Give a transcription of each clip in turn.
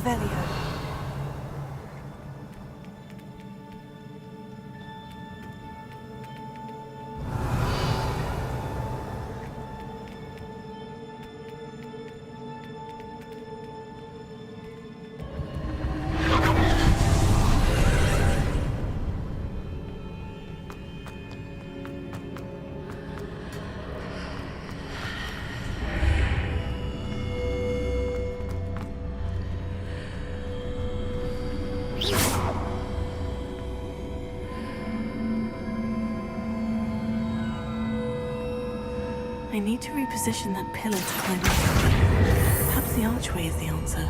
Revelio. I need to reposition that pillar to climb up. Perhaps the archway is the answer.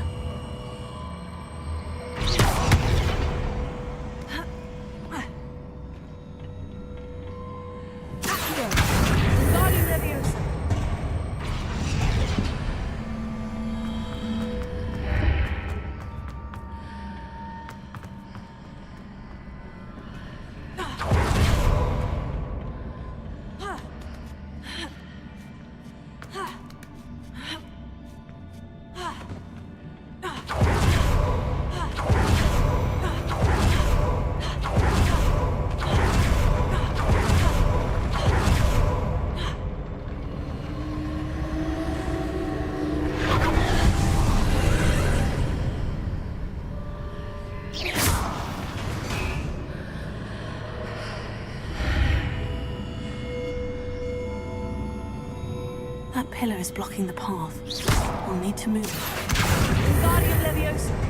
That pillar is blocking the path. I'll need to move. Wingardium Leviosa.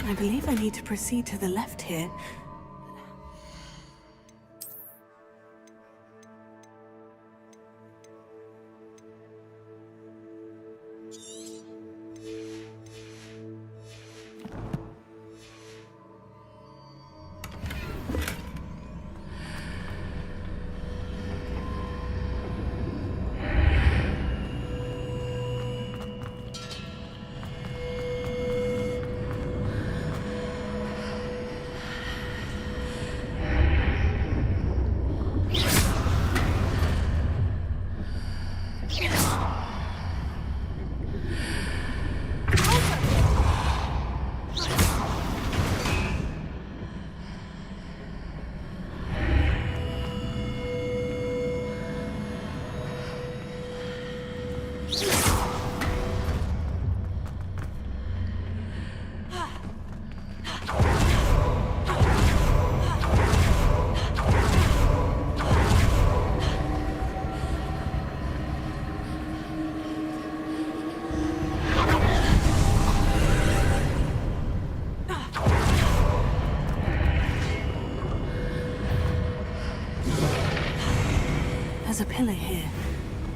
I believe I need to proceed to the left here. pillar here,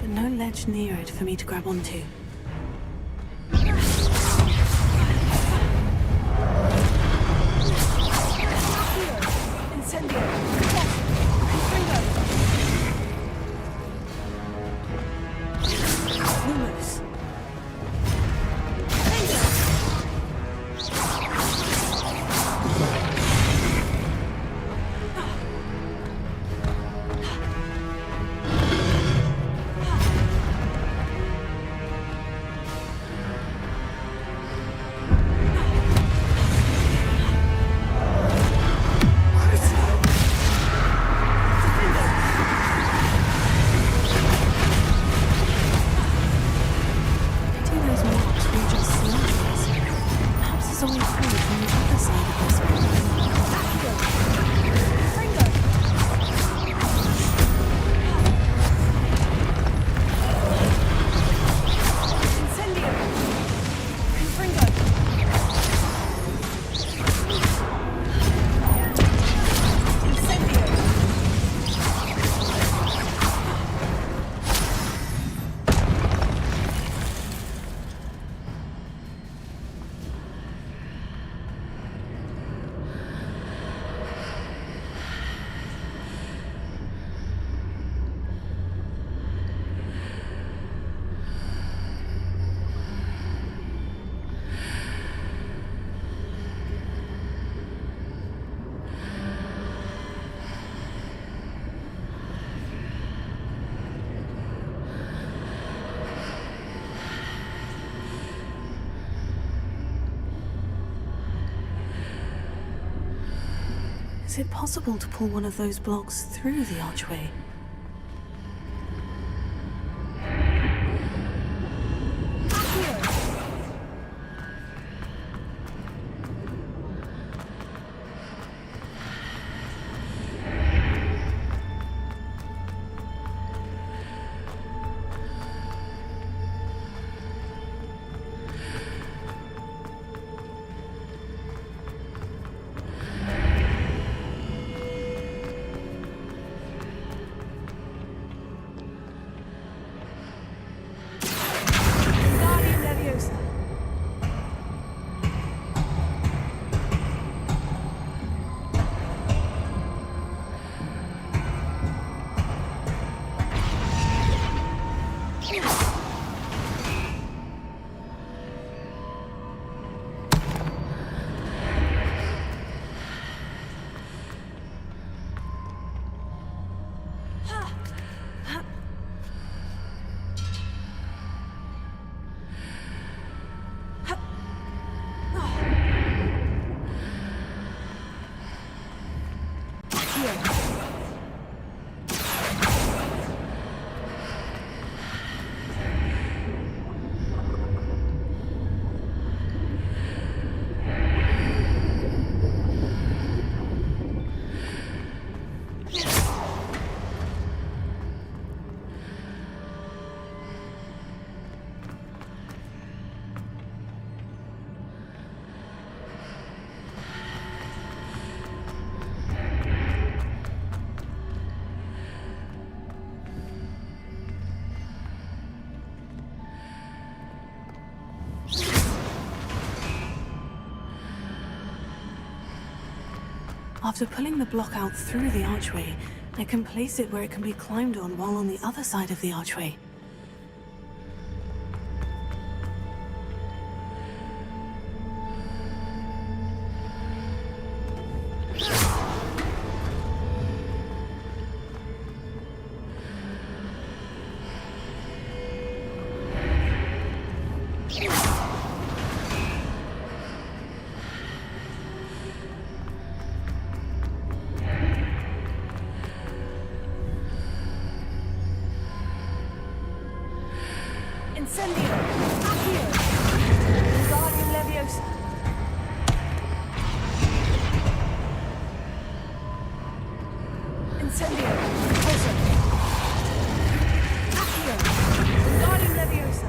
but no ledge near it for me to grab onto. Is it possible to pull one of those blocks through the archway? After pulling the block out through the archway, I can place it where it can be climbed on while on the other side of the archway. Incendio! Accio! Wingardium Leviosa! Incendio! Repulsor! Accio! Wingardium Leviosa!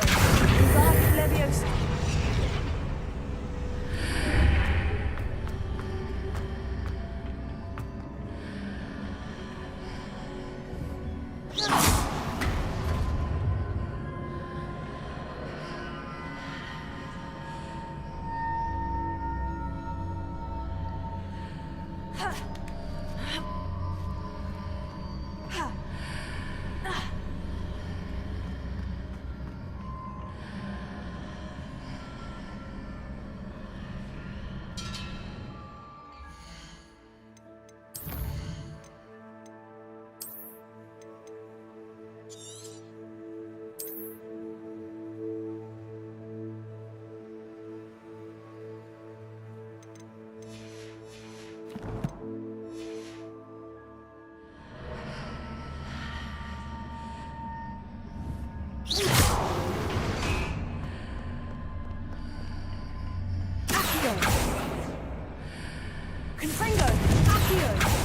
Wingardium Leviosa. Confringo! Accio!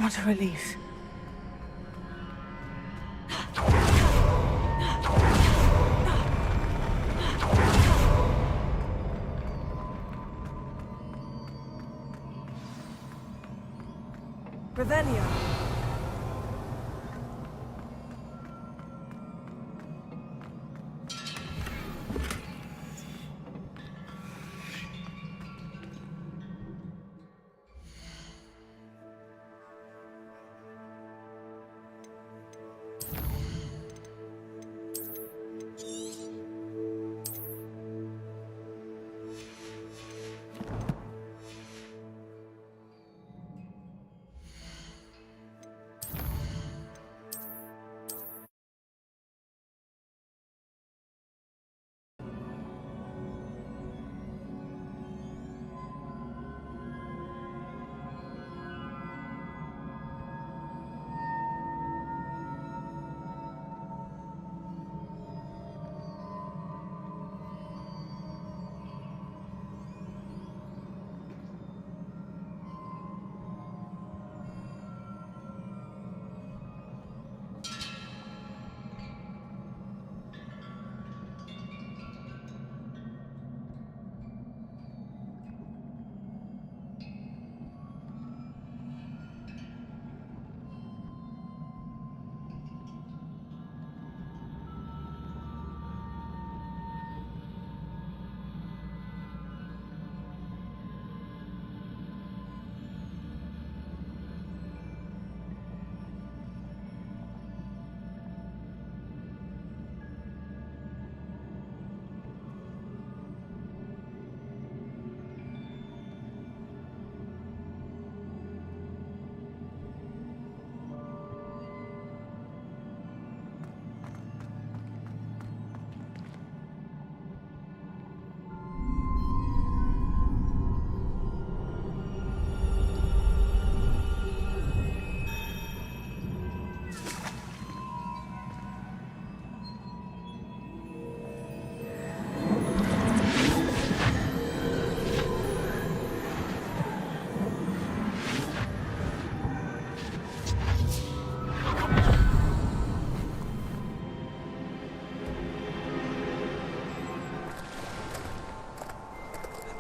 What a relief. Revelio.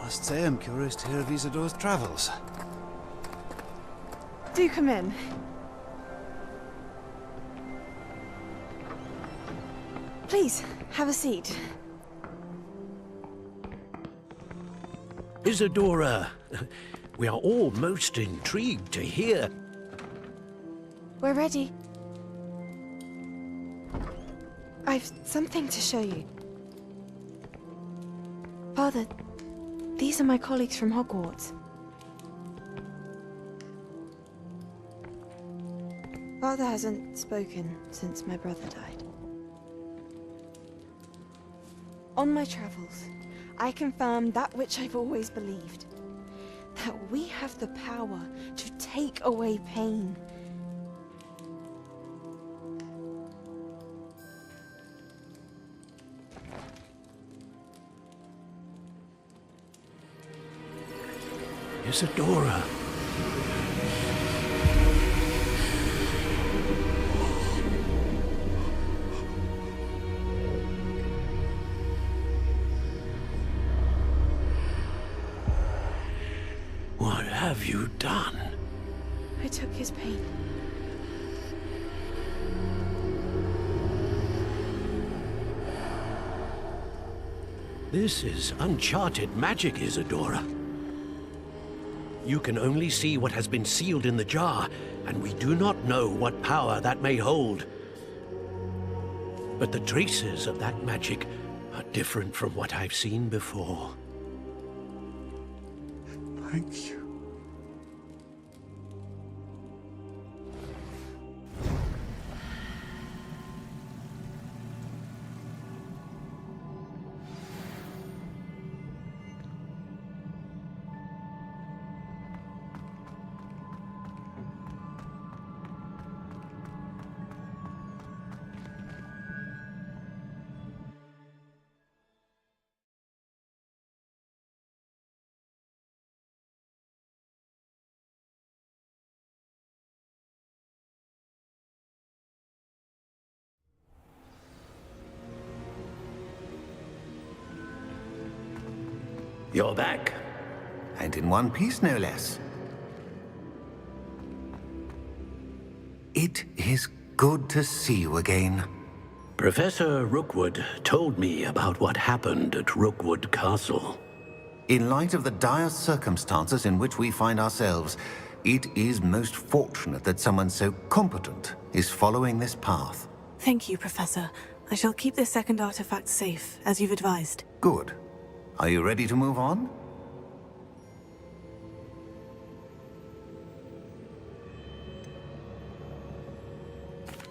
I must say I'm curious to hear of Isadore's travels. Do come in. Please, have a seat. Isadora, we are all most intrigued to hear. We're ready. I've something to show you. Father, these are my colleagues from Hogwarts. Father hasn't spoken since my brother died. On my travels, I confirmed that which I've always believed. That we have the power to take away pain. Isadora. What have you done? I took his pain. This is uncharted magic, Isadora. You can only see what has been sealed in the jar, and we do not know what power that may hold. But the traces of that magic are different from what I've seen before. Thank you. You're back. And in one piece, no less. It is good to see you again. Professor Rookwood told me about what happened at Rookwood Castle. In light of the dire circumstances in which we find ourselves, it is most fortunate that someone so competent is following this path. Thank you, Professor. I shall keep this second artifact safe, as you've advised. Good. Are you ready to move on?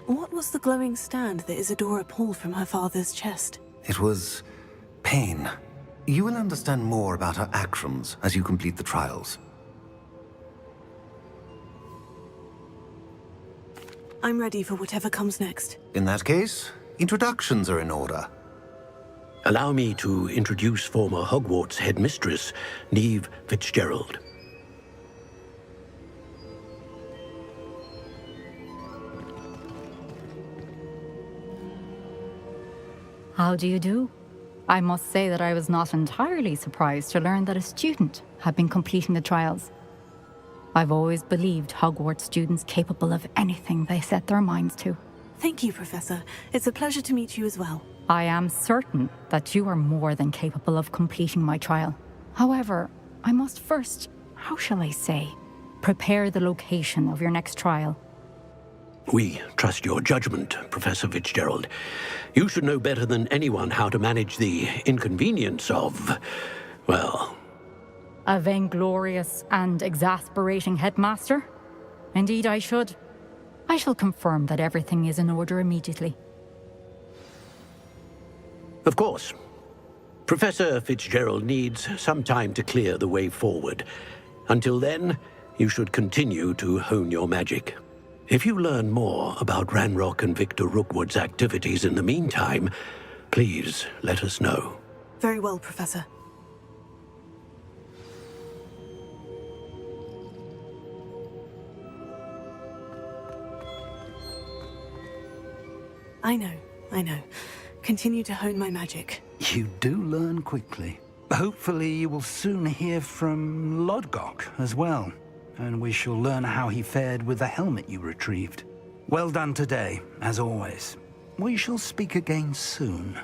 What was the glowing stand that Isadora pulled from her father's chest? It was pain. You will understand more about her actions as you complete the trials. I'm ready for whatever comes next. In that case, introductions are in order. Allow me to introduce former Hogwarts headmistress, Neve Fitzgerald. How do you do? I must say that I was not entirely surprised to learn that a student had been completing the trials. I've always believed Hogwarts students capable of anything they set their minds to. Thank you, Professor. It's a pleasure to meet you as well. I am certain that you are more than capable of completing my trial. However, I must first, how shall I say, prepare the location of your next trial. We trust your judgment, Professor Fitzgerald. You should know better than anyone how to manage the inconvenience of, well... A vainglorious and exasperating headmaster? Indeed I should. I shall confirm that everything is in order immediately. Of course. Professor Fitzgerald needs some time to clear the way forward. Until then, you should continue to hone your magic. If you learn more about Ranrock and Victor Rookwood's activities in the meantime, please let us know. Very well, Professor. I know. Continue to hone my magic. You do learn quickly. Hopefully you will soon hear from Lodgok as well, and we shall learn how he fared with the helmet you retrieved. Well done today, as always. We shall speak again soon.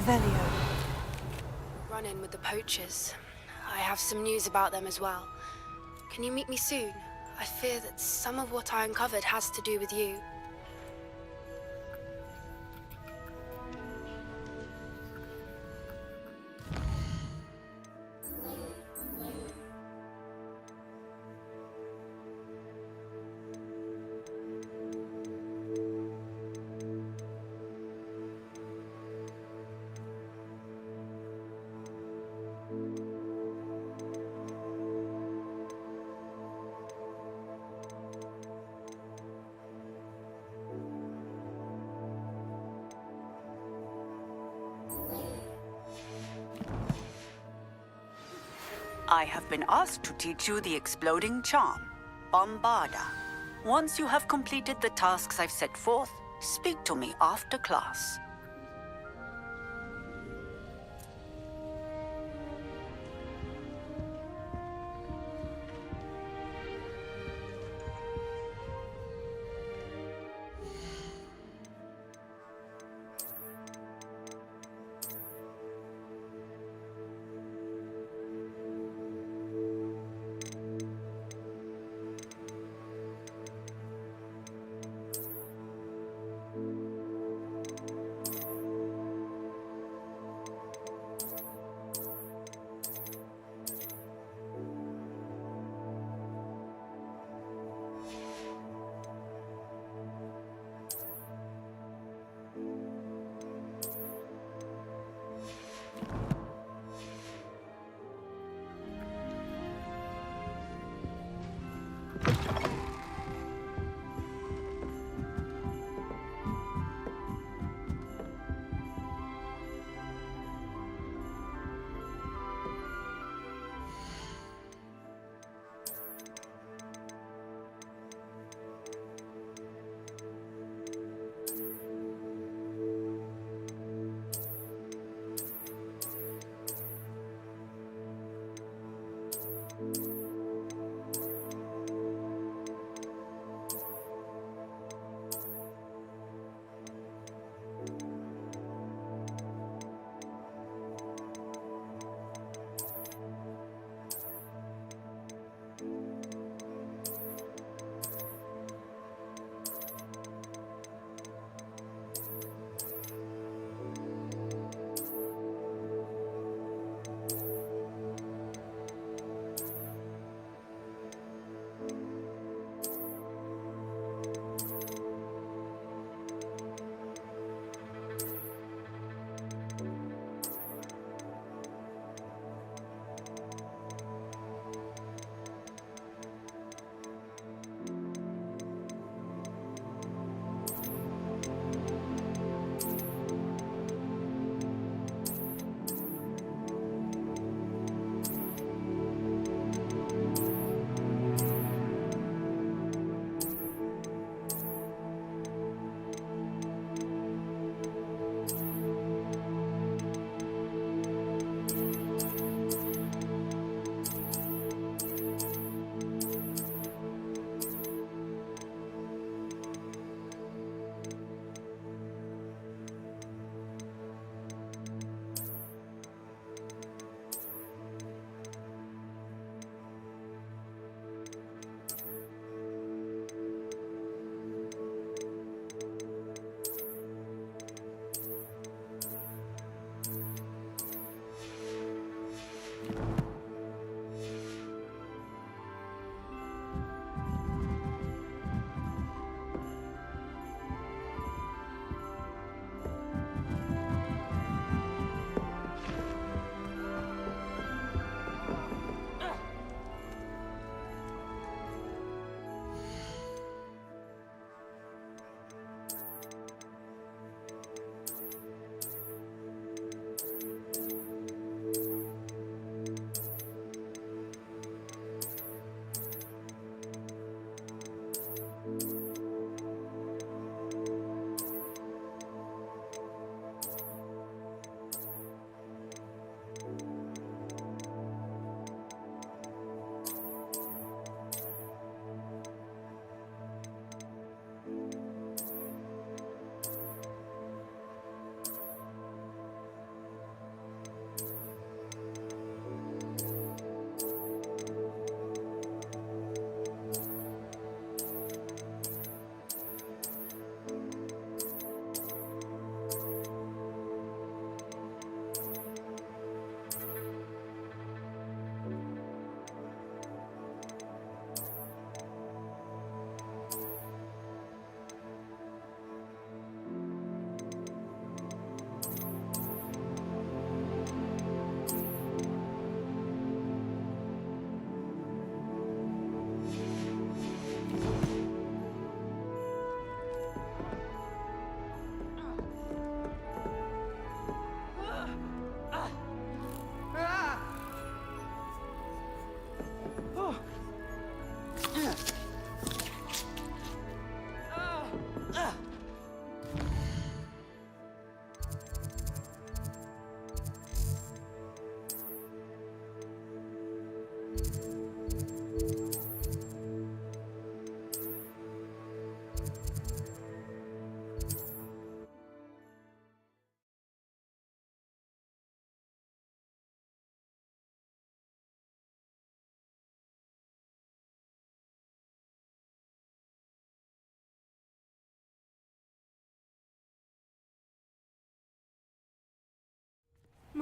Velio. Run in with the poachers. I have some news about them as well. Can you meet me soon? I fear that some of what I uncovered has to do with you. I have been asked to teach you the exploding charm, Bombarda. Once you have completed the tasks I've set forth, speak to me after class.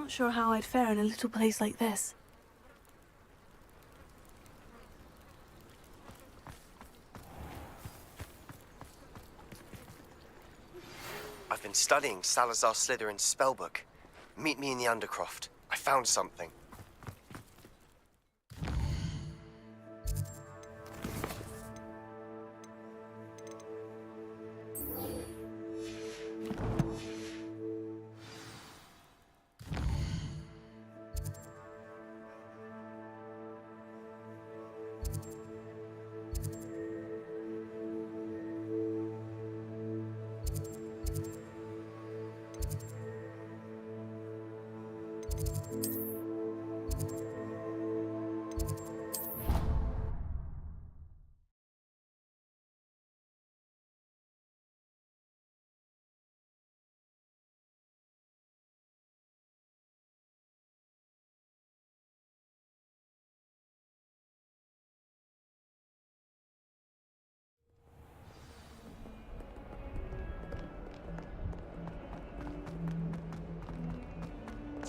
not sure how I'd fare in a little place like this. I've been studying Salazar Slytherin's spellbook. Meet me in the Undercroft. I found something.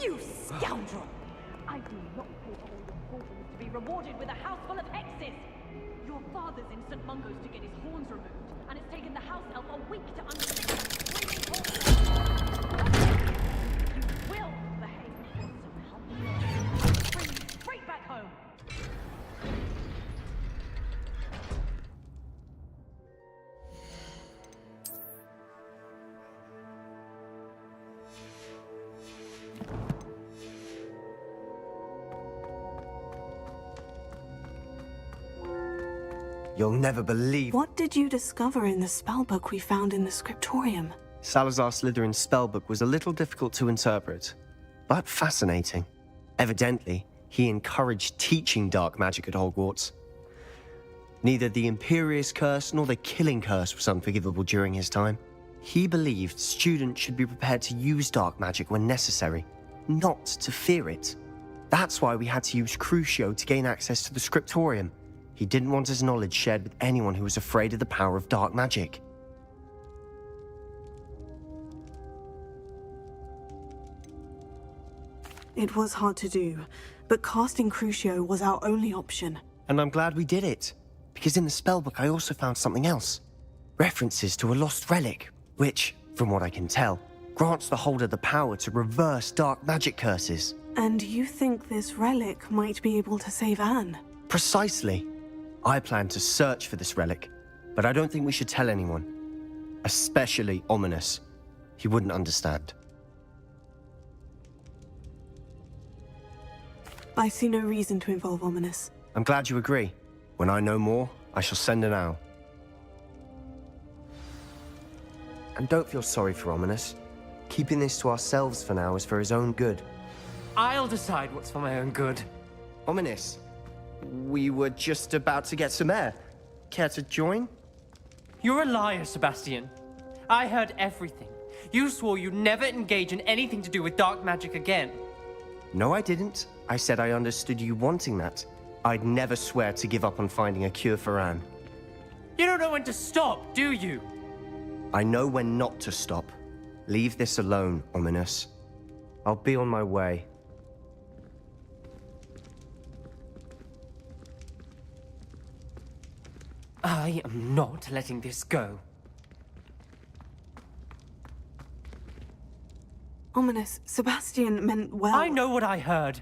You scoundrel! I do not pay for all your fortunes to be rewarded with a house full of hexes! Your father's in St. Mungo's to get his horns removed, and it's taken the house elf a week to unstick the screaming horns. You will behave before so help me. Bring me straight back home! You'll never believe... What did you discover in the spellbook we found in the scriptorium? Salazar Slytherin's spellbook was a little difficult to interpret, but fascinating. Evidently, he encouraged teaching dark magic at Hogwarts. Neither the Imperious Curse nor the Killing Curse was unforgivable during his time. He believed students should be prepared to use dark magic when necessary, not to fear it. That's why we had to use Crucio to gain access to the scriptorium. He didn't want his knowledge shared with anyone who was afraid of the power of dark magic. It was hard to do, but casting Crucio was our only option. And I'm glad we did it, because in the spellbook I also found something else. References to a lost relic, which, from what I can tell, grants the holder the power to reverse dark magic curses. And you think this relic might be able to save Anne? Precisely. I plan to search for this relic, but I don't think we should tell anyone. Especially Ominous. He wouldn't understand. I see no reason to involve Ominous. I'm glad you agree. When I know more, I shall send an owl. And don't feel sorry for Ominous. Keeping this to ourselves for now is for his own good. I'll decide what's for my own good. Ominous, we were just about to get some air. Care to join? You're a liar, Sebastian. I heard everything. You swore you'd never engage in anything to do with dark magic again. No, I didn't. I said I understood you wanting that. I'd never swear to give up on finding a cure for Anne. You don't know when to stop, do you? I know when not to stop. Leave this alone, Ominous. I'll be on my way. I am not letting this go. Ominous, Sebastian meant well. I know what I heard.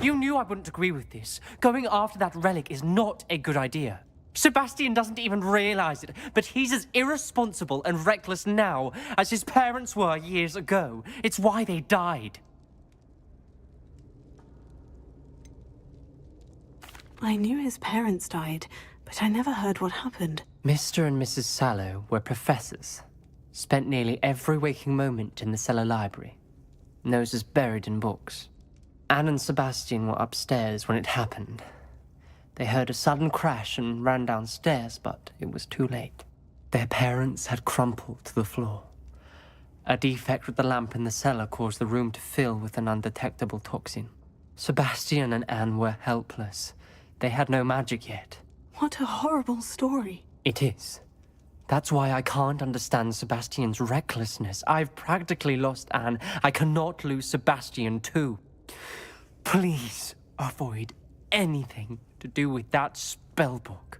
You knew I wouldn't agree with this. Going after that relic is not a good idea. Sebastian doesn't even realize it, but he's as irresponsible and reckless now as his parents were years ago. It's why they died. I knew his parents died, but I never heard what happened. Mr. and Mrs. Sallow were professors. Spent nearly every waking moment in the cellar library. Noses buried in books. Anne and Sebastian were upstairs when it happened. They heard a sudden crash and ran downstairs, but it was too late. Their parents had crumpled to the floor. A defect with the lamp in the cellar caused the room to fill with an undetectable toxin. Sebastian and Anne were helpless. They had no magic yet. What a horrible story. It is. That's why I can't understand Sebastian's recklessness. I've practically lost Anne. I cannot lose Sebastian too. Please avoid anything to do with that spellbook.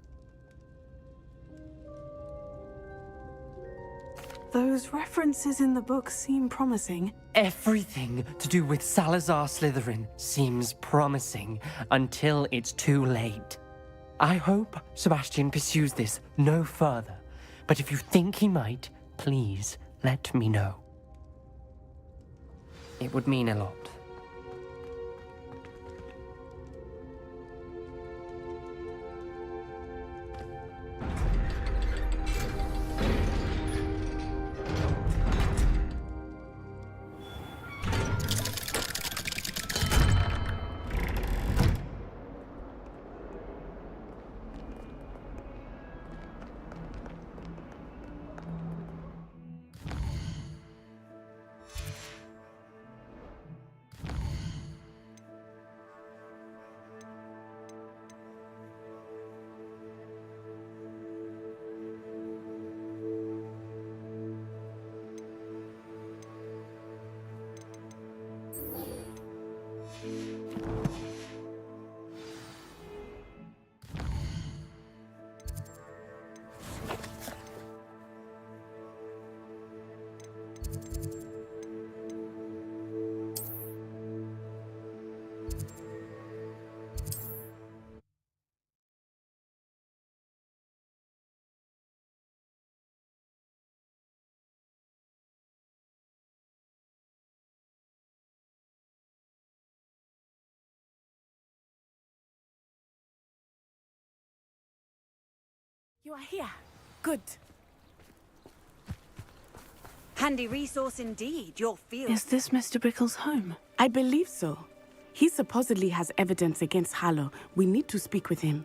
Those references in the book seem promising. Everything to do with Salazar Slytherin seems promising until it's too late. I hope Sebastian pursues this no further, but if you think he might, please let me know. It would mean a lot. You are here. Good. Handy resource indeed, your field. Is this Mr. Bickle's home? I believe so. He supposedly has evidence against Harlow. We need to speak with him.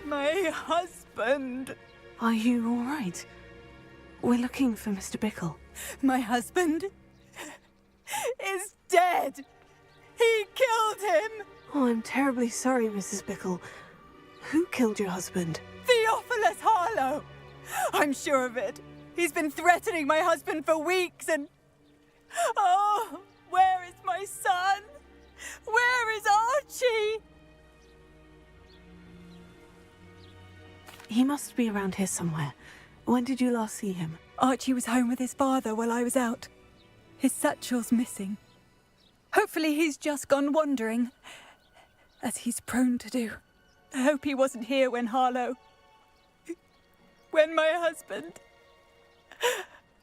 My husband. Are you all right? We're looking for Mr. Bickle. My husband is dead. He killed him. Oh, I'm terribly sorry, Mrs. Bickle. Who killed your husband? Theophilus Harlow. I'm sure of it. He's been threatening my husband for weeks and... Oh, where is my son? Where is Archie? He must be around here somewhere. When did you last see him? Archie was home with his father while I was out. His satchel's missing. Hopefully he's just gone wandering, as he's prone to do. I hope he wasn't here when Harlow... when my husband...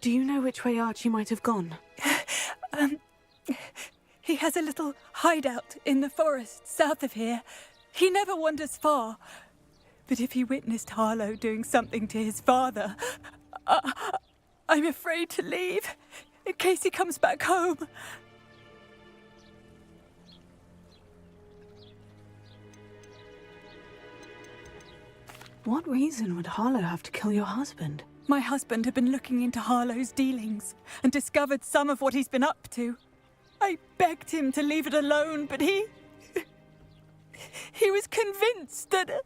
Do you know which way Archie might have gone? He has a little hideout in the forest south of here. He never wanders far. But if he witnessed Harlow doing something to his father, I'm afraid to leave, in case he comes back home. What reason would Harlow have to kill your husband? My husband had been looking into Harlow's dealings and discovered some of what he's been up to. I begged him to leave it alone, but he was convinced that...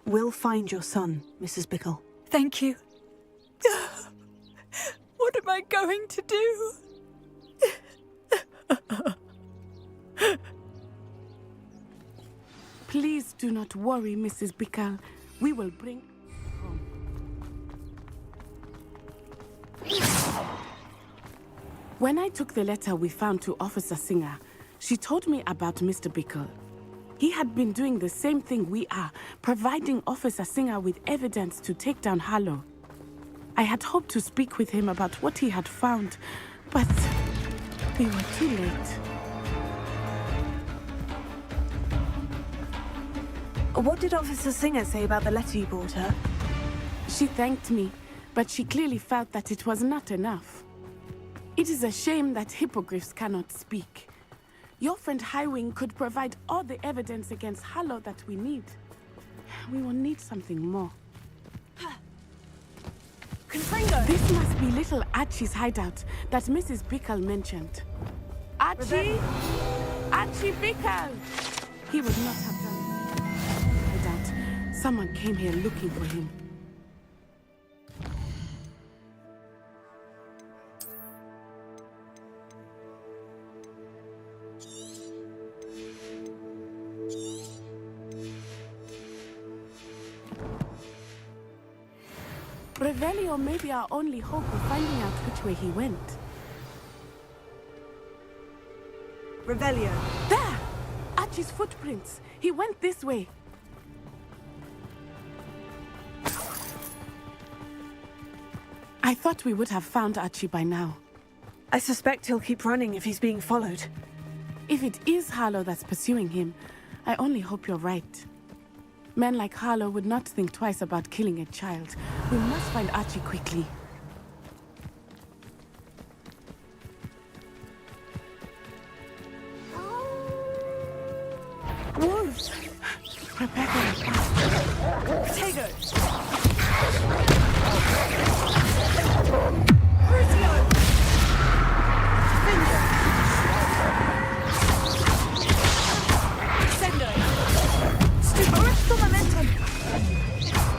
We'll find your son, Mrs. Bickle. Thank you. What am I going to do? Please do not worry, Mrs. Bickle. We will bring... When I took the letter we found to Officer Singer, she told me about Mr. Bickle. He had been doing the same thing we are, providing Officer Singer with evidence to take down Harlow. I had hoped to speak with him about what he had found, but we were too late. What did Officer Singer say about the letter you brought her? She thanked me, but she clearly felt that it was not enough. It is a shame that hippogriffs cannot speak. Your friend Highwing could provide all the evidence against Harlow that we need. We will need something more. Confringo! This must be little Archie's hideout that Mrs. Bickle mentioned. Archie! Archie Bickle! He would not have done it. I doubt someone came here looking for him. Revelio may be our only hope of finding out which way he went. Revelio. There! Archie's footprints. He went this way. I thought we would have found Archie by now. I suspect he'll keep running if he's being followed. If it is Harlow that's pursuing him, I only hope you're right. Men like Harlow would not think twice about killing a child. We must find Archie quickly. Wolves! Rebecca. Tego! Crucio! Finger! Sendo! Stuporisto momentum!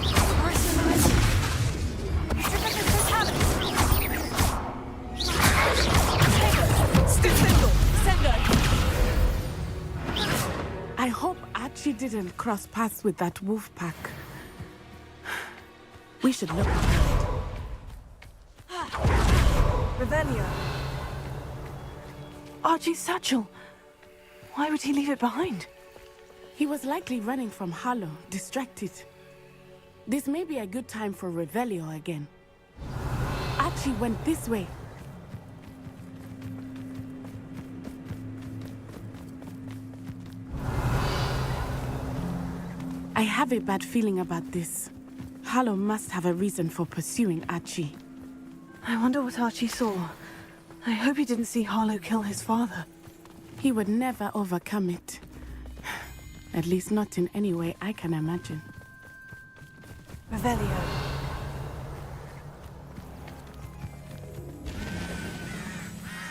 Stuporisto momentum! Stupefacus totalis! Tego! Stupendo! Sendo! I hope Archie didn't cross paths with that wolf pack. We should look around. Revelio! Archie's satchel. Why would he leave it behind? He was likely running from Harlow, distracted. This may be a good time for Revelio again. Archie went this way. I have a bad feeling about this. Harlow must have a reason for pursuing Archie. I wonder what Archie saw. I hope he didn't see Harlow kill his father. He would never overcome it. At least not in any way I can imagine. Revelio.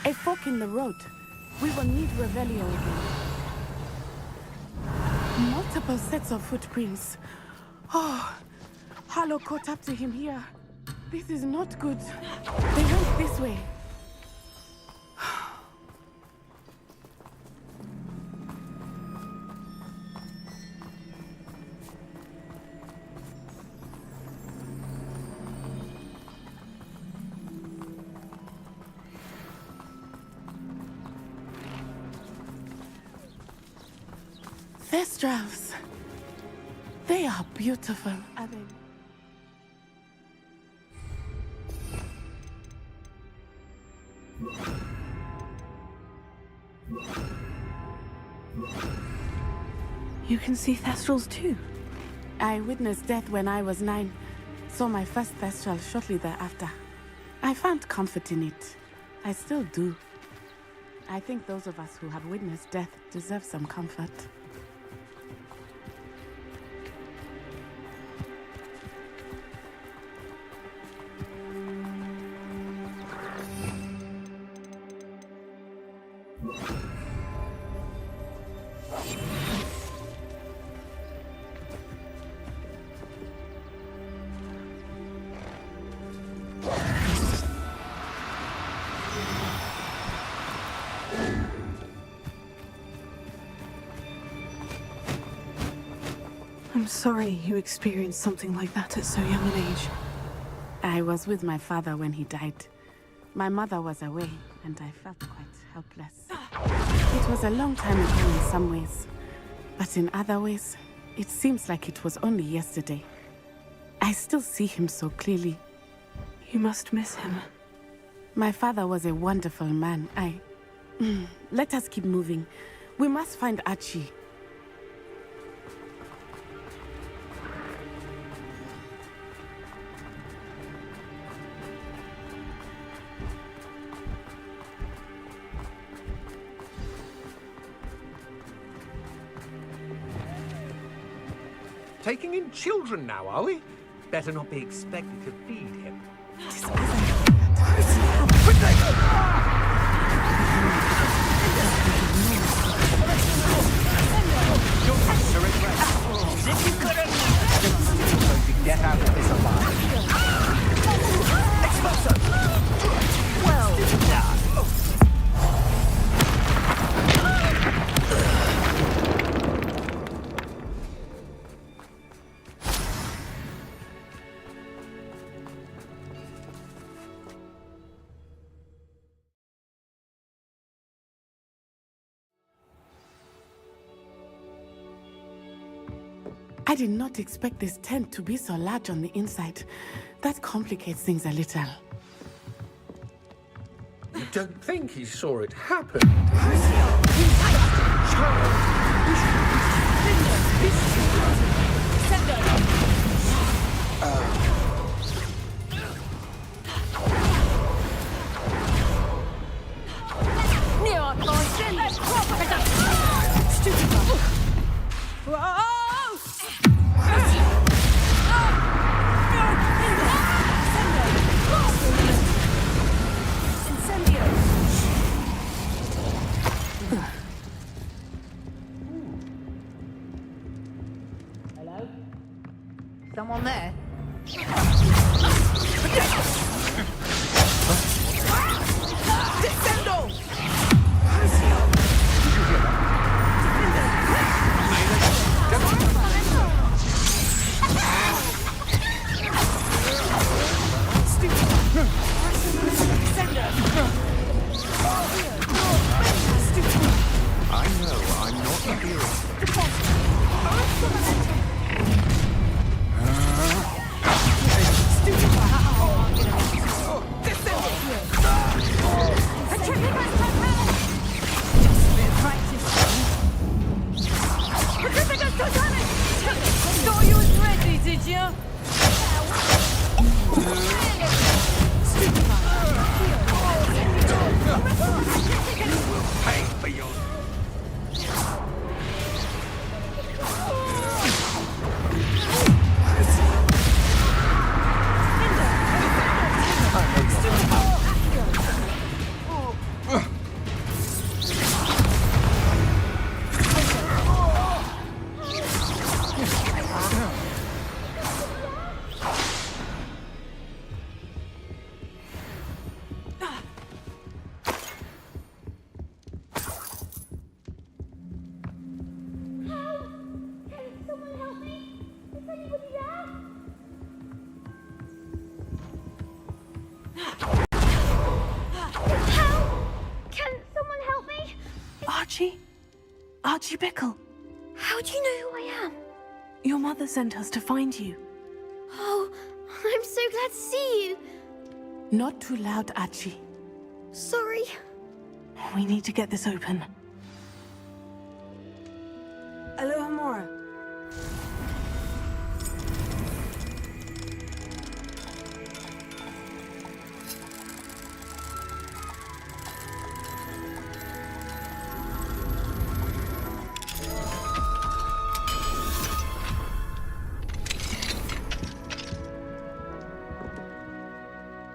A fork in the road. We will need Revelio again. Multiple sets of footprints. Oh, Harlow caught up to him here. This is not good. They went this way. Thestrals. They are beautiful, are they? You can see Thestrals too. I witnessed death when I was 9. Saw my first Thestral shortly thereafter. I found comfort in it. I still do. I think those of us who have witnessed death deserve some comfort. I'm sorry you experienced something like that at so young an age. I was with my father when he died. My mother was away, and I felt quite helpless. It was a long time ago in some ways, but in other ways, it seems like it was only yesterday. I still see him so clearly. You must miss him. My father was a wonderful man. Let us keep moving. We must find Archie. Taking in children now, are we? Better not be expected to feed him. Get out of this alive. Well done. I did not expect this tent to be so large on the inside. That complicates things a little. You don't think he saw it happen? Someone there? I know, I'm not a hero. Archie Bickle. How do you know who I am? Your mother sent us to find you. Oh, I'm so glad to see you. Not too loud, Archie. Sorry. We need to get this open. Alohomora.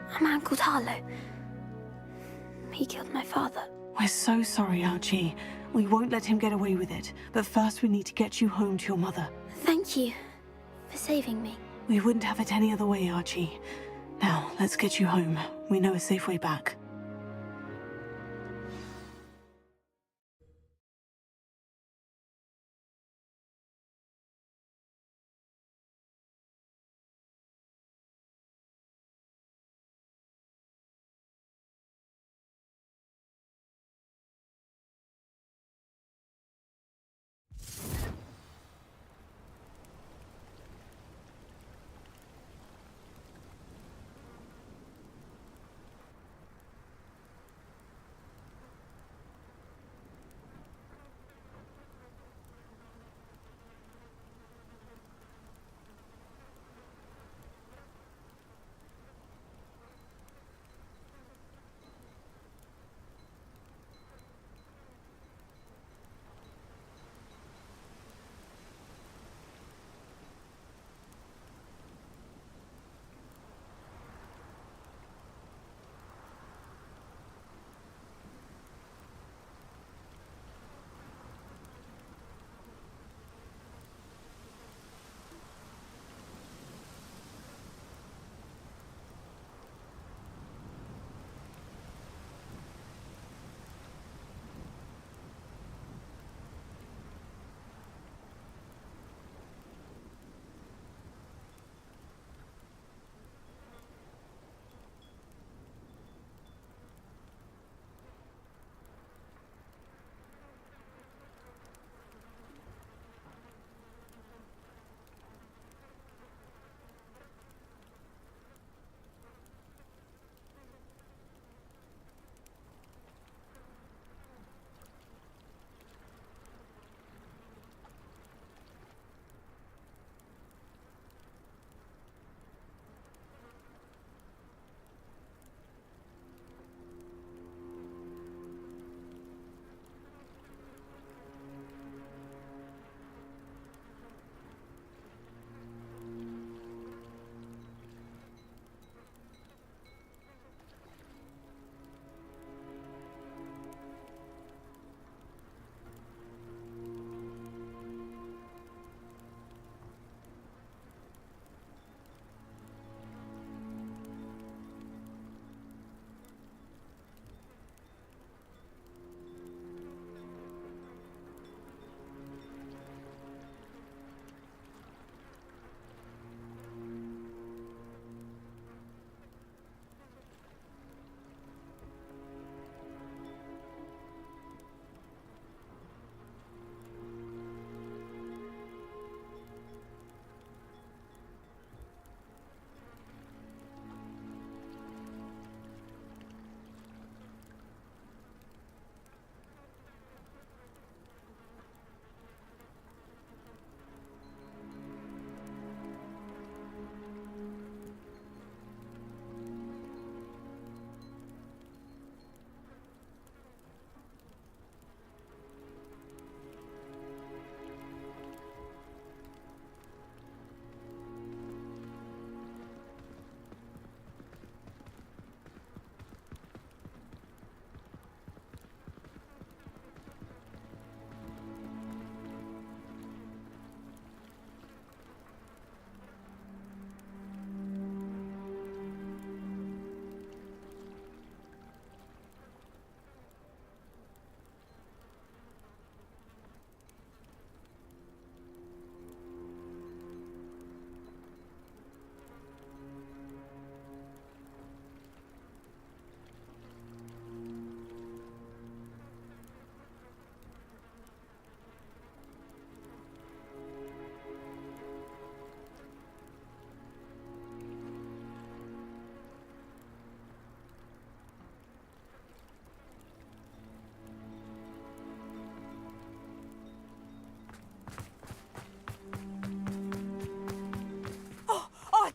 A man called Harlow. He killed my father. We're so sorry, Archie. We won't let him get away with it. But first we need to get you home to your mother. Thank you for saving me. We wouldn't have it any other way, Archie. Now, let's get you home. We know a safe way back.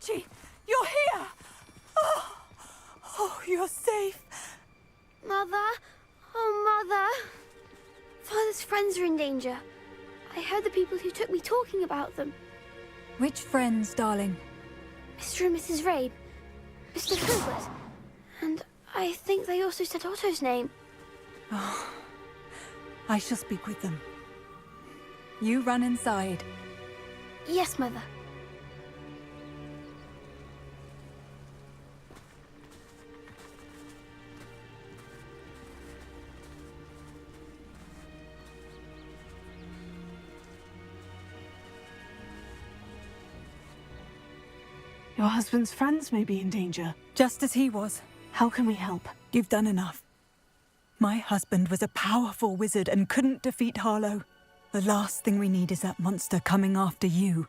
Archie, you're here! Oh, you're safe. Mother? Oh, Mother! Father's friends are in danger. I heard the people who took me talking about them. Which friends, darling? Mr. and Mrs. Rabe, Mr. Filbert, and I think they also said Otto's name. Oh, I shall speak with them. You run inside. Yes, Mother. Your husband's friends may be in danger. Just as he was. How can we help? You've done enough. My husband was a powerful wizard and couldn't defeat Harlow. The last thing we need is that monster coming after you.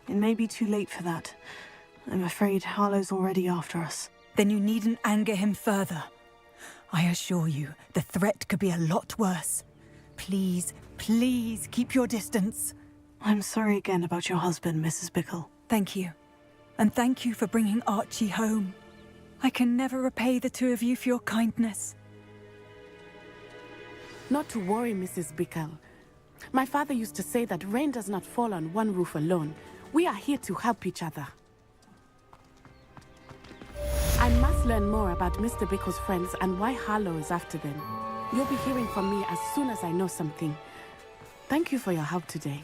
It may be too late for that. I'm afraid Harlow's already after us. Then you needn't anger him further. I assure you, the threat could be a lot worse. Please, please keep your distance. I'm sorry again about your husband, Mrs. Bickle. Thank you. And thank you for bringing Archie home. I can never repay the two of you for your kindness. Not to worry, Mrs. Bickle. My father used to say that rain does not fall on one roof alone. We are here to help each other. I must learn more about Mr. Bickle's friends and why Harlow is after them. You'll be hearing from me as soon as I know something. Thank you for your help today.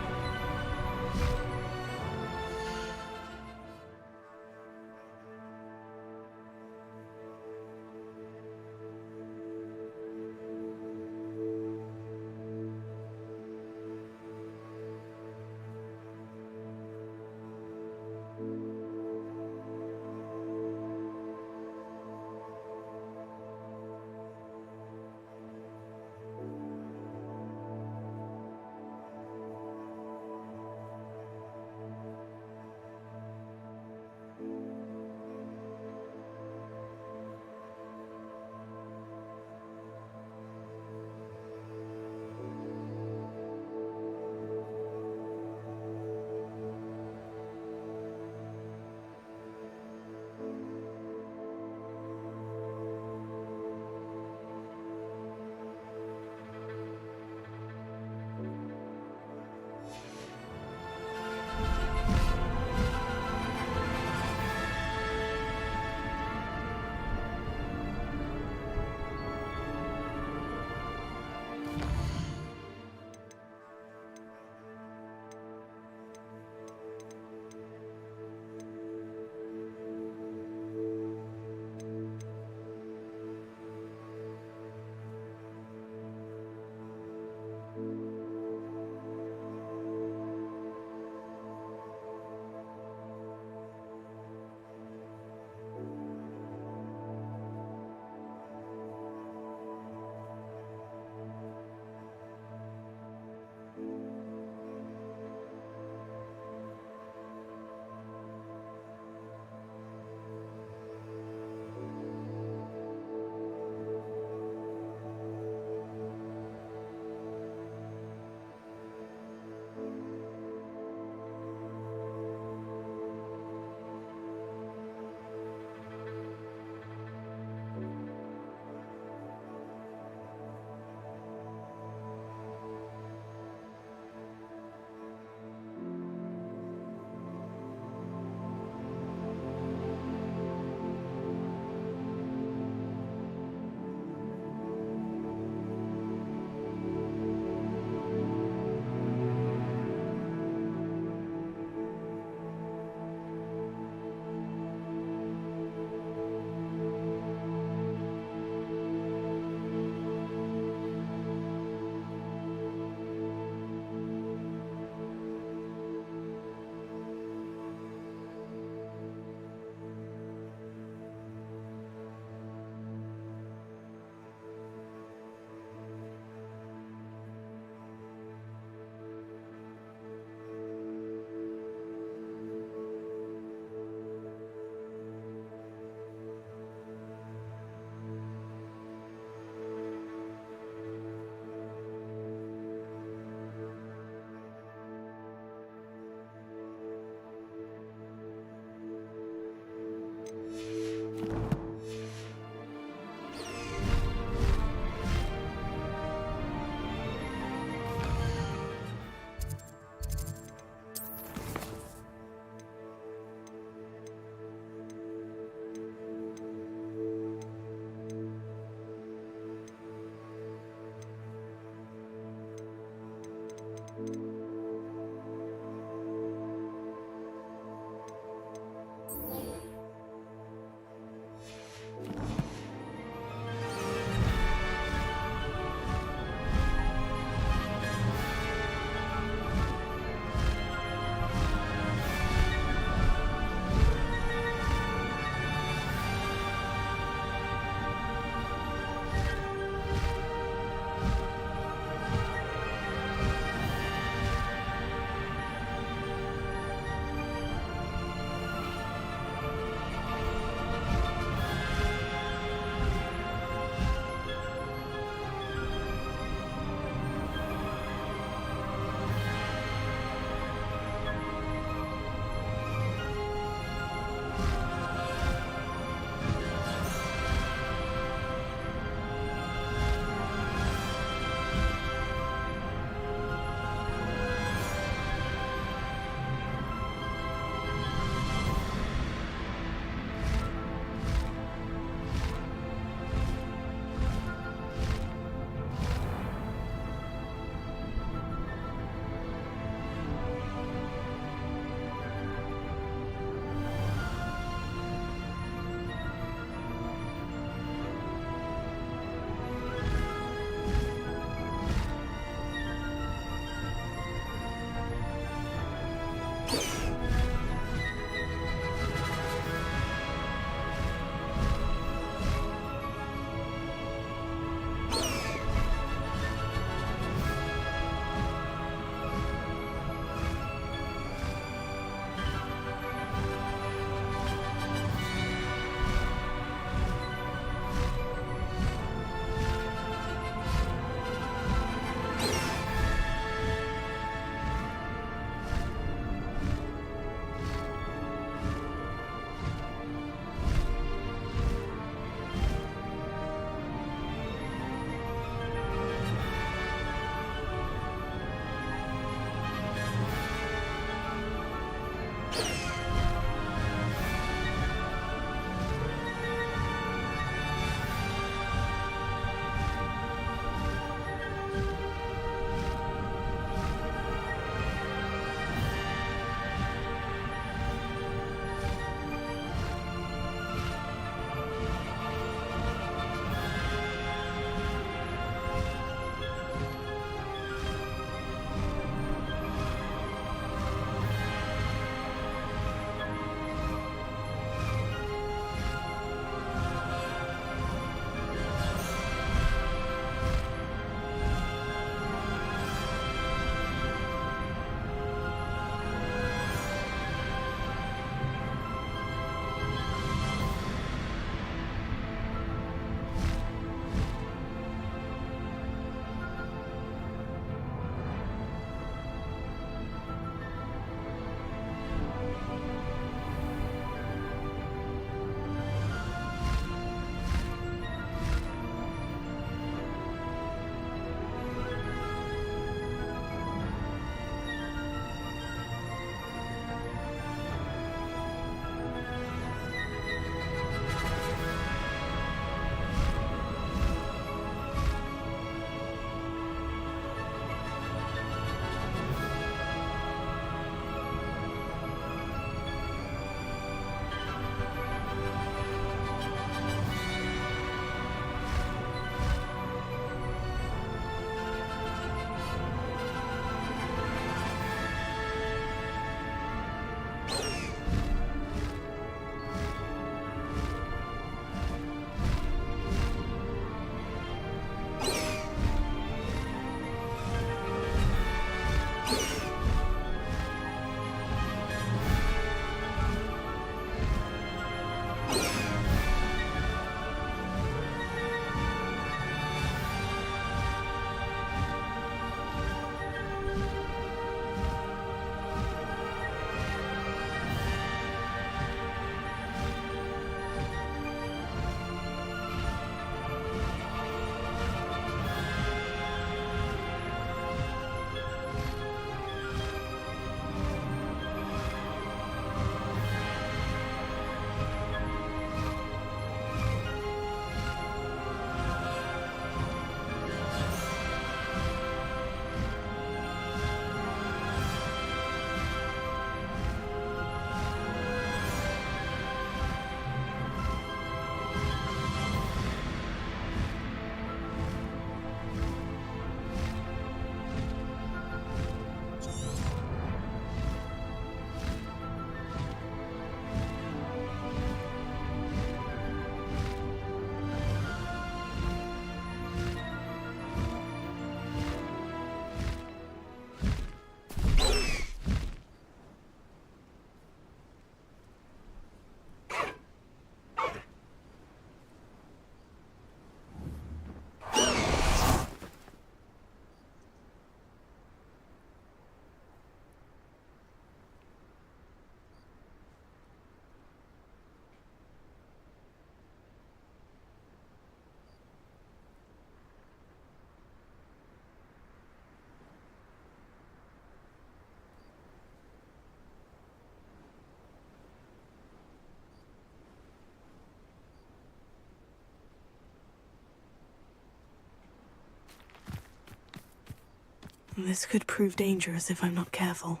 This could prove dangerous if I'm not careful.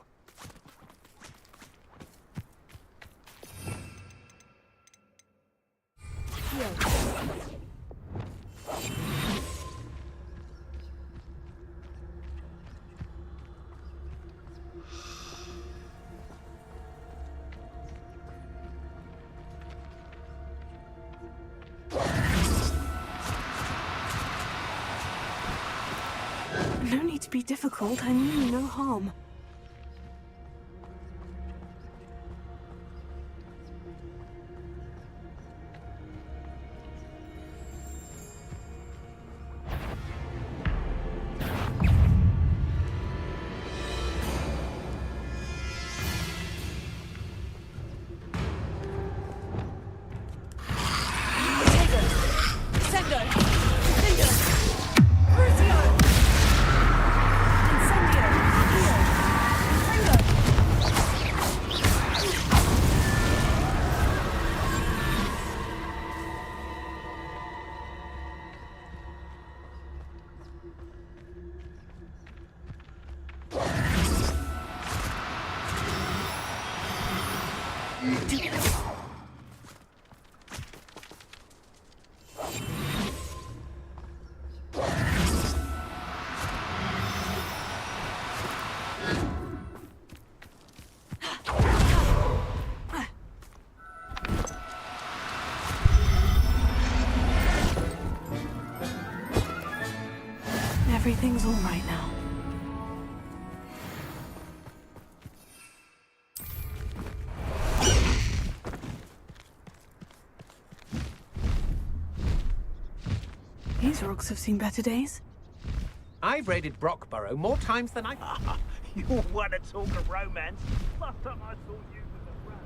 No need to be difficult. I mean you no harm. Everything's all right now. These rocks have seen better days. I've raided Brockborough more times than I... You want to talk of romance? Last time I saw you was a rat.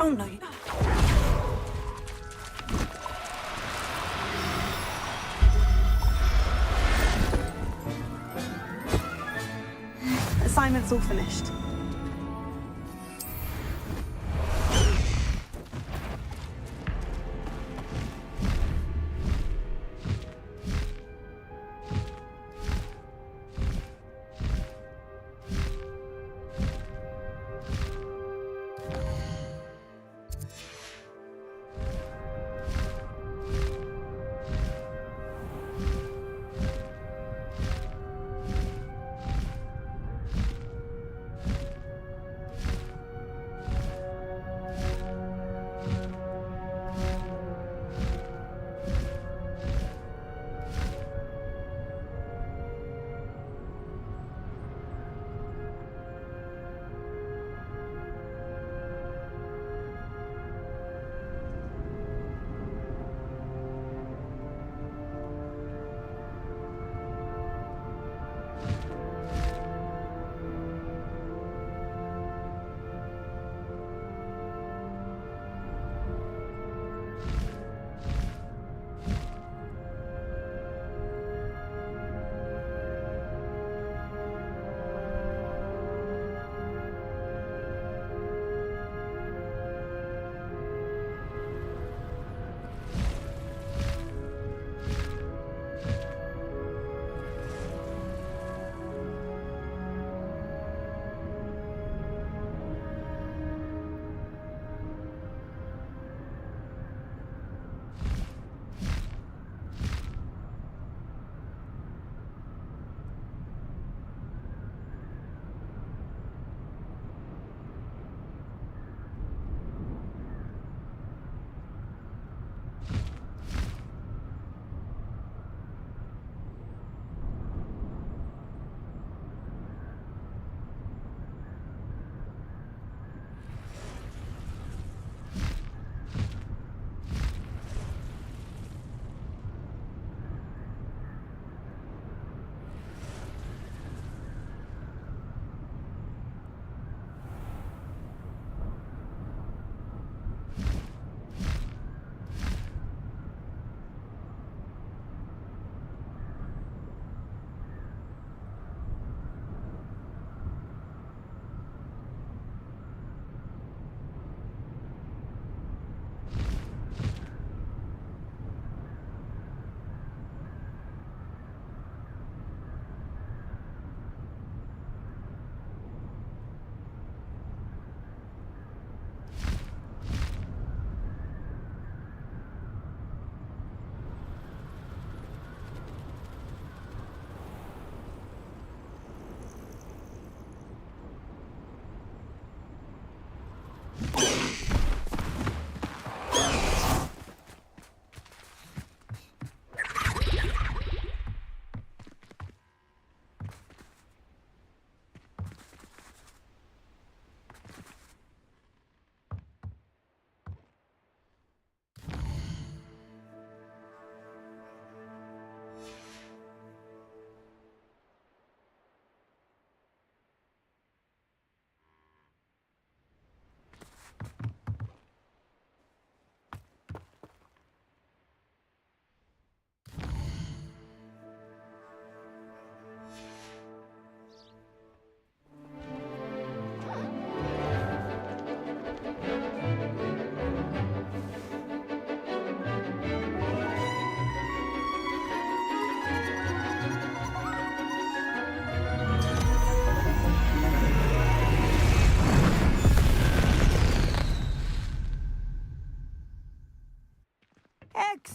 Oh no. Assignment's all finished.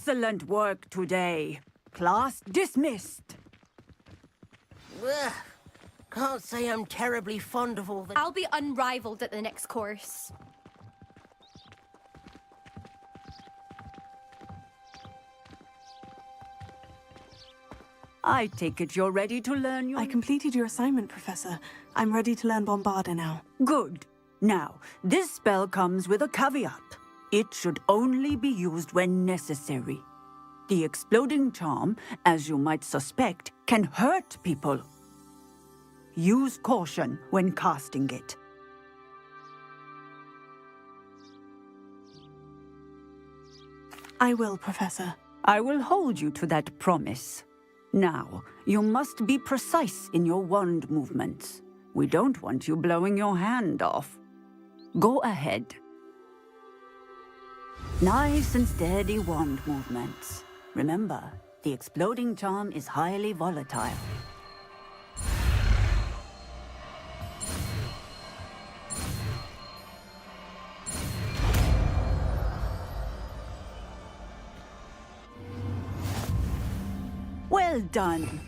Excellent work today. Class dismissed. Ugh. Can't say I'm terribly fond of all the... I'll be unrivaled at the next course. I take it you're ready to learn your... I completed your assignment, Professor. I'm ready to learn Bombarda now. Good. Now, this spell comes with a caveat. It should only be used when necessary. The exploding charm, as you might suspect, can hurt people. Use caution when casting it. I will, Professor. I will hold you to that promise. Now, you must be precise in your wand movements. We don't want you blowing your hand off. Go ahead. Nice and steady wand movements. Remember, the exploding charm is highly volatile. Well done.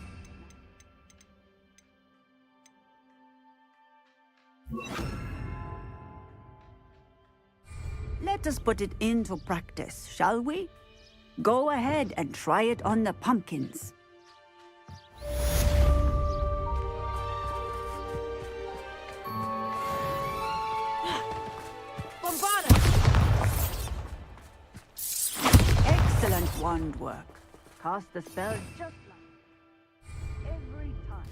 Let us put it into practice, shall we? Go ahead and try it on the pumpkins. Excellent wand work. Cast the spell just like every time.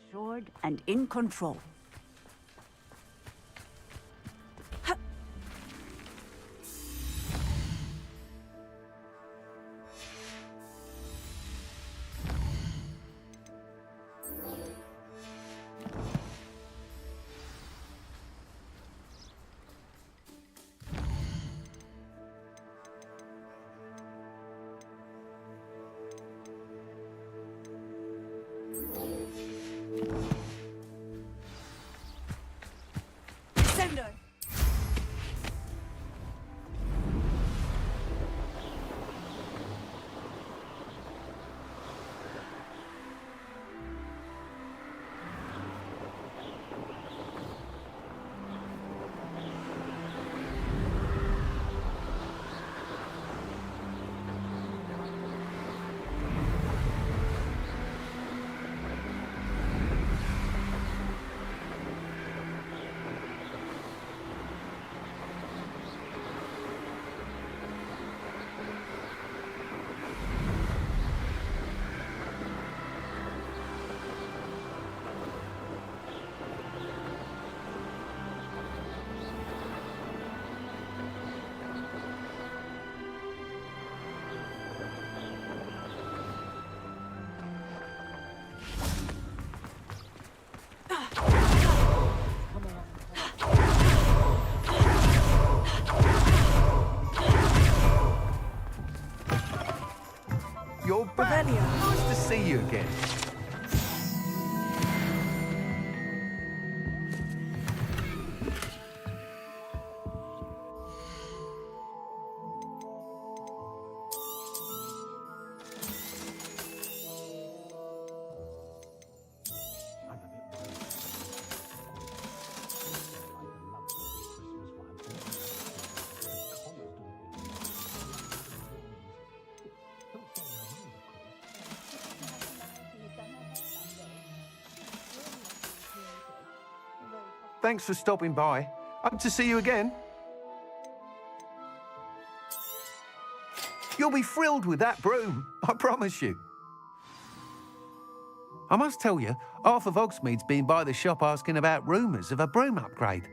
Assured and in control. You're back. Nice to see you again. Thanks for stopping by. Hope to see you again. You'll be thrilled with that broom, I promise you. I must tell you, half of Hogsmeade's been by the shop asking about rumours of a broom upgrade.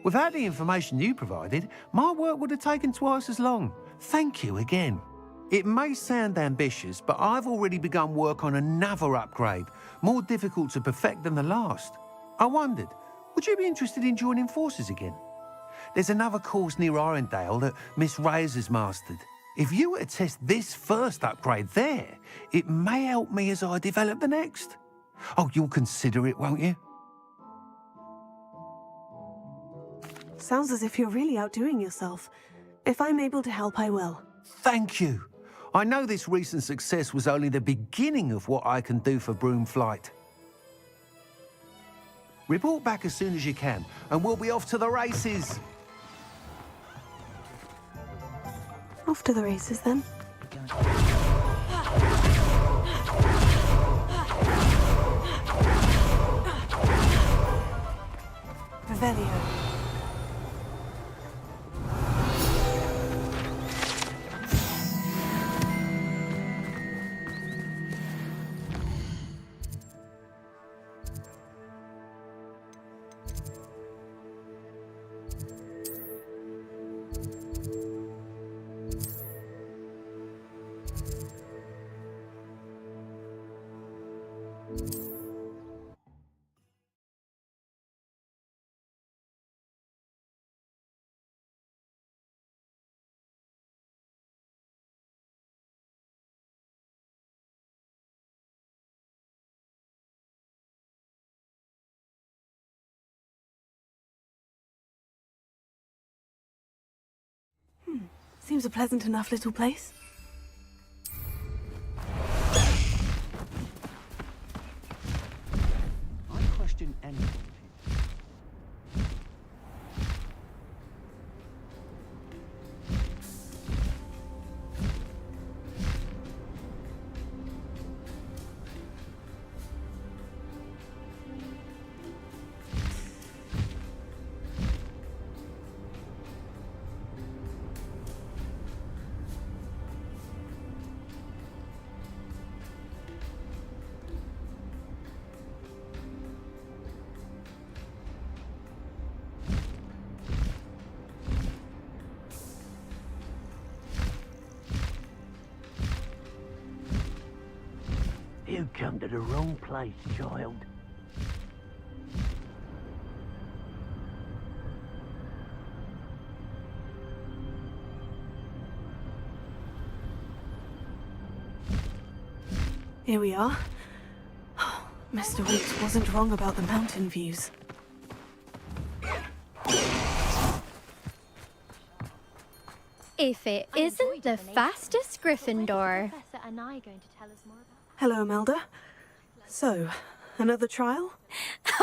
Without the information you provided, my work would have taken twice as long. Thank you again. It may sound ambitious, but I've already begun work on another upgrade, more difficult to perfect than the last. I wondered, would you be interested in joining forces again? There's another course near Arendelle that Miss Reyes has mastered. If you were to test this first upgrade there, it may help me as I develop the next. Oh, you'll consider it, won't you? Sounds as if you're really outdoing yourself. If I'm able to help, I will. Thank you. I know this recent success was only the beginning of what I can do for Broomflight. Report back as soon as you can, and we'll be off to the races. Off to the races then. Revelio. Seems a pleasant enough little place. I question anyone. You come to the wrong place, child. Here we are. Mr. Weeks wasn't wrong about the mountain views. If it isn't the fastest Gryffindor. Hello, Imelda. So, another trial?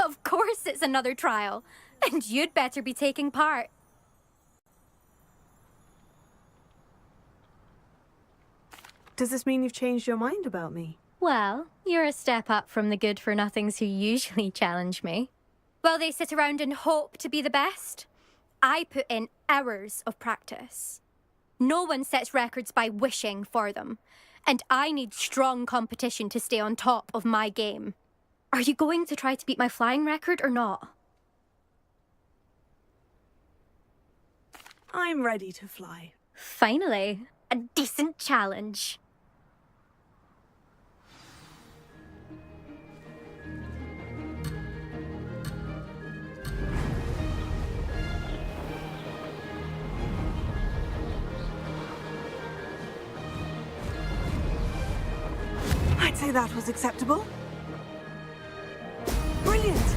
Of course it's another trial. And you'd better be taking part. Does this mean you've changed your mind about me? Well, you're a step up from the good-for-nothings who usually challenge me. Well, they sit around and hope to be the best. I put in hours of practice. No one sets records by wishing for them. And I need strong competition to stay on top of my game. Are you going to try to beat my flying record or not? I'm ready to fly. Finally, a decent challenge. I'd say that was acceptable. Brilliant!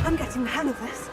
I'm getting the hang of this.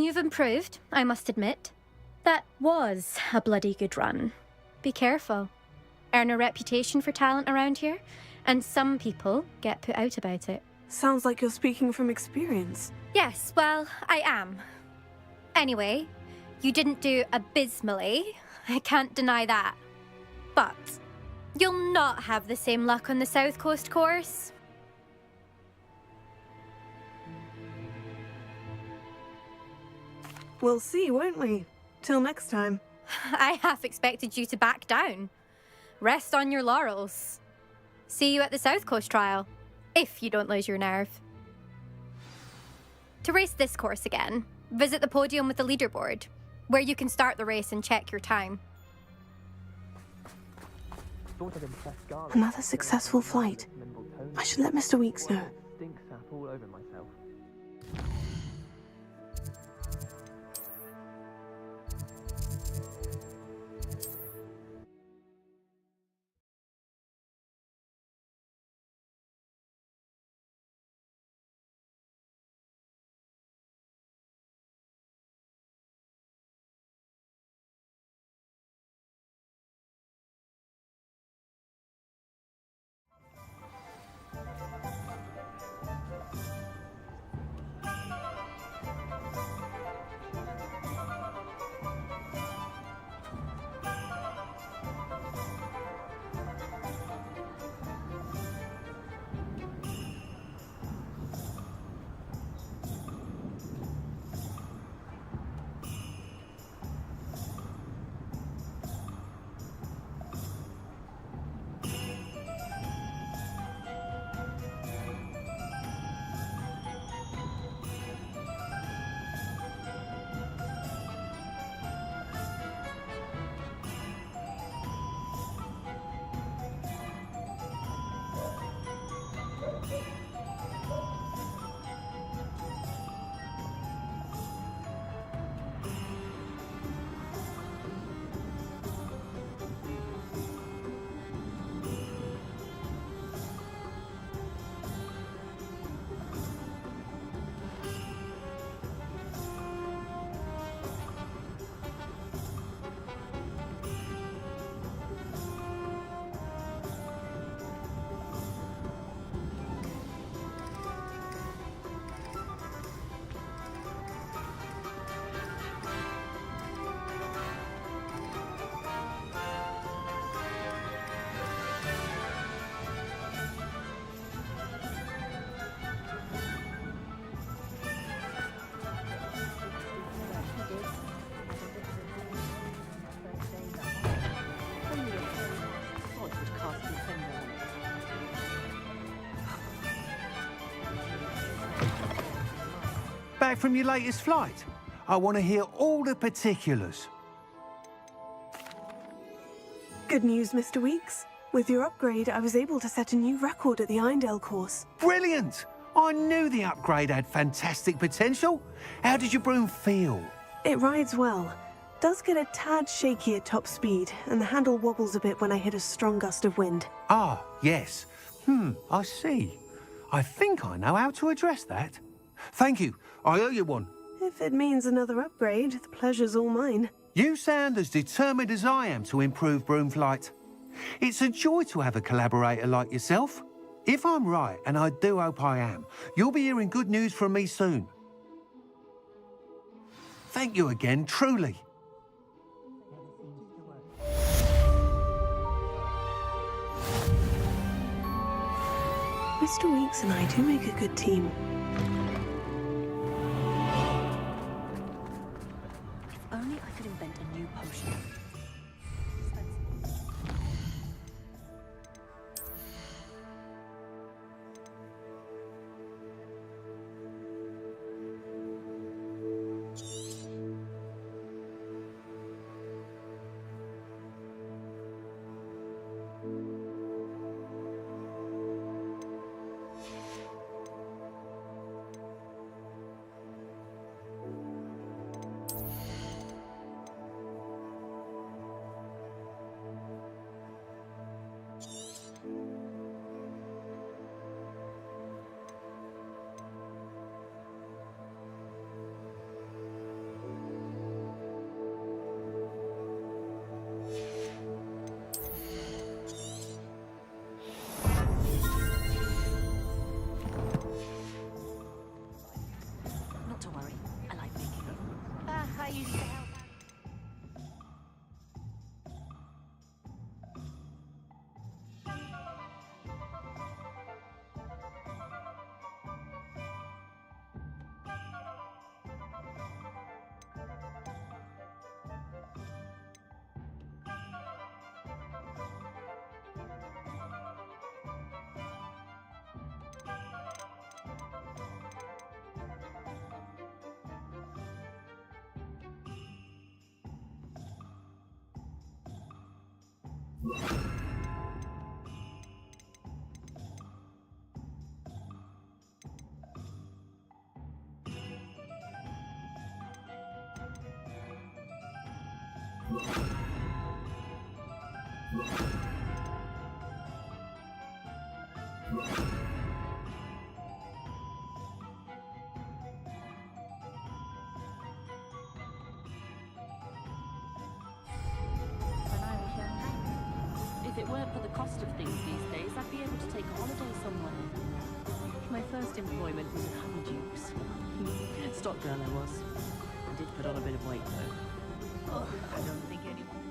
you've improved, I must admit. That was a bloody good run. Be careful. Earn a reputation for talent around here, and some people get put out about it. Sounds like you're speaking from experience. Yes, well, I am. Anyway, you didn't do abysmally. I can't deny that. But you'll not have the same luck on the South Coast course. We'll see, won't we? Till next time. I half expected you to back down. Rest on your laurels. See you at the South Coast trial, if you don't lose your nerve. To race this course again, visit the podium with the leaderboard, where you can start the race and check your time. Another successful flight. I should let Mr. Weeks know. Back from your latest flight? I want to hear all the particulars. Good news, Mr. Weeks. With your upgrade, I was able to set a new record at the Irondale course. Brilliant! I knew the upgrade had fantastic potential. How did your broom feel? It rides well. Does get a tad shaky at top speed, and the handle wobbles a bit when I hit a strong gust of wind. Ah, yes. I see. I think I know how to address that. Thank you. I owe you one. If it means another upgrade, the pleasure's all mine. You sound as determined as I am to improve broom flight. It's a joy to have a collaborator like yourself. If I'm right, and I do hope I am, you'll be hearing good news from me soon. Thank you again, truly. Mr. Weeks and I do make a good team. If only I could invent a new potion. If it weren't for the cost of things these days, I'd be able to take a holiday somewhere. My first employment was at Honeydukes. Stock girl I was. I did put on a bit of weight though. Oh, I don't think anyone...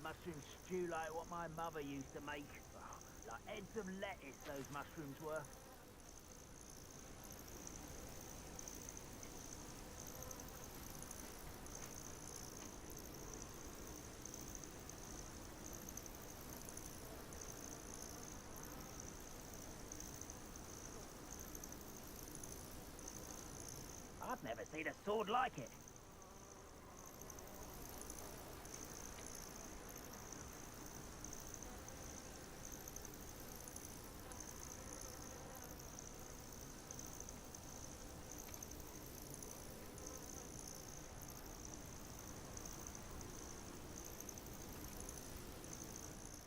mushroom stew like what my mother used to make. Oh, like heads of lettuce, those mushrooms were. I've never seen a sword like it.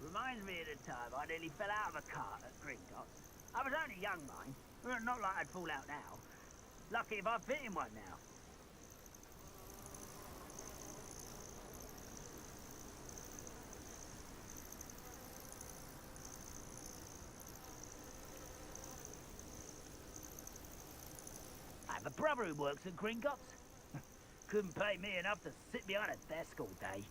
Reminds me of the time I nearly fell out of a cart at Gringotts. I was only young, mind. Not like I'd fall out now. Lucky if I fit in one now. I have a brother who works at Gringotts. Couldn't pay me enough to sit behind a desk all day.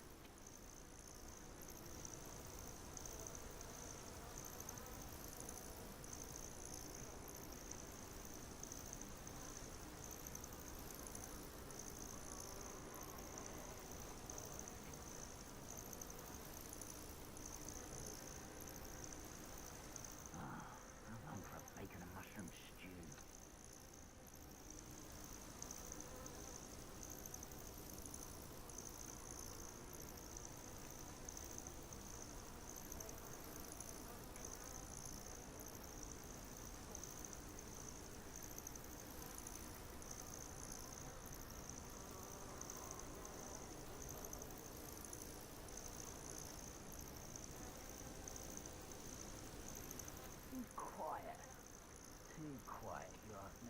I'm on for a bacon and mushroom stew. Too quiet. Too quiet, if you ask me.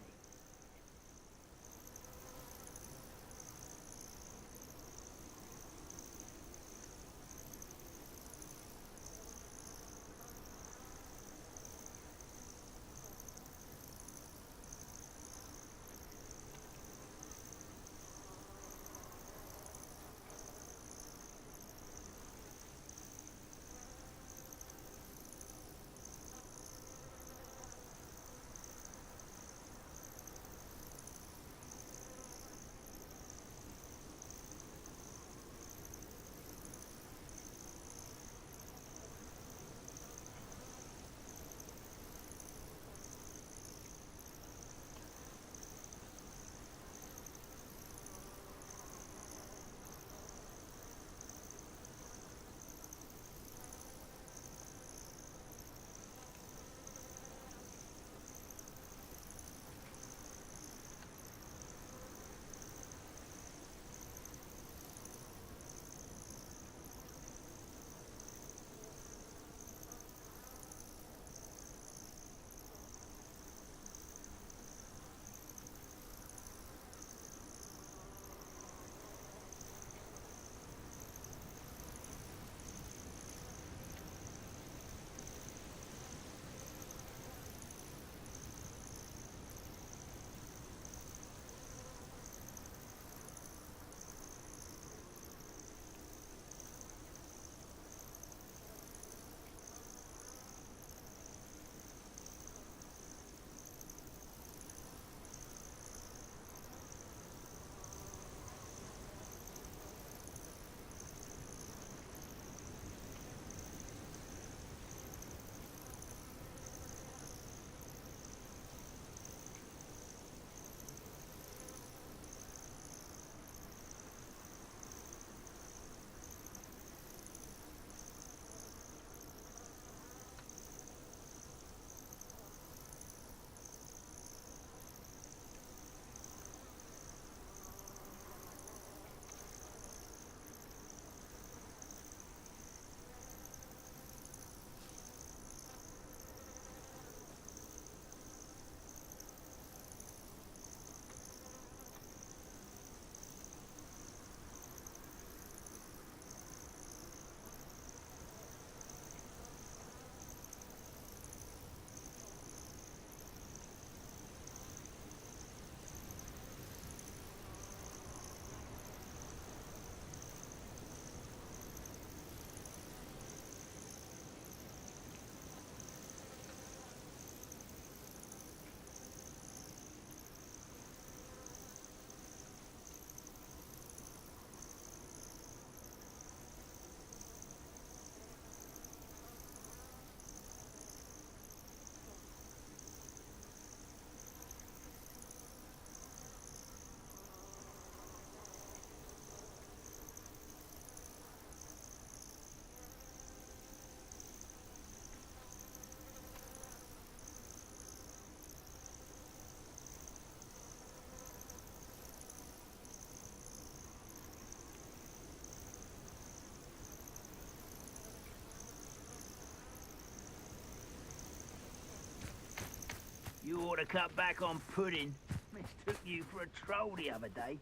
You ought to cut back on pudding. Mistook you for a troll the other day.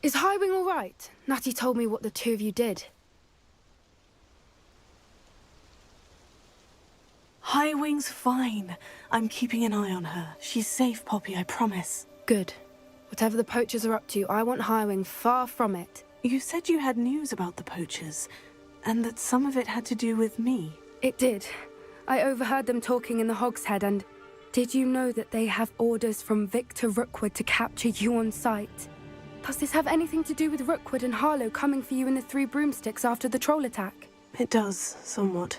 Is Highwing all right? Natty told me what the two of you did. Highwing's fine. I'm keeping an eye on her. She's safe, Poppy, I promise. Good. Whatever the poachers are up to, I want Highwing far from it. You said you had news about the poachers, and that some of it had to do with me. It did. I overheard them talking in the Hogshead, and did you know that they have orders from Victor Rookwood to capture you on sight? Does this have anything to do with Rookwood and Harlow coming for you in the Three Broomsticks after the troll attack? It does, somewhat.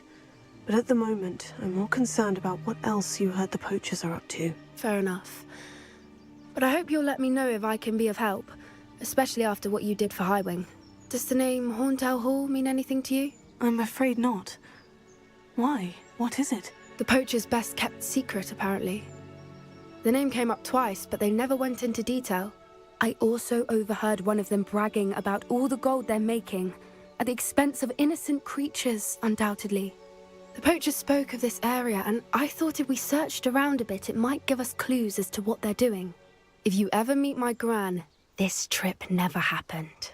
But at the moment, I'm more concerned about what else you heard the poachers are up to. Fair enough. But I hope you'll let me know if I can be of help, especially after what you did for Highwing. Does the name Horntail Hall mean anything to you? I'm afraid not. Why? What is it? The poachers' best kept secret, apparently. The name came up twice, but they never went into detail. I also overheard one of them bragging about all the gold they're making, at the expense of innocent creatures, undoubtedly. The poachers spoke of this area, and I thought if we searched around a bit, it might give us clues as to what they're doing. If you ever meet my gran, this trip never happened.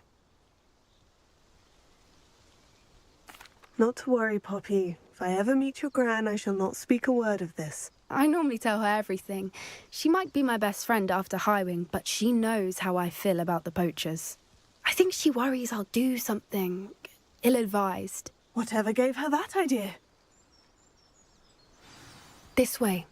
Not to worry, Poppy. If I ever meet your gran, I shall not speak a word of this. I normally tell her everything. She might be my best friend after Highwing, but she knows how I feel about the poachers. I think she worries I'll do something ill-advised. Whatever gave her that idea? This way.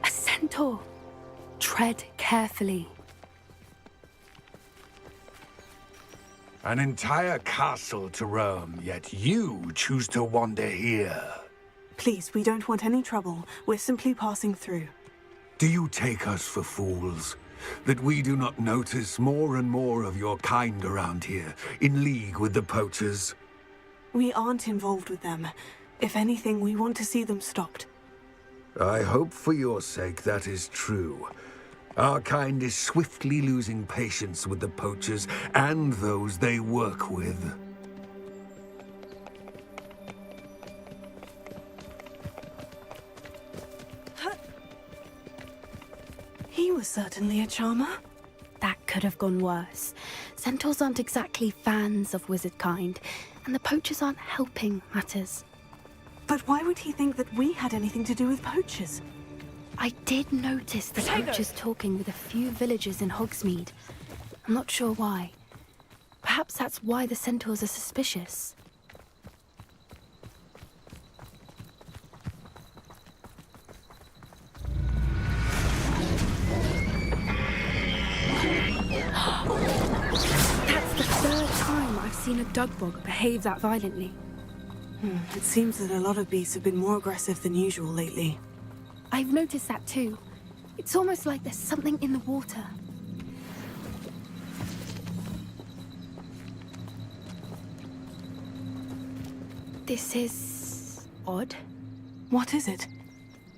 A centaur. Tread carefully. An entire castle to roam, yet you choose to wander here. Please, we don't want any trouble. We're simply passing through. Do you take us for fools? That we do not notice more and more of your kind around here, in league with the poachers? We aren't involved with them. If anything, we want to see them stopped. I hope for your sake that is true. Our kind is swiftly losing patience with the poachers and those they work with. He was certainly a charmer. That could have gone worse. Centaurs aren't exactly fans of wizard kind, and the poachers aren't helping matters. But why would he think that we had anything to do with poachers? I did notice the poachers talking with a few villagers in Hogsmeade. I'm not sure why. Perhaps that's why the centaurs are suspicious. That's the third time I've seen a dugbog behave that violently. It seems that a lot of beasts have been more aggressive than usual lately. I've noticed that too. It's almost like there's something in the water. This is odd. What is it?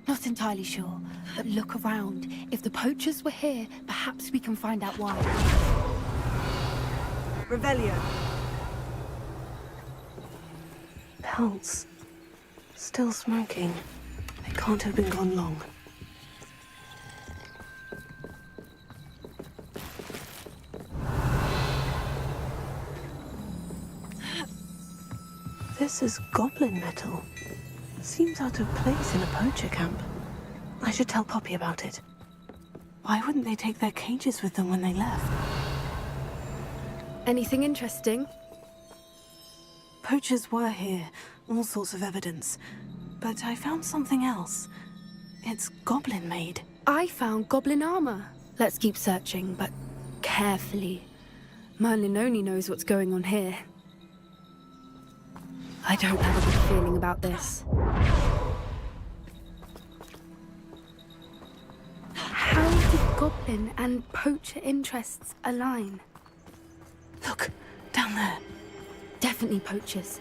Not entirely sure, but look around. If the poachers were here, perhaps we can find out why. Revelio. Pelts. Still smoking. They can't have been gone long. This is goblin metal. Seems out of place in a poacher camp. I should tell Poppy about it. Why wouldn't they take their cages with them when they left? Anything interesting? poachers were here, all sorts of evidence. But I found something else. It's goblin-made. I found goblin armor. Let's keep searching, but carefully. Merlin only knows what's going on here. I don't have a good feeling about this. How did goblin and poacher interests align? Look, down there. Definitely poachers.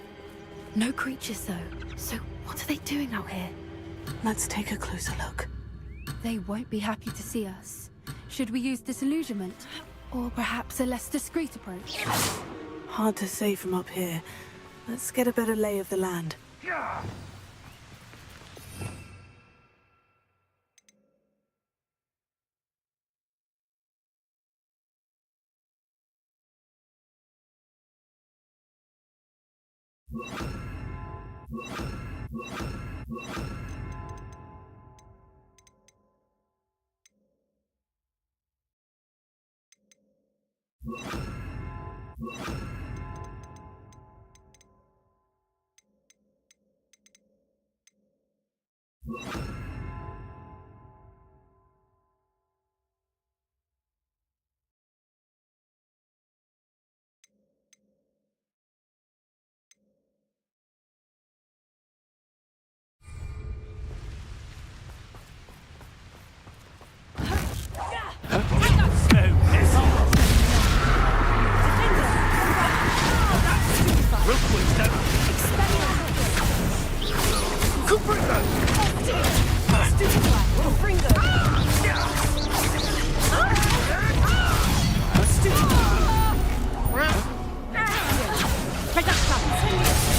No creatures, though. So what are they doing out here? Let's take a closer look. They won't be happy to see us. Should we use disillusionment? Or perhaps a less discreet approach? Hard to say from up here. Let's get a better lay of the land.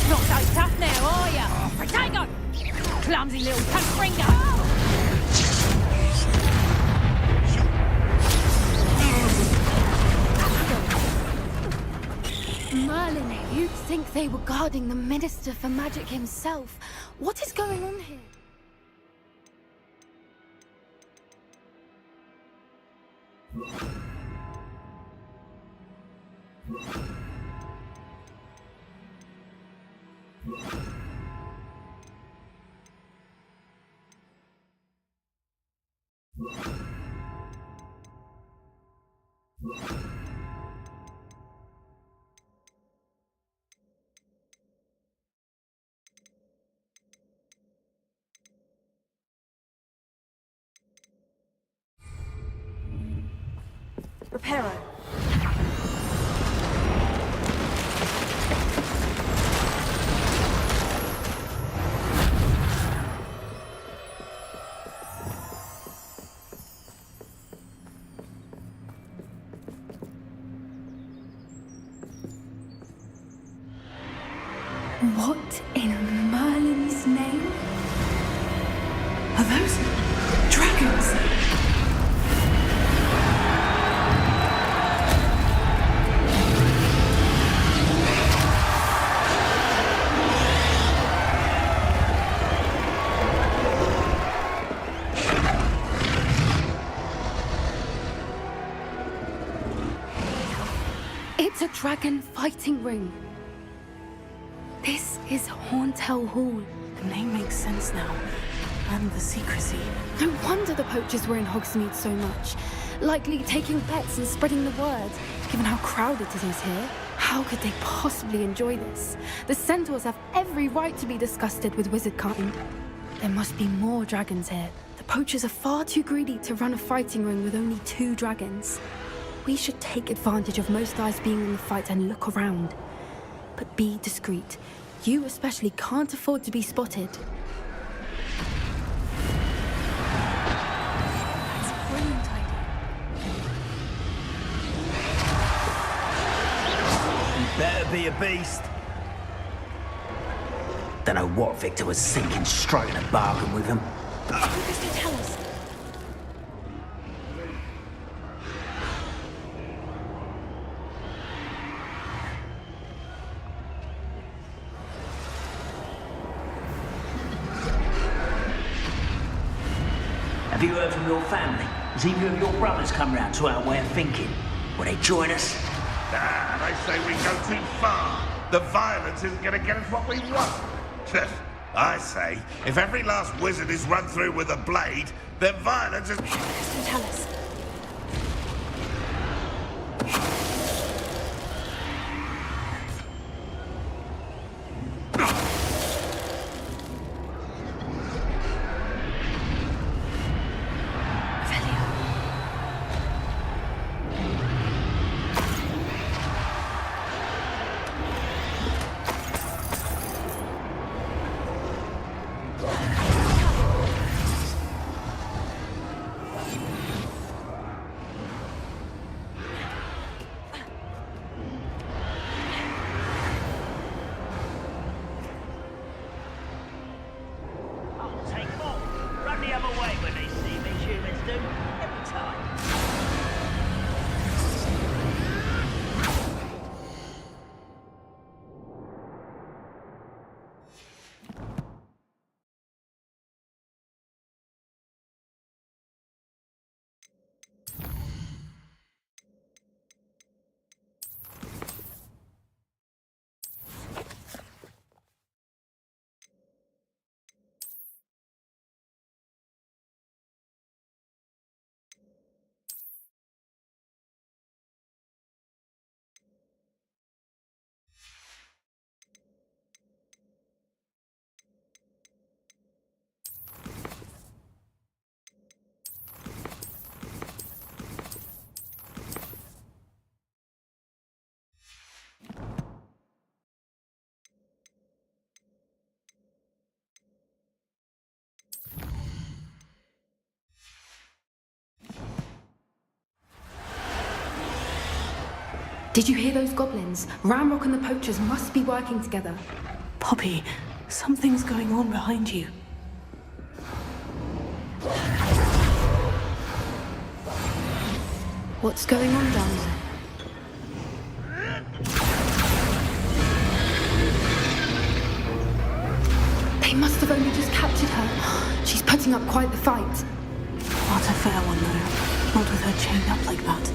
Not so tough now, are ya? Potato! Clumsy little cunt bringer! Merlin, you'd think they were guarding the Minister for Magic himself. What is going on here? Reparo. What in Merlin's name? Are those dragons? It's a dragon fighting ring. This is Hauntel Hall. The name makes sense now. And the secrecy. No wonder the poachers were in Hogsmeade so much. Likely taking bets and spreading the word. Given how crowded it is here, how could they possibly enjoy this? The centaurs have every right to be disgusted with wizard kind. There must be more dragons here. The poachers are far too greedy to run a fighting ring with only 2 dragons. We should take advantage of most eyes being in the fight and look around. But be discreet. You especially can't afford to be spotted. That's a brilliant idea. You better be a beast. Don't know what Victor was thinking, striking a bargain with him. What does he tell us? Have you heard from your family? Has either of your brothers come round to our way of thinking? Will they join us? Nah, they say we go too far. The violence isn't going to get us what we want. I say, if every last wizard is run through with a blade, then violence is... Tell us. Did you hear those goblins? Ramrock and the poachers must be working together. Poppy, something's going on behind you. What's going on down there? They must have only just captured her. She's putting up quite the fight. Not a fair one, though. Not with her chained up like that.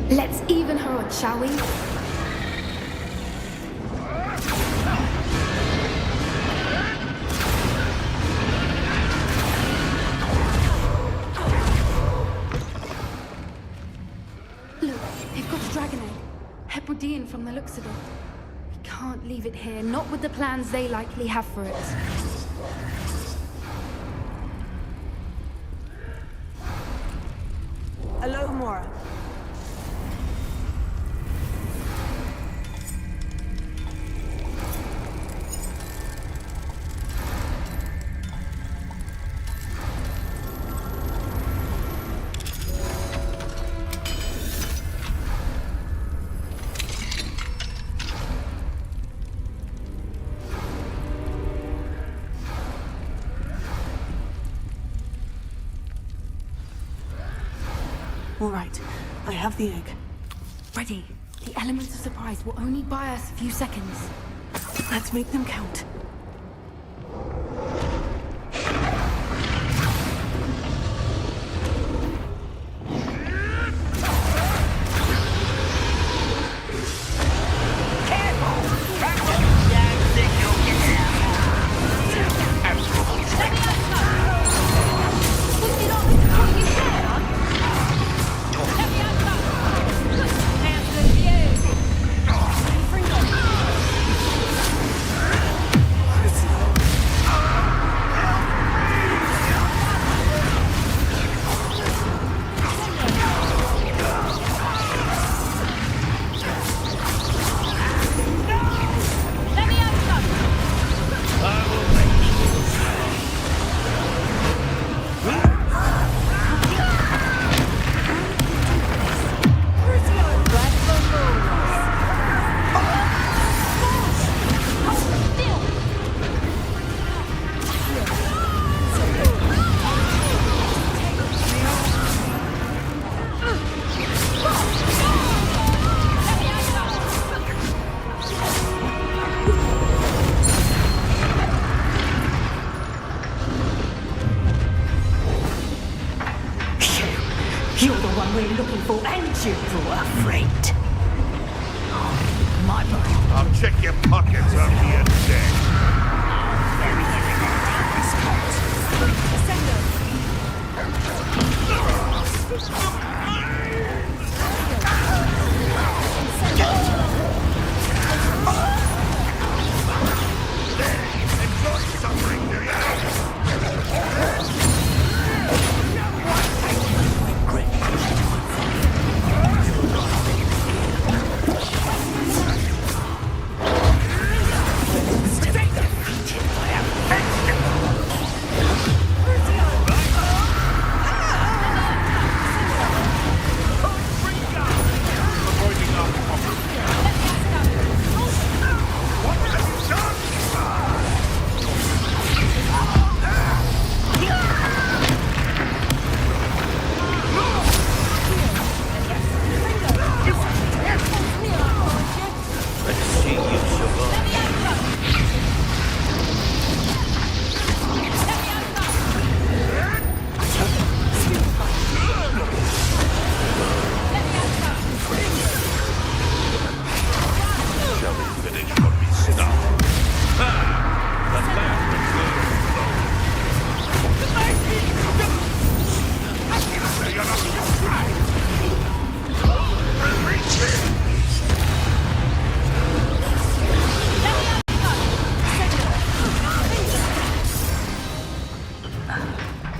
Let's even her odds, shall we? Look, they've got a dragon egg. Hebridean from the looks of it. We can't leave it here, not with the plans they likely have for it. Hello, Mora. All right, I have the egg. Ready. The elements of surprise will only buy us a few seconds. Let's make them count. You're the one we're looking for, and you brought a friend. My boy, I'll check your pockets after you're dead. Enjoy suffering, do you?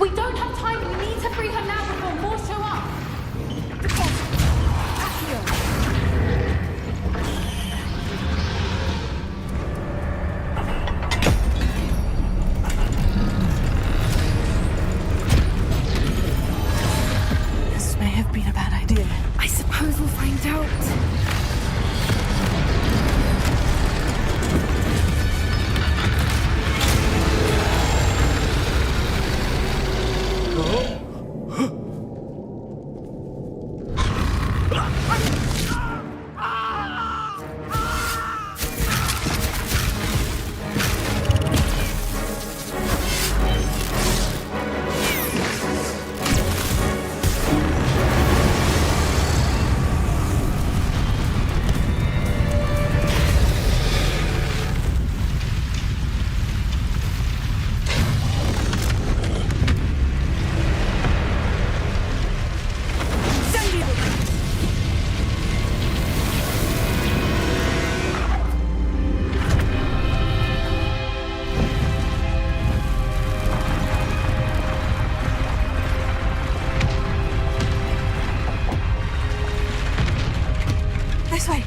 We don't have time. We need to free her now before more show up. This may have been a bad idea. I suppose we'll find out. This way.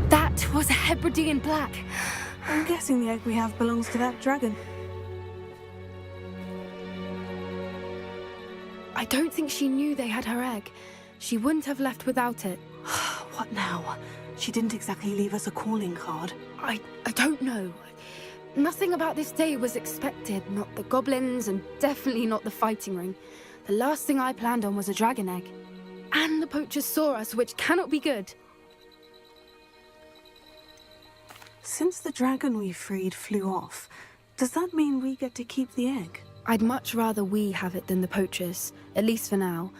That was a Hebridean black. I'm guessing the egg we have belongs to that dragon. I don't think she knew they had her egg. She wouldn't have left without it. What now? She didn't exactly leave us a calling card. I don't know. Nothing about this day was expected. Not the goblins, and definitely not the fighting ring. The last thing I planned on was a dragon egg. And the poachers saw us, which cannot be good. Since the dragon we freed flew off, does that mean we get to keep the egg? I'd much rather we have it than the poachers, at least for now.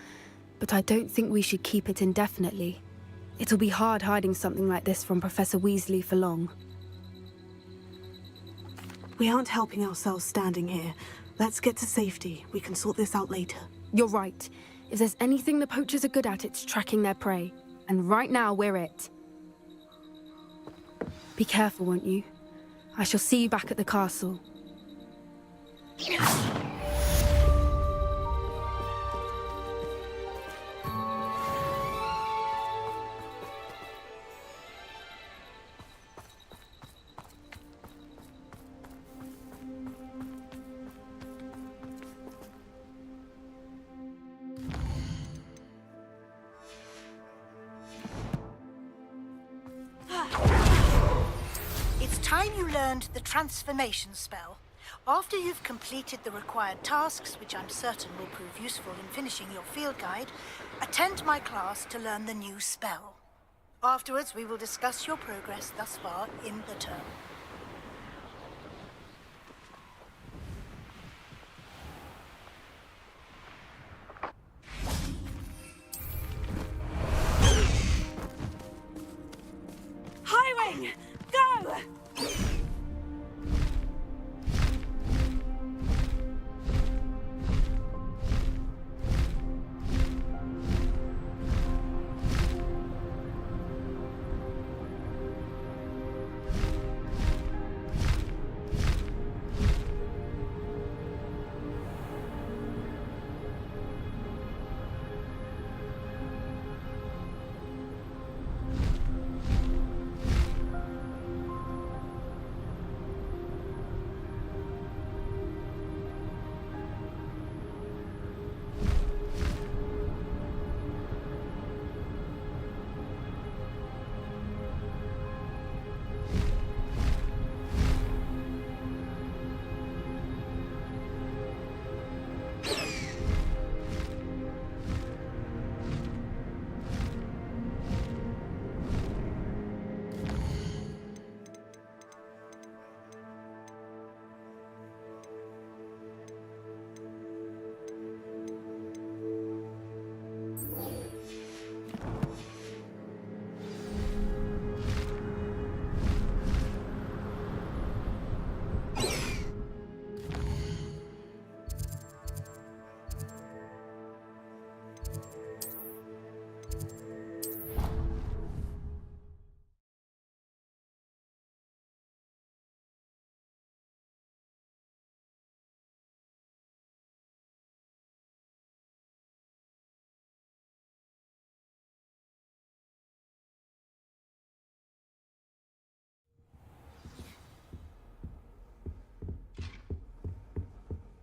But I don't think we should keep it indefinitely. It'll be hard hiding something like this from Professor Weasley for long. We aren't helping ourselves standing here. Let's get to safety. We can sort this out later. You're right. If there's anything the poachers are good at, it's tracking their prey. And right now, we're it. Be careful, won't you? I shall see you back at the castle. It's time you learned the transformation spell. After you've completed the required tasks, which I'm certain will prove useful in finishing your field guide, attend my class to learn the new spell. Afterwards, we will discuss your progress thus far in the term. Highwing! Go!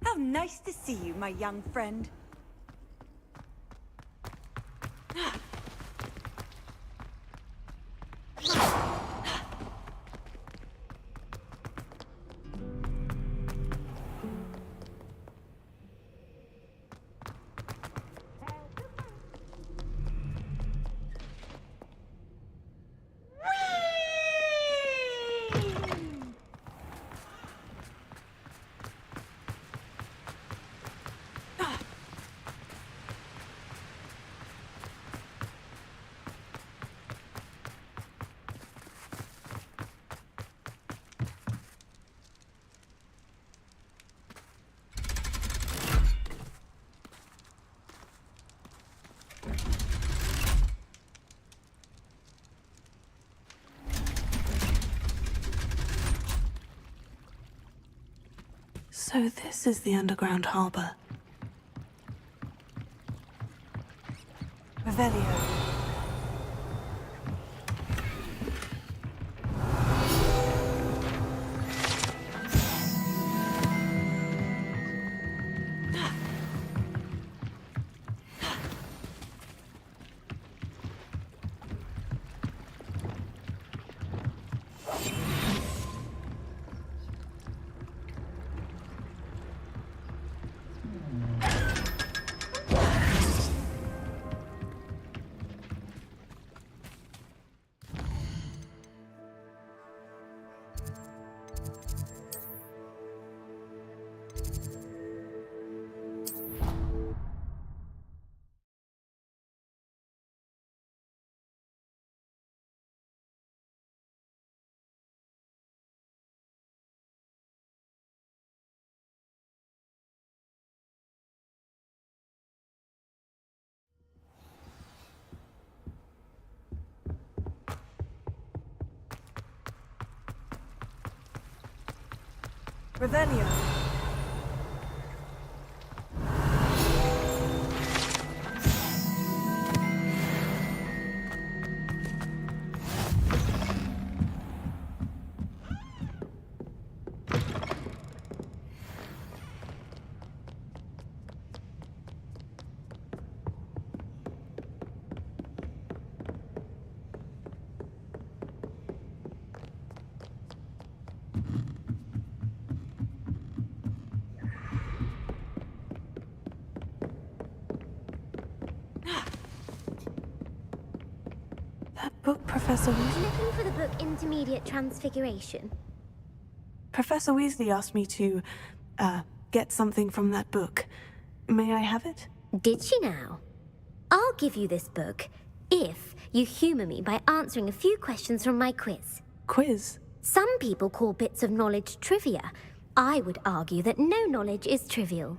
How nice to see you, my young friend. So this is the underground harbor. Revelio. Revelio. That book, Professor Weasley. Looking for the book Intermediate Transfiguration. Professor Weasley asked me to, get something from that book. May I have it? Did she now? I'll give you this book if you humour me by answering a few questions from my quiz. Quiz? Some people call bits of knowledge trivia. I would argue that no knowledge is trivial.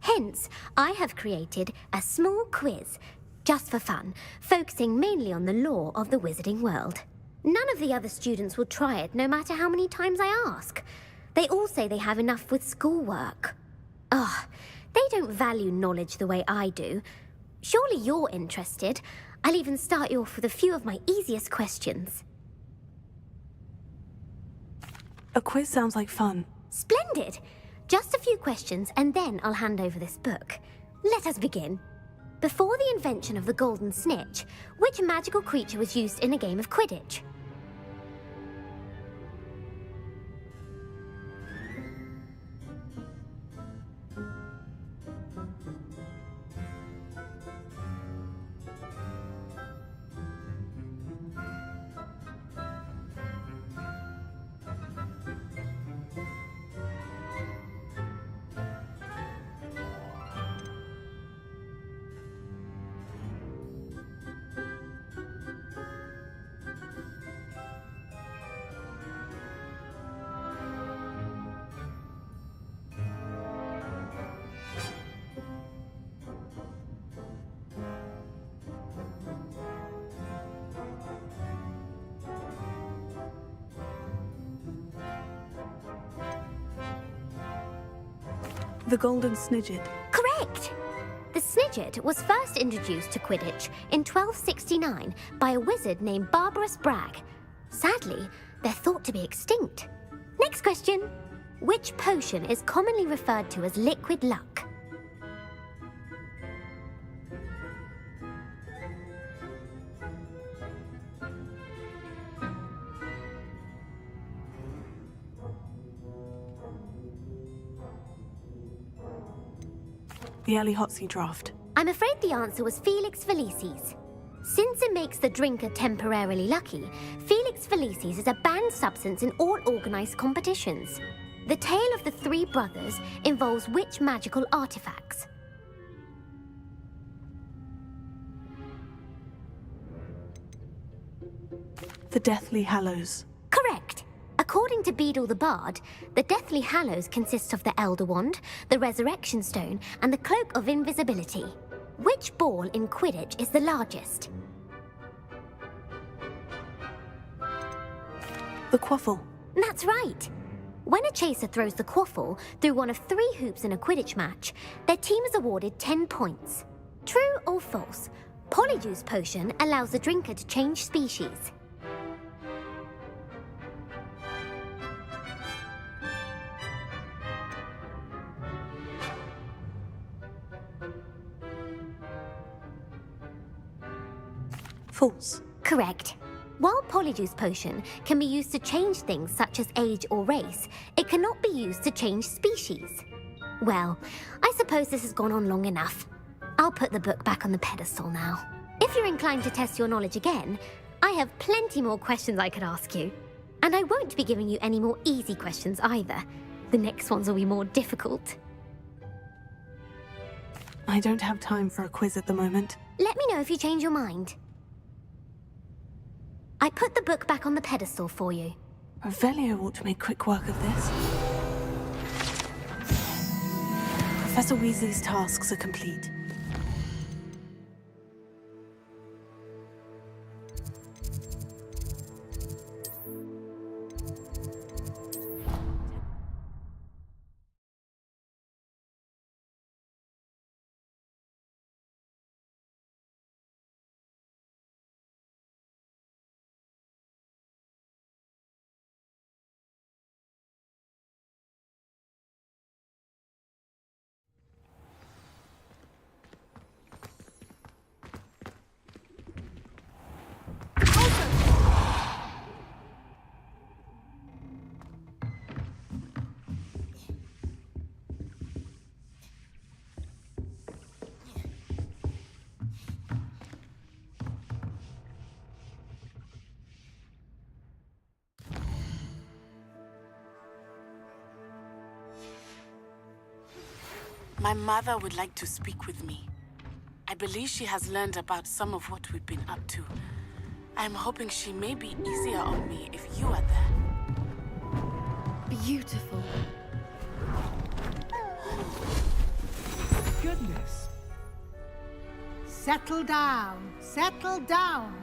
Hence, I have created a small quiz, just for fun, focusing mainly on the lore of the wizarding world. None of the other students will try it, no matter how many times I ask. They all say they have enough with schoolwork. Ugh, they don't value knowledge the way I do. Surely you're interested. I'll even start you off with a few of my easiest questions. A quiz sounds like fun. Splendid! Just a few questions, and then I'll hand over this book. Let us begin. Before the invention of the golden snitch, which magical creature was used in a game of Quidditch? The Golden Snidget. Correct! The Snidget was first introduced to Quidditch in 1269 by a wizard named Barbarous Bragg. Sadly, they're thought to be extinct. Next question. Which potion is commonly referred to as liquid luck? The Ali Hotsy draft. I'm afraid the answer was Felix Felicis. Since it makes the drinker temporarily lucky, Felix Felicis is a banned substance in all organised competitions. The tale of the three brothers involves which magical artifacts? The Deathly Hallows. Correct. According to Beadle the Bard, the Deathly Hallows consists of the Elder Wand, the Resurrection Stone, and the Cloak of Invisibility. Which ball in Quidditch is the largest? The Quaffle. That's right. When a chaser throws the quaffle through one of 3 hoops in a Quidditch match, their team is awarded 10 points. True or false? Polyjuice Potion allows the drinker to change species. False. Correct. While Polyjuice Potion can be used to change things such as age or race, it cannot be used to change species. Well, I suppose this has gone on long enough. I'll put the book back on the pedestal now. If you're inclined to test your knowledge again, I have plenty more questions I could ask you. And I won't be giving you any more easy questions either. The next ones will be more difficult. I don't have time for a quiz at the moment. Let me know if you change your mind. I put the book back on the pedestal for you. Revelio ought to make quick work of this. Professor Weasley's tasks are complete. My mother would like to speak with me. I believe she has learned about some of what we've been up to. I'm hoping she may be easier on me if you are there. Beautiful. Goodness. Settle down. Settle down.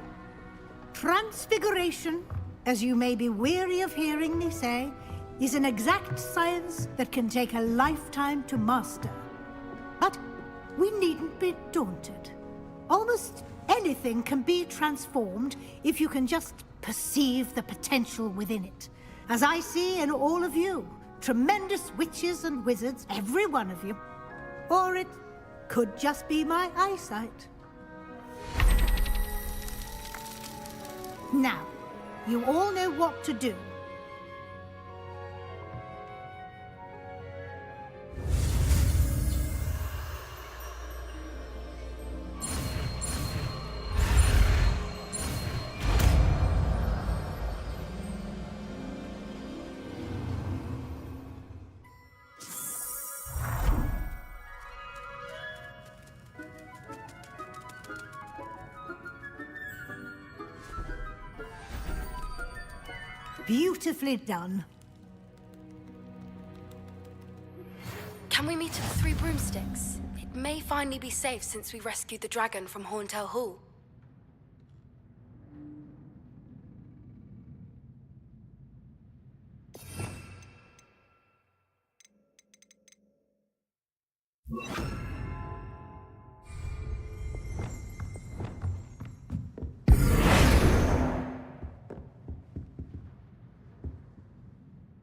Transfiguration, as you may be weary of hearing me say, is an exact science that can take a lifetime to master. But we needn't be daunted. Almost anything can be transformed if you can just perceive the potential within it. As I see in all of you, tremendous witches and wizards, every one of you. Or it could just be my eyesight. Now, you all know what to do. Beautifully done. Can we meet at the Three Broomsticks? It may finally be safe since we rescued the dragon from Horntail Hall.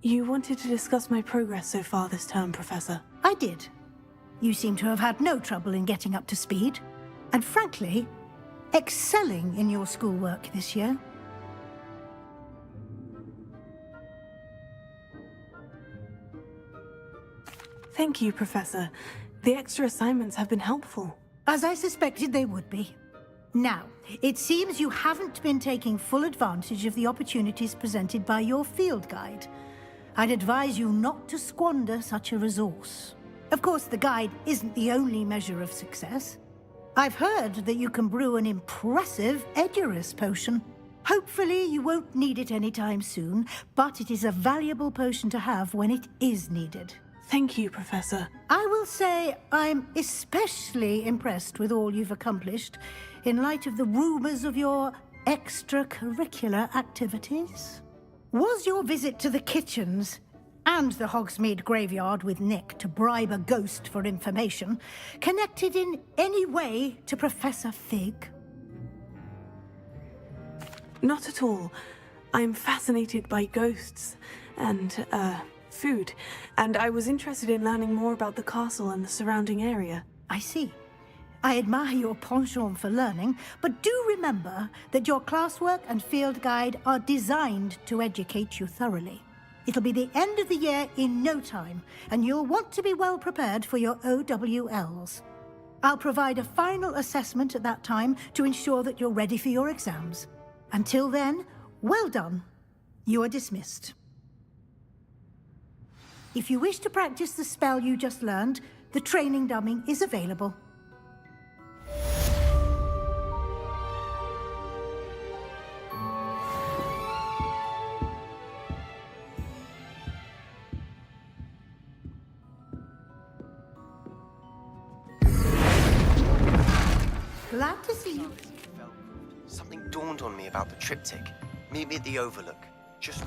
You wanted to discuss my progress so far this term, Professor. I did. You seem to have had no trouble in getting up to speed. And frankly, excelling in your schoolwork this year. Thank you, Professor. The extra assignments have been helpful. As I suspected they would be. Now, it seems you haven't been taking full advantage of the opportunities presented by your field guide. I'd advise you not to squander such a resource. Of course, the guide isn't the only measure of success. I've heard that you can brew an impressive Edurus potion. Hopefully, you won't need it anytime soon, but it is a valuable potion to have when it is needed. Thank you, Professor. I will say I'm especially impressed with all you've accomplished in light of the rumors of your extracurricular activities. Was your visit to the kitchens and the Hogsmeade graveyard with Nick to bribe a ghost for information connected in any way to Professor Fig? Not at all. I'm fascinated by ghosts and, food, and I was interested in learning more about the castle and the surrounding area. I see. I admire your penchant for learning, but do remember that your classwork and field guide are designed to educate you thoroughly. It'll be the end of the year in no time, and you'll want to be well prepared for your OWLs. I'll provide a final assessment at that time to ensure that you're ready for your exams. Until then, well done. You are dismissed. If you wish to practice the spell you just learned, the training dummy is available. Glad to see you. Something dawned on me about the triptych. Meet me at the Overlook. Just...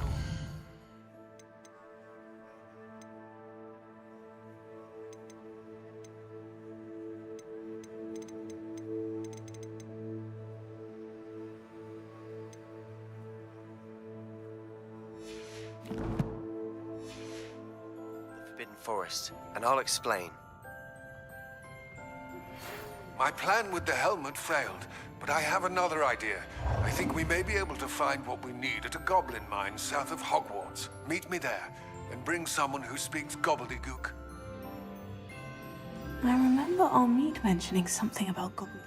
The Forbidden Forest, and I'll explain. My plan with the helmet failed, but I have another idea. I think we may be able to find what we need at a goblin mine south of Hogwarts. Meet me there, and bring someone who speaks gobbledygook. I remember Almeid mentioning something about goblins.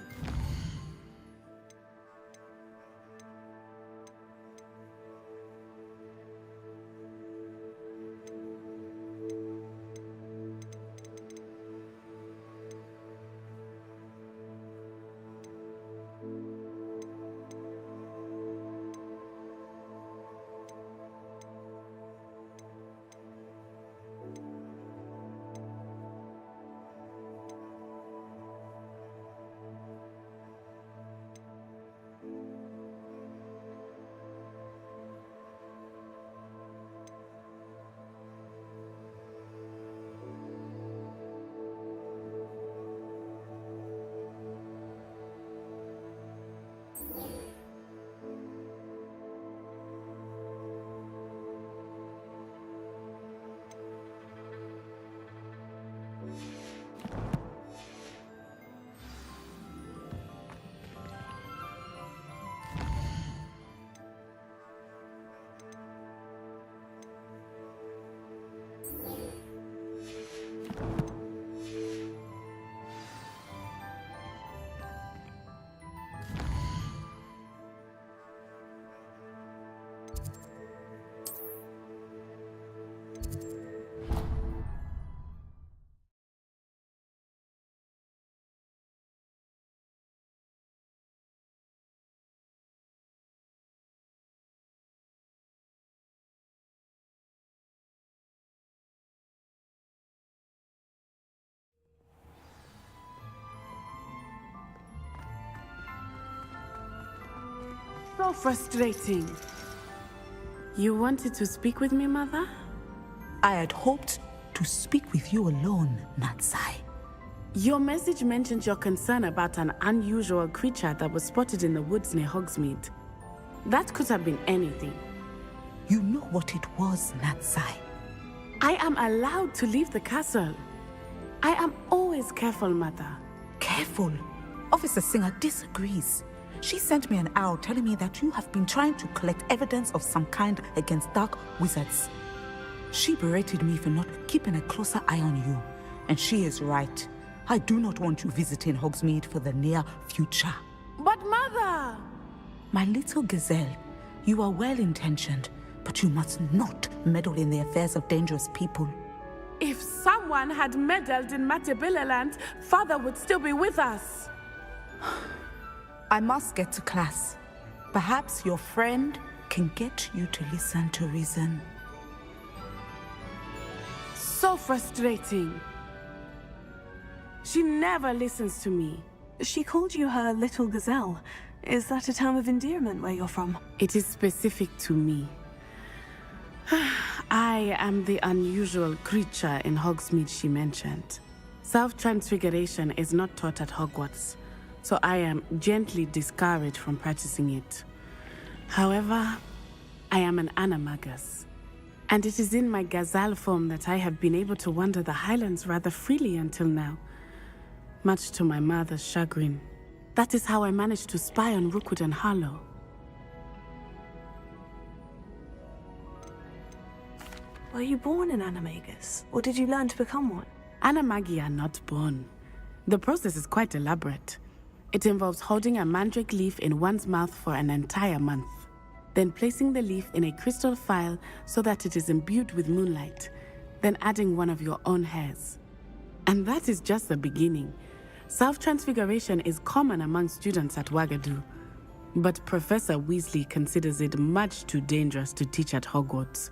So frustrating. You wanted to speak with me, Mother? I had hoped to speak with you alone, Natsai. Your message mentioned your concern about an unusual creature that was spotted in the woods near Hogsmeade. That could have been anything. You know what it was, Natsai. I am allowed to leave the castle. I am always careful, Mother. Careful? Officer Singer disagrees. She sent me an owl telling me that you have been trying to collect evidence of some kind against dark wizards. She berated me for not keeping a closer eye on you. And she is right. I do not want you visiting Hogsmeade for the near future. But Mother! My little gazelle, you are well-intentioned, but you must not meddle in the affairs of dangerous people. If someone had meddled in Matabeleland, Father would still be with us. I must get to class. Perhaps your friend can get you to listen to reason. So frustrating. She never listens to me. She called you her little gazelle. Is that a term of endearment where you're from? It is specific to me. I am the unusual creature in Hogsmeade she mentioned. Self-transfiguration is not taught at Hogwarts, so I am gently discouraged from practicing it. However, I am an animagus, and it is in my gazelle form that I have been able to wander the Highlands rather freely until now, much to my mother's chagrin. That is how I managed to spy on Rookwood and Harlow. Were you born an animagus, or did you learn to become one? Animagi are not born. The process is quite elaborate. It involves holding a mandrake leaf in one's mouth for an entire month, then placing the leaf in a crystal phial so that it is imbued with moonlight, then adding one of your own hairs. And that is just the beginning. Self-transfiguration is common among students at Wagadu, but Professor Weasley considers it much too dangerous to teach at Hogwarts.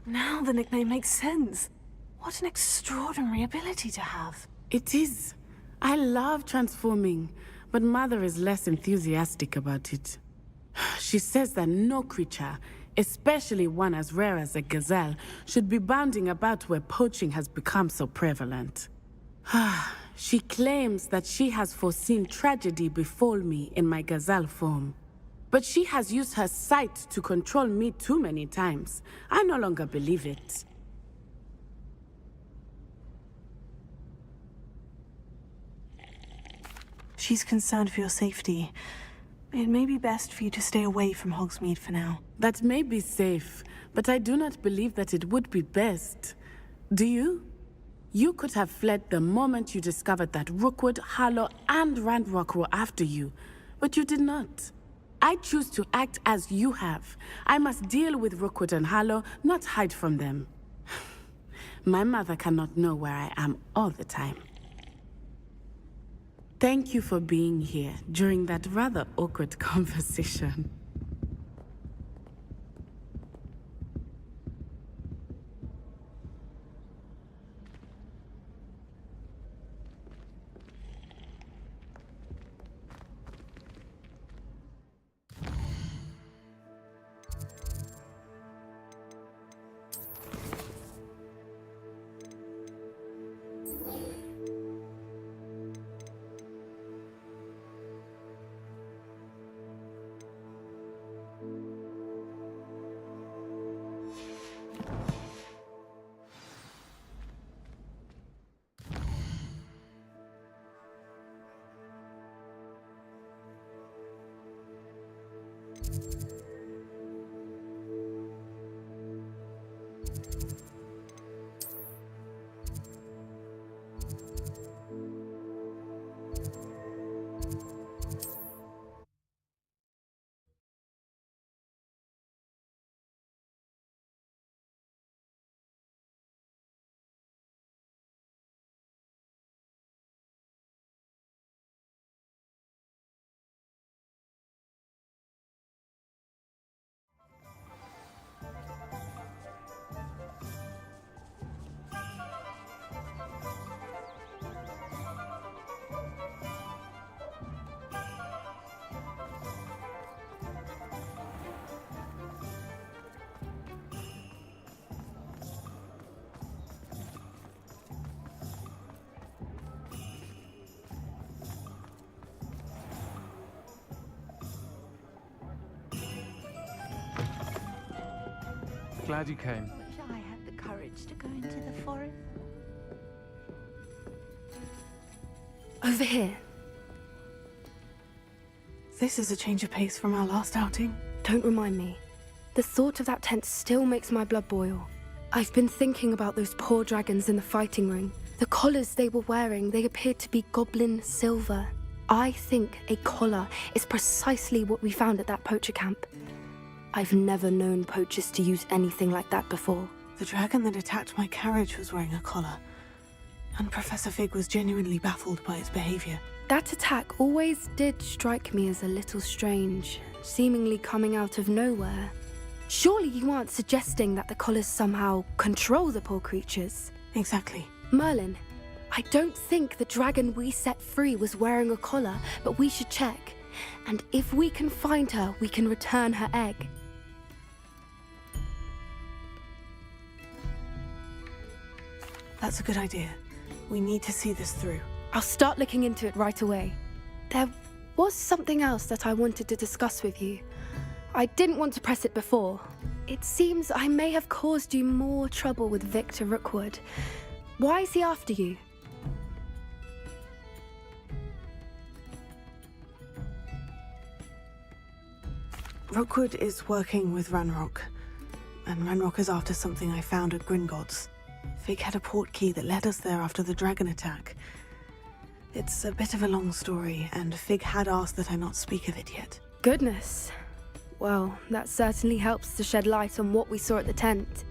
Now the nickname makes sense. What an extraordinary ability to have. It is. I love transforming, but Mother is less enthusiastic about it. She says that no creature, especially one as rare as a gazelle, should be bounding about where poaching has become so prevalent. She claims that she has foreseen tragedy befall me in my gazelle form. But she has used her sight to control me too many times. I no longer believe it. She's concerned for your safety. It may be best for you to stay away from Hogsmeade for now. That may be safe, but I do not believe that it would be best. Do you? You could have fled the moment you discovered that Rookwood, Harlow, and Ranrock were after you, but you did not. I choose to act as you have. I must deal with Rookwood and Harlow, not hide from them. My mother cannot know where I am all the time. Thank you for being here during that rather awkward conversation. Glad you came. Wish I had the courage to go into the forest. Over here. This is a change of pace from our last outing. Don't remind me. The thought of that tent still makes my blood boil. I've been thinking about those poor dragons in the fighting ring. The collars they were wearing, they appeared to be goblin silver. I think a collar is precisely what we found at that poacher camp. I've never known poachers to use anything like that before. The dragon that attacked my carriage was wearing a collar, and Professor Fig was genuinely baffled by its behavior. That attack always did strike me as a little strange, seemingly coming out of nowhere. Surely you aren't suggesting that the collars somehow control the poor creatures? Exactly. Merlin, I don't think the dragon we set free was wearing a collar, but we should check. And if we can find her, we can return her egg. That's a good idea. We need to see this through. I'll start looking into it right away. There was something else that I wanted to discuss with you. I didn't want to press it before. It seems I may have caused you more trouble with Victor Rookwood. Why is he after you? Rookwood is working with Ranrock, and Ranrock is after something I found at Gringotts. Fig had a portkey that led us there after the dragon attack. It's a bit of a long story, and Fig had asked that I not speak of it yet. Goodness. Well, that certainly helps to shed light on what we saw at the tent.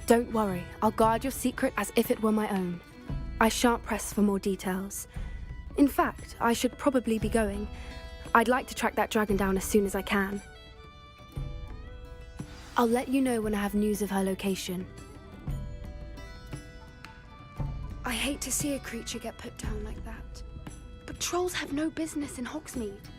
Don't worry, I'll guard your secret as if it were my own. I shan't press for more details. In fact, I should probably be going. I'd like to track that dragon down as soon as I can. I'll let you know when I have news of her location. I hate to see a creature get put down like that. Trolls have no business in Hogsmeade.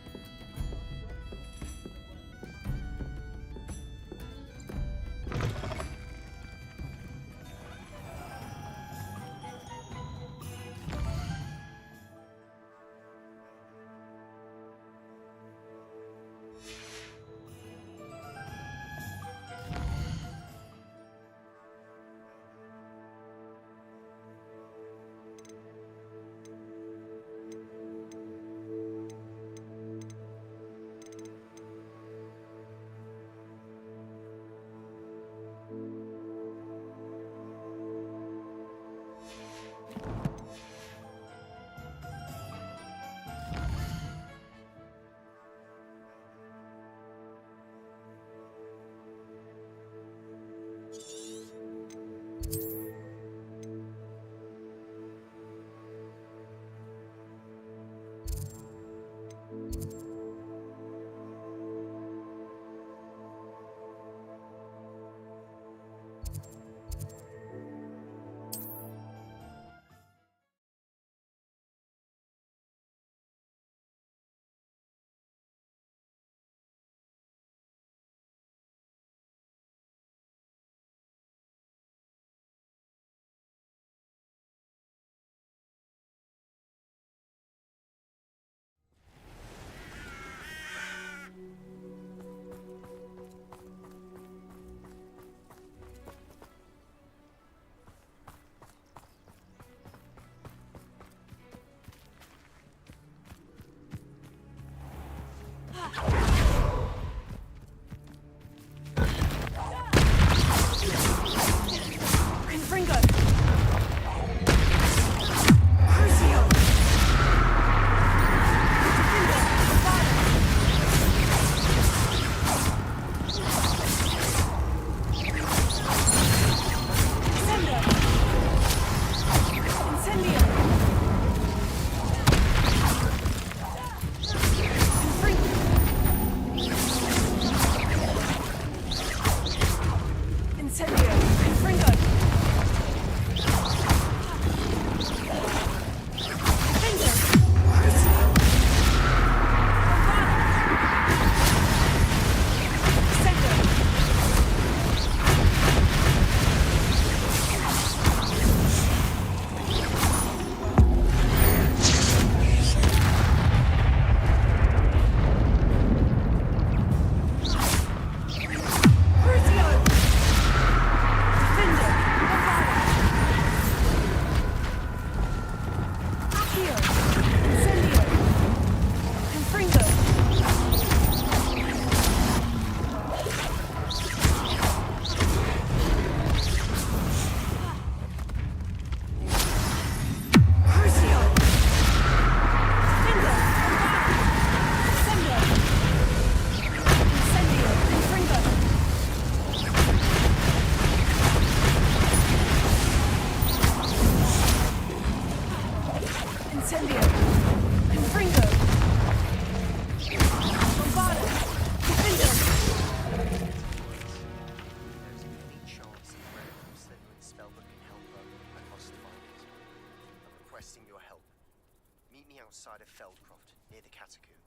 outside of Feldcroft, near the Catacomb.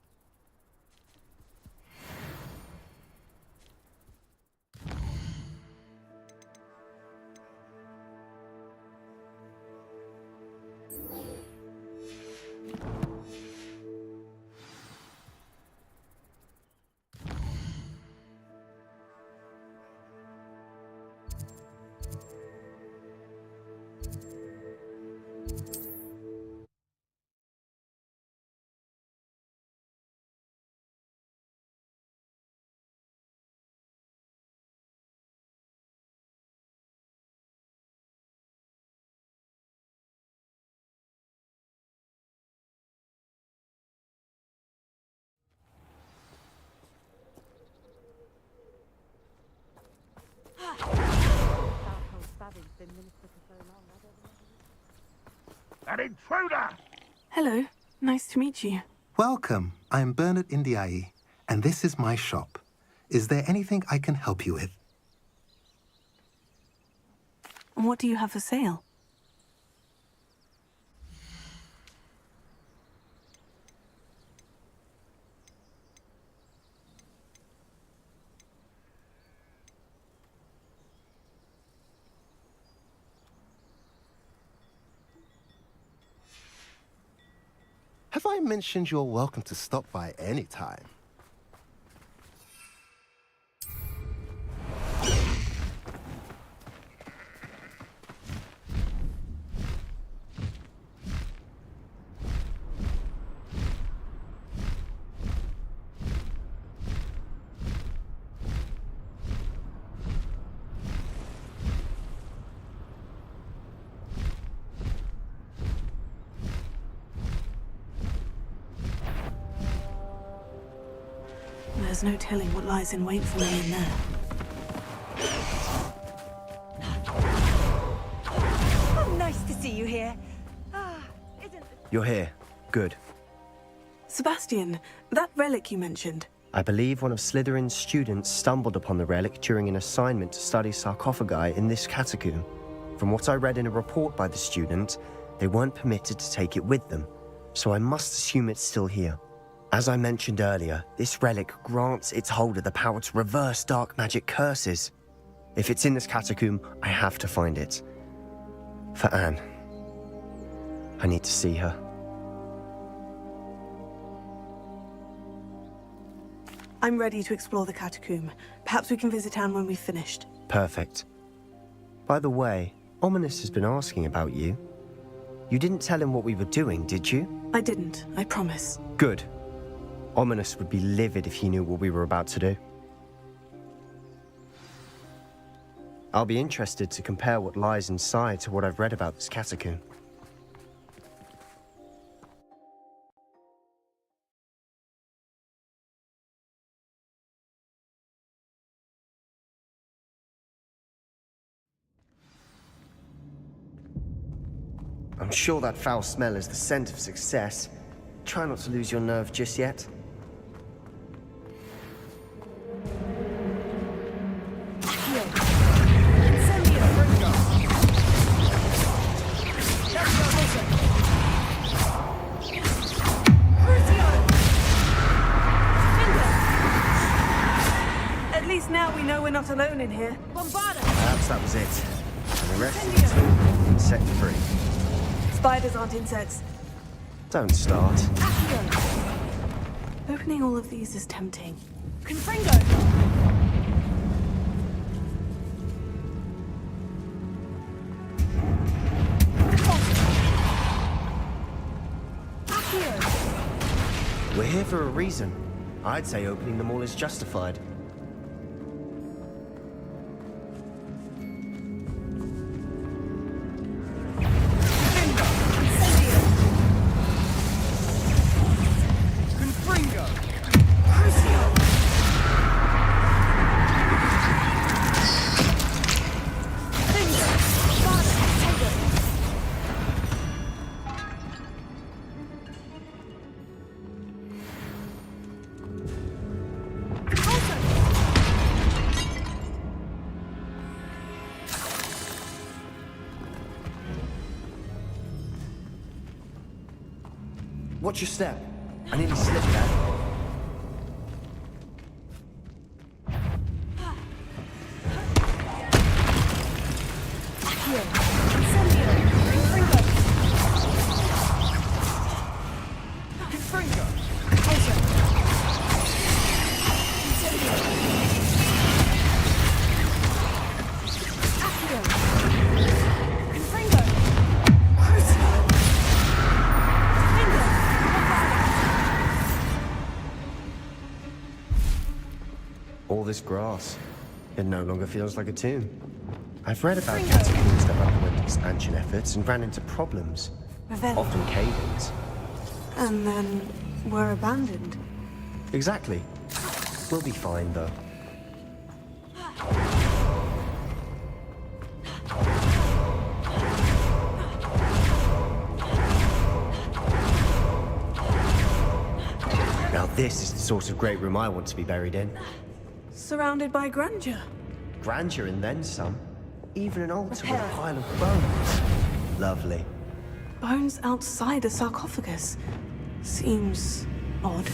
An intruder! Hello, nice to meet you. Welcome. I am Bernard Indiai, and this is my shop. Is there anything I can help you with? What do you have for sale? if I mentioned you're welcome to stop by any time? There's no telling what lies in wait for me in there. Oh, nice to see you here. You're here. Good. Sebastian, that relic you mentioned. I believe one of Slytherin's students stumbled upon the relic during an assignment to study sarcophagi in this catacomb. From what I read in a report by the student, they weren't permitted to take it with them, so I must assume it's still here. As I mentioned earlier, this relic grants its holder the power to reverse dark magic curses. If it's in this catacomb, I have to find it. For Anne. I need to see her. I'm ready to explore the catacomb. Perhaps we can visit Anne when we've finished. Perfect. By the way, Ominous has been asking about you. You didn't tell him what we were doing, did you? I didn't, I promise. Good. Ominous would be livid if he knew what we were about to do. I'll be interested to compare what lies inside to what I've read about this catacomb. I'm sure that foul smell is the scent of success. Try not to lose your nerve just yet. At least now we know we're not alone in here. Perhaps that was it. And the rest of the team, insect-free. Spiders aren't insects. Don't start. Opening all of these is tempting. Confringo! We're here for a reason. I'd say opening them all is justified. Watch your step. I nearly slipped there. All this grass. It no longer feels like a tomb. I've read about catacombs that underwent expansion efforts and ran into problems. Often cave-ins. And then were abandoned. Exactly. We'll be fine, though. Now this is the sort of great room I want to be buried in. Surrounded by grandeur. Grandeur and then some. Even an altar with a pile of bones. Lovely. Bones outside a sarcophagus. Seems odd.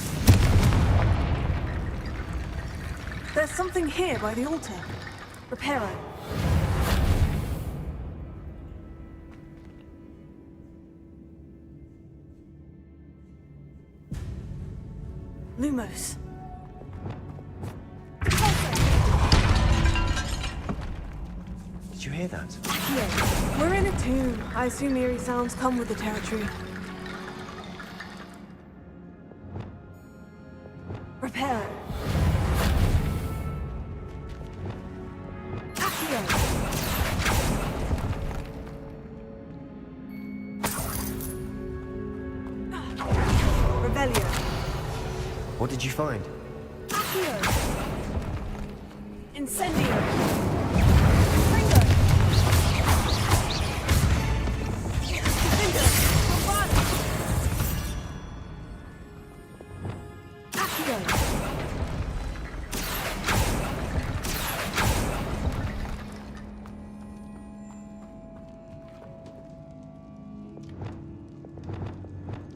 There's something here by the altar. Reparo. Lumos. Did you hear that? Yeah. We're in a tomb. I assume eerie sounds come with the territory. Repair. What did you find? Incendio.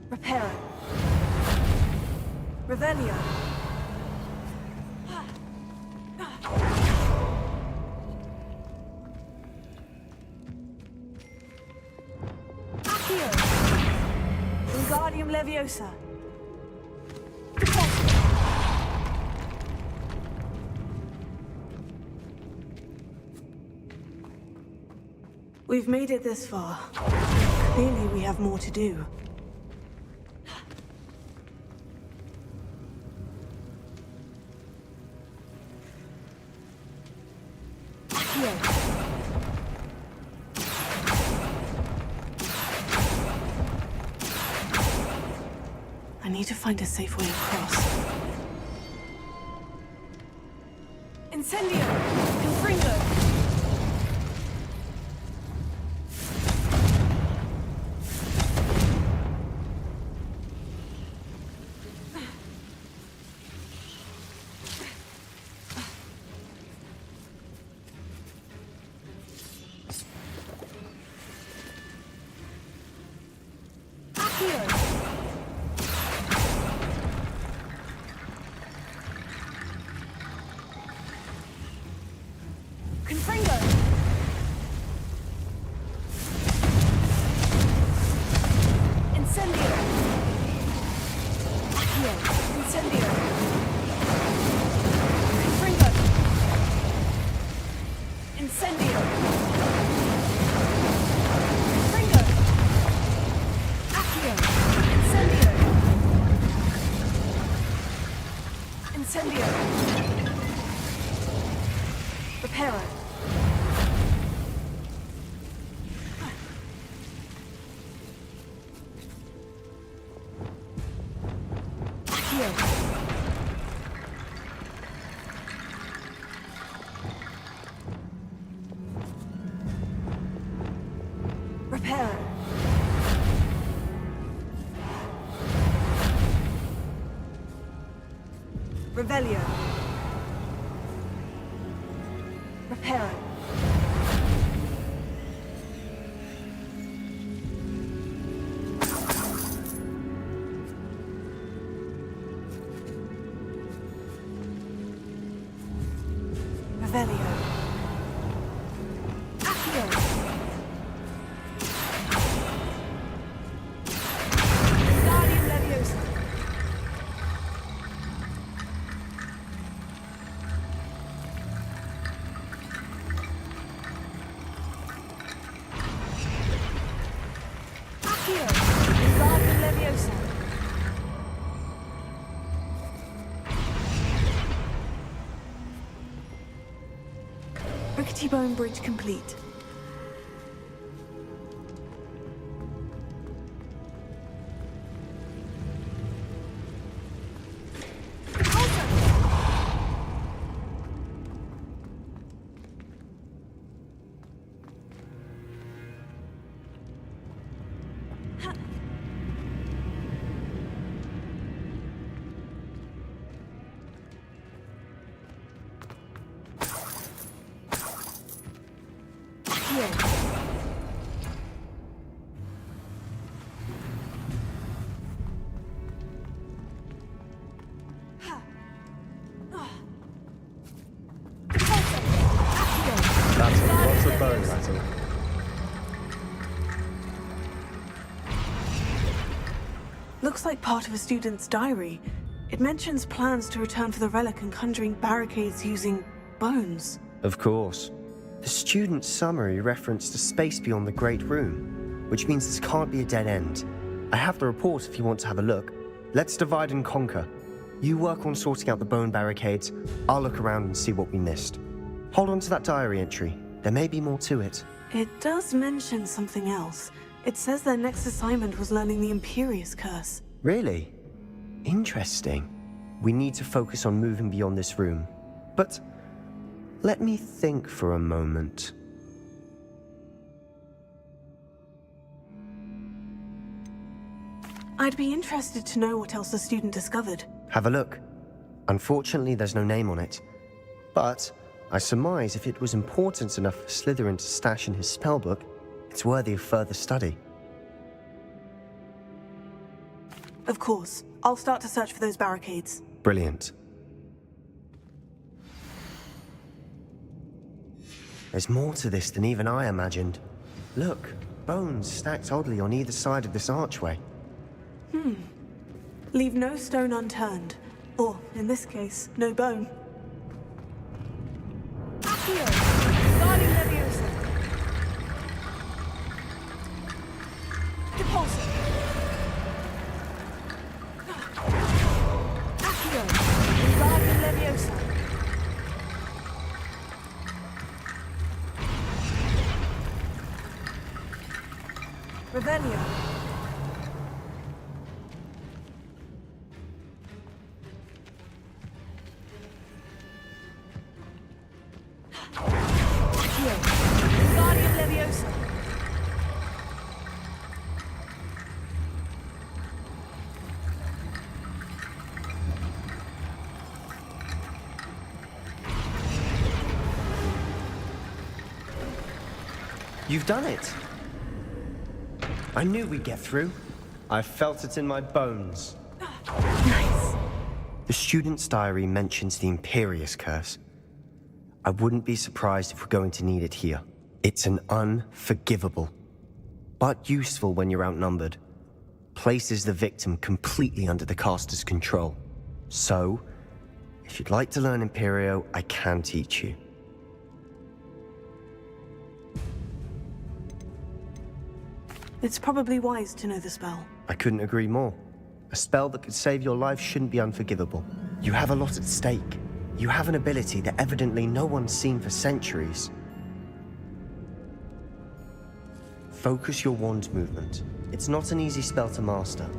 Repair. Revelio. Accio. Wingardium Leviosa. We've made it this far. Clearly we have more to do. I need to find a safe way across. Incendio! Confringo! Revelio. Repair. Revelio. Accio. Wingardium Leviosa. Rickety Bone Bridge complete. That's lots of bone rattle. Looks like part of a student's diary. It mentions plans to return for the relic and conjuring barricades using bones. Of course. The student's summary referenced a space beyond the Great Room, which means this can't be a dead end. I have the report if you want to have a look. Let's divide and conquer. You work on sorting out the bone barricades, I'll look around and see what we missed. Hold on to that diary entry. There may be more to it. It does mention something else. It says their next assignment was learning the Imperious Curse. Really? Interesting. We need to focus on moving beyond this room. But let me think for a moment. I'd be interested to know what else the student discovered. Have a look. Unfortunately, there's no name on it. But I surmise if it was important enough for Slytherin to stash in his spellbook, it's worthy of further study. Of course. I'll start to search for those barricades. Brilliant. There's more to this than even I imagined. Look, bones stacked oddly on either side of this archway. Leave no stone unturned. Or, in this case, no bone. Accio! Guardian Leviosa! Depulso! Accio! Guardian Leviosa! Revelio! Guardian Leviosa! You've done it! I knew we'd get through. I felt it in my bones. Nice. The student's diary mentions the Imperious Curse. I wouldn't be surprised if we're going to need it here. It's an unforgivable, but useful when you're outnumbered. Places the victim completely under the caster's control. So, if you'd like to learn Imperio, I can teach you. It's probably wise to know the spell. I couldn't agree more. A spell that could save your life shouldn't be unforgivable. You have a lot at stake. You have an ability that evidently no one's seen for centuries. Focus your wand movement. It's not an easy spell to master.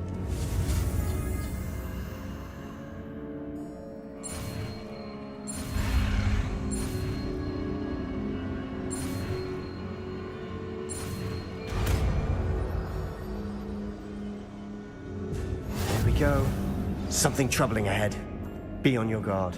There we go. Something troubling ahead. Be on your guard.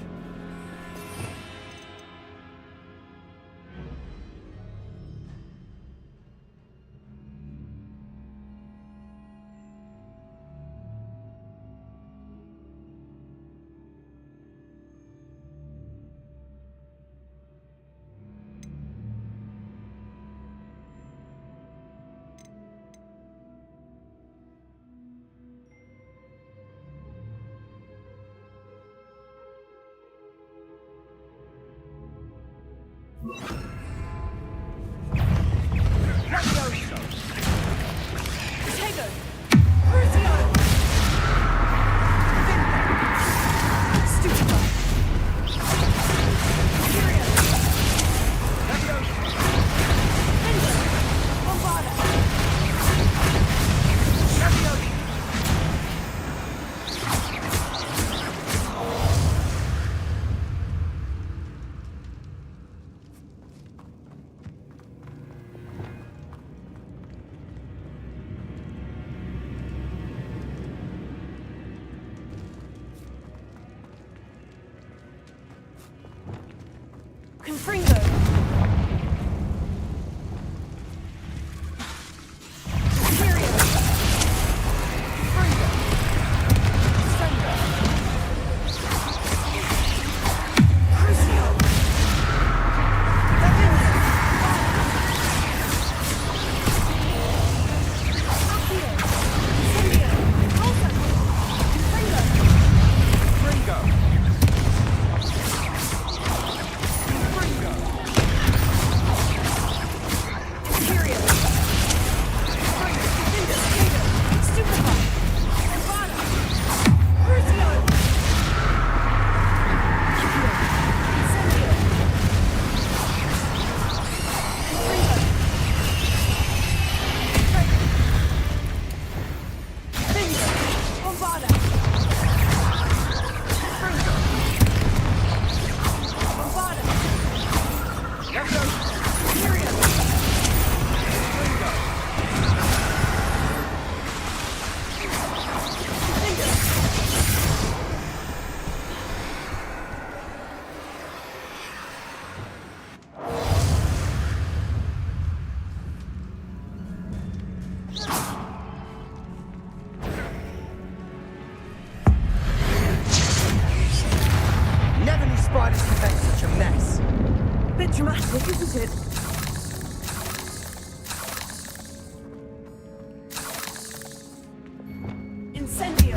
Incendio!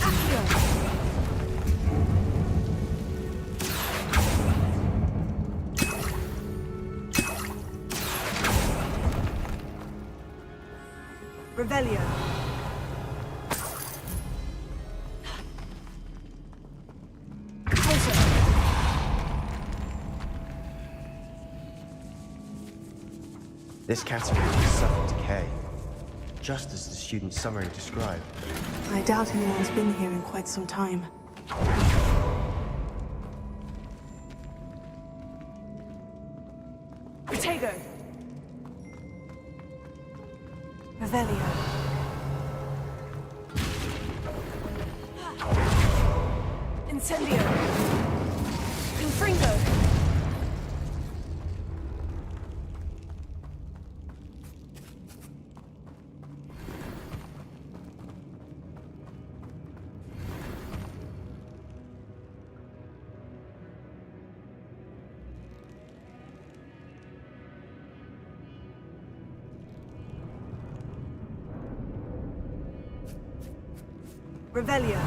Accio! Revelio. This category has suffered decay, just as the student's summary described. I doubt anyone's been here in quite some time. Protego. Revelio. Incendio. Confringo. Revelio.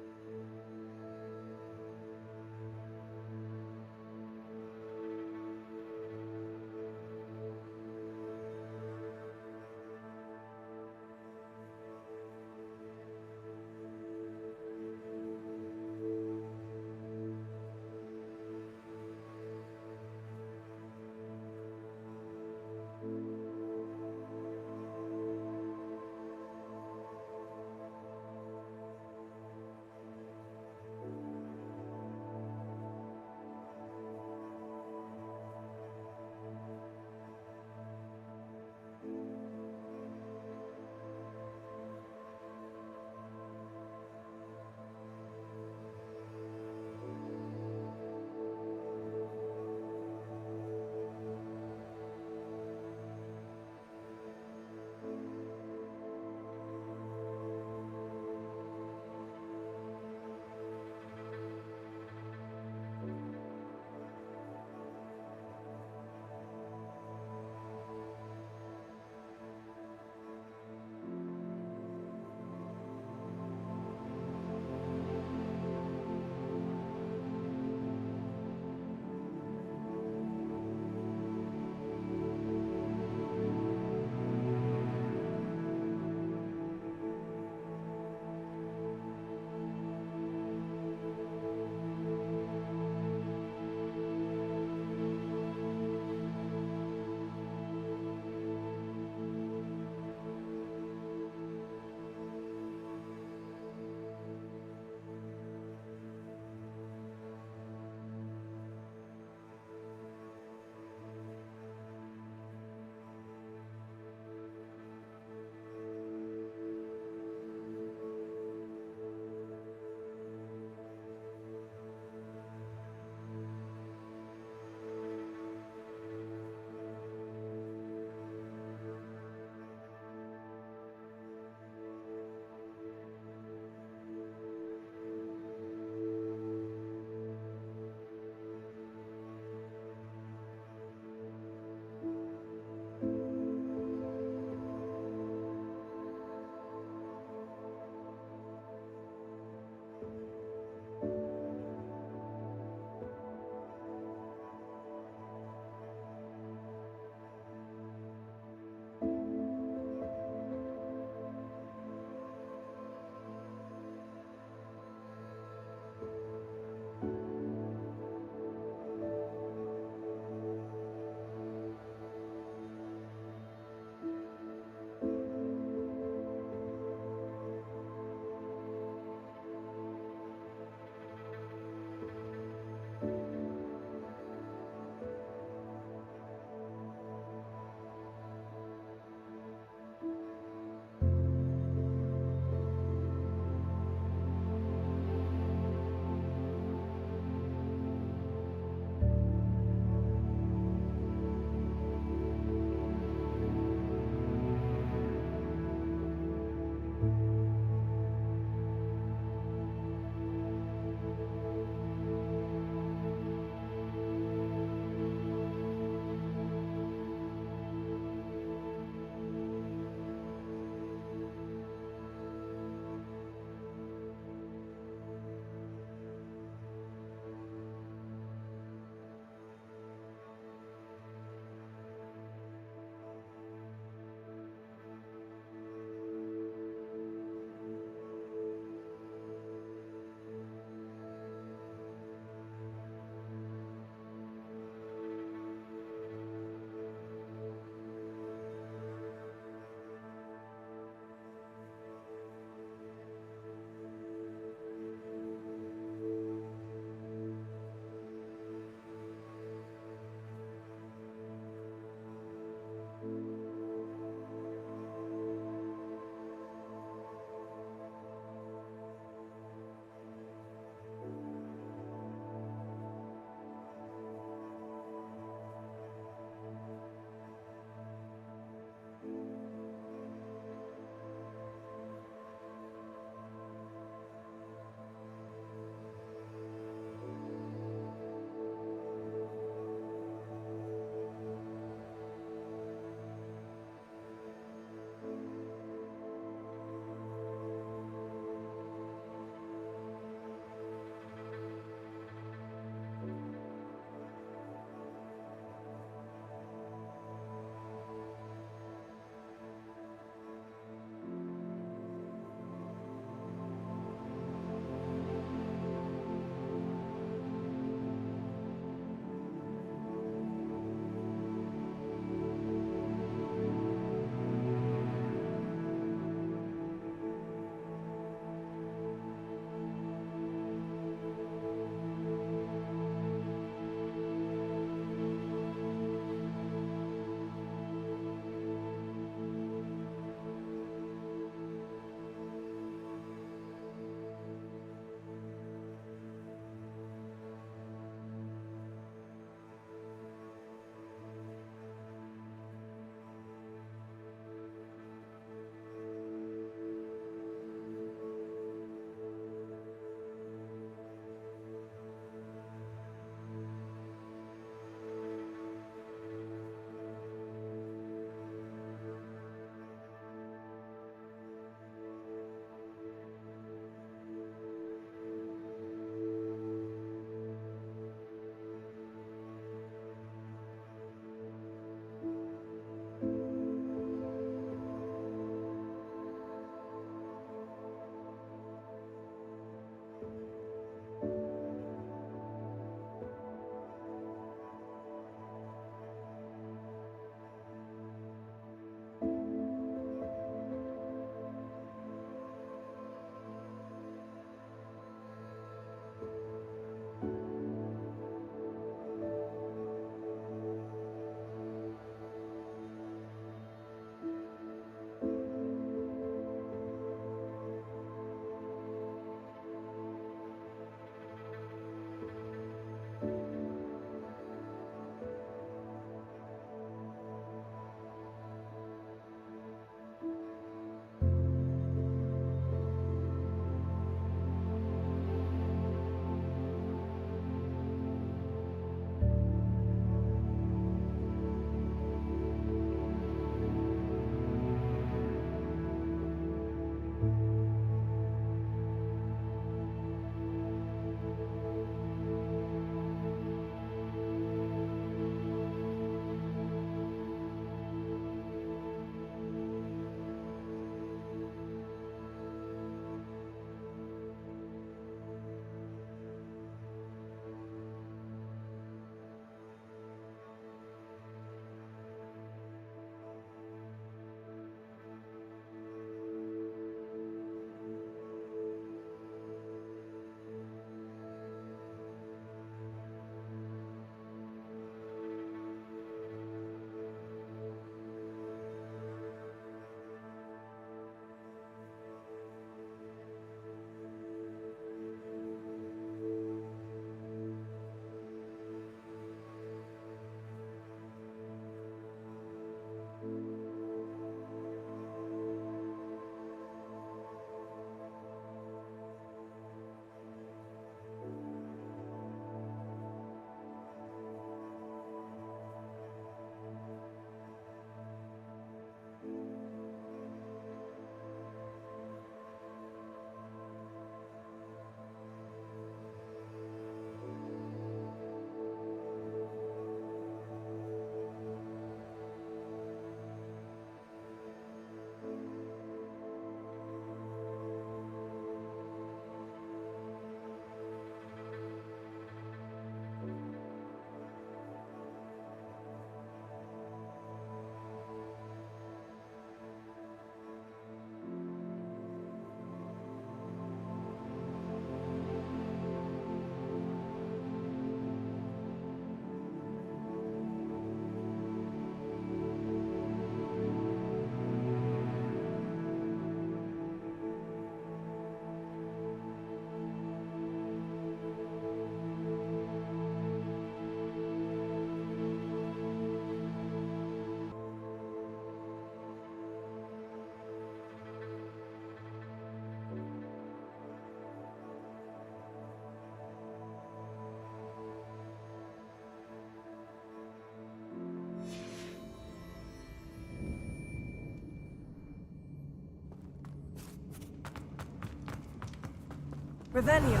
Revelio.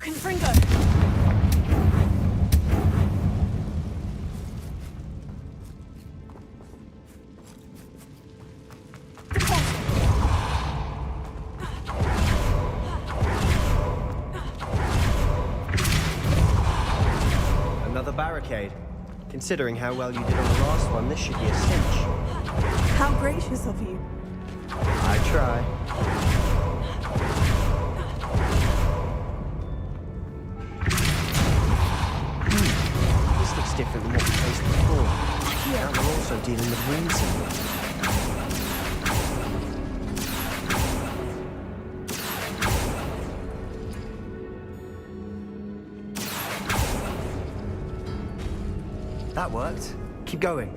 Confringo. Another barricade. Considering how well you did on the last one, this should be a cinch. How gracious of you. I try. This looks different than what we faced before. Now we're also dealing with rune symbols. That worked. Keep going.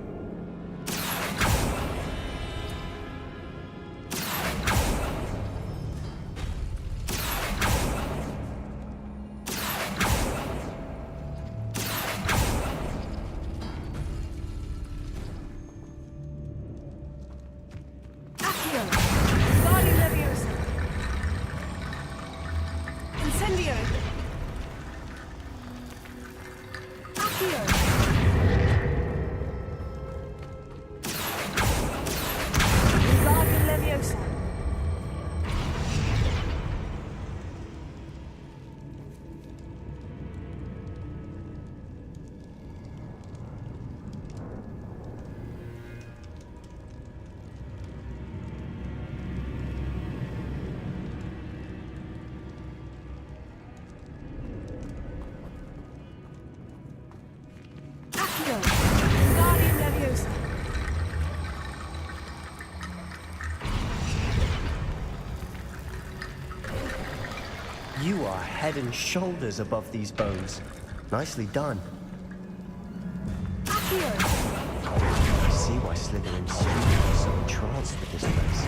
You are head and shoulders above these bones. Nicely done. I see why Slytherin's students are so entranced with this place.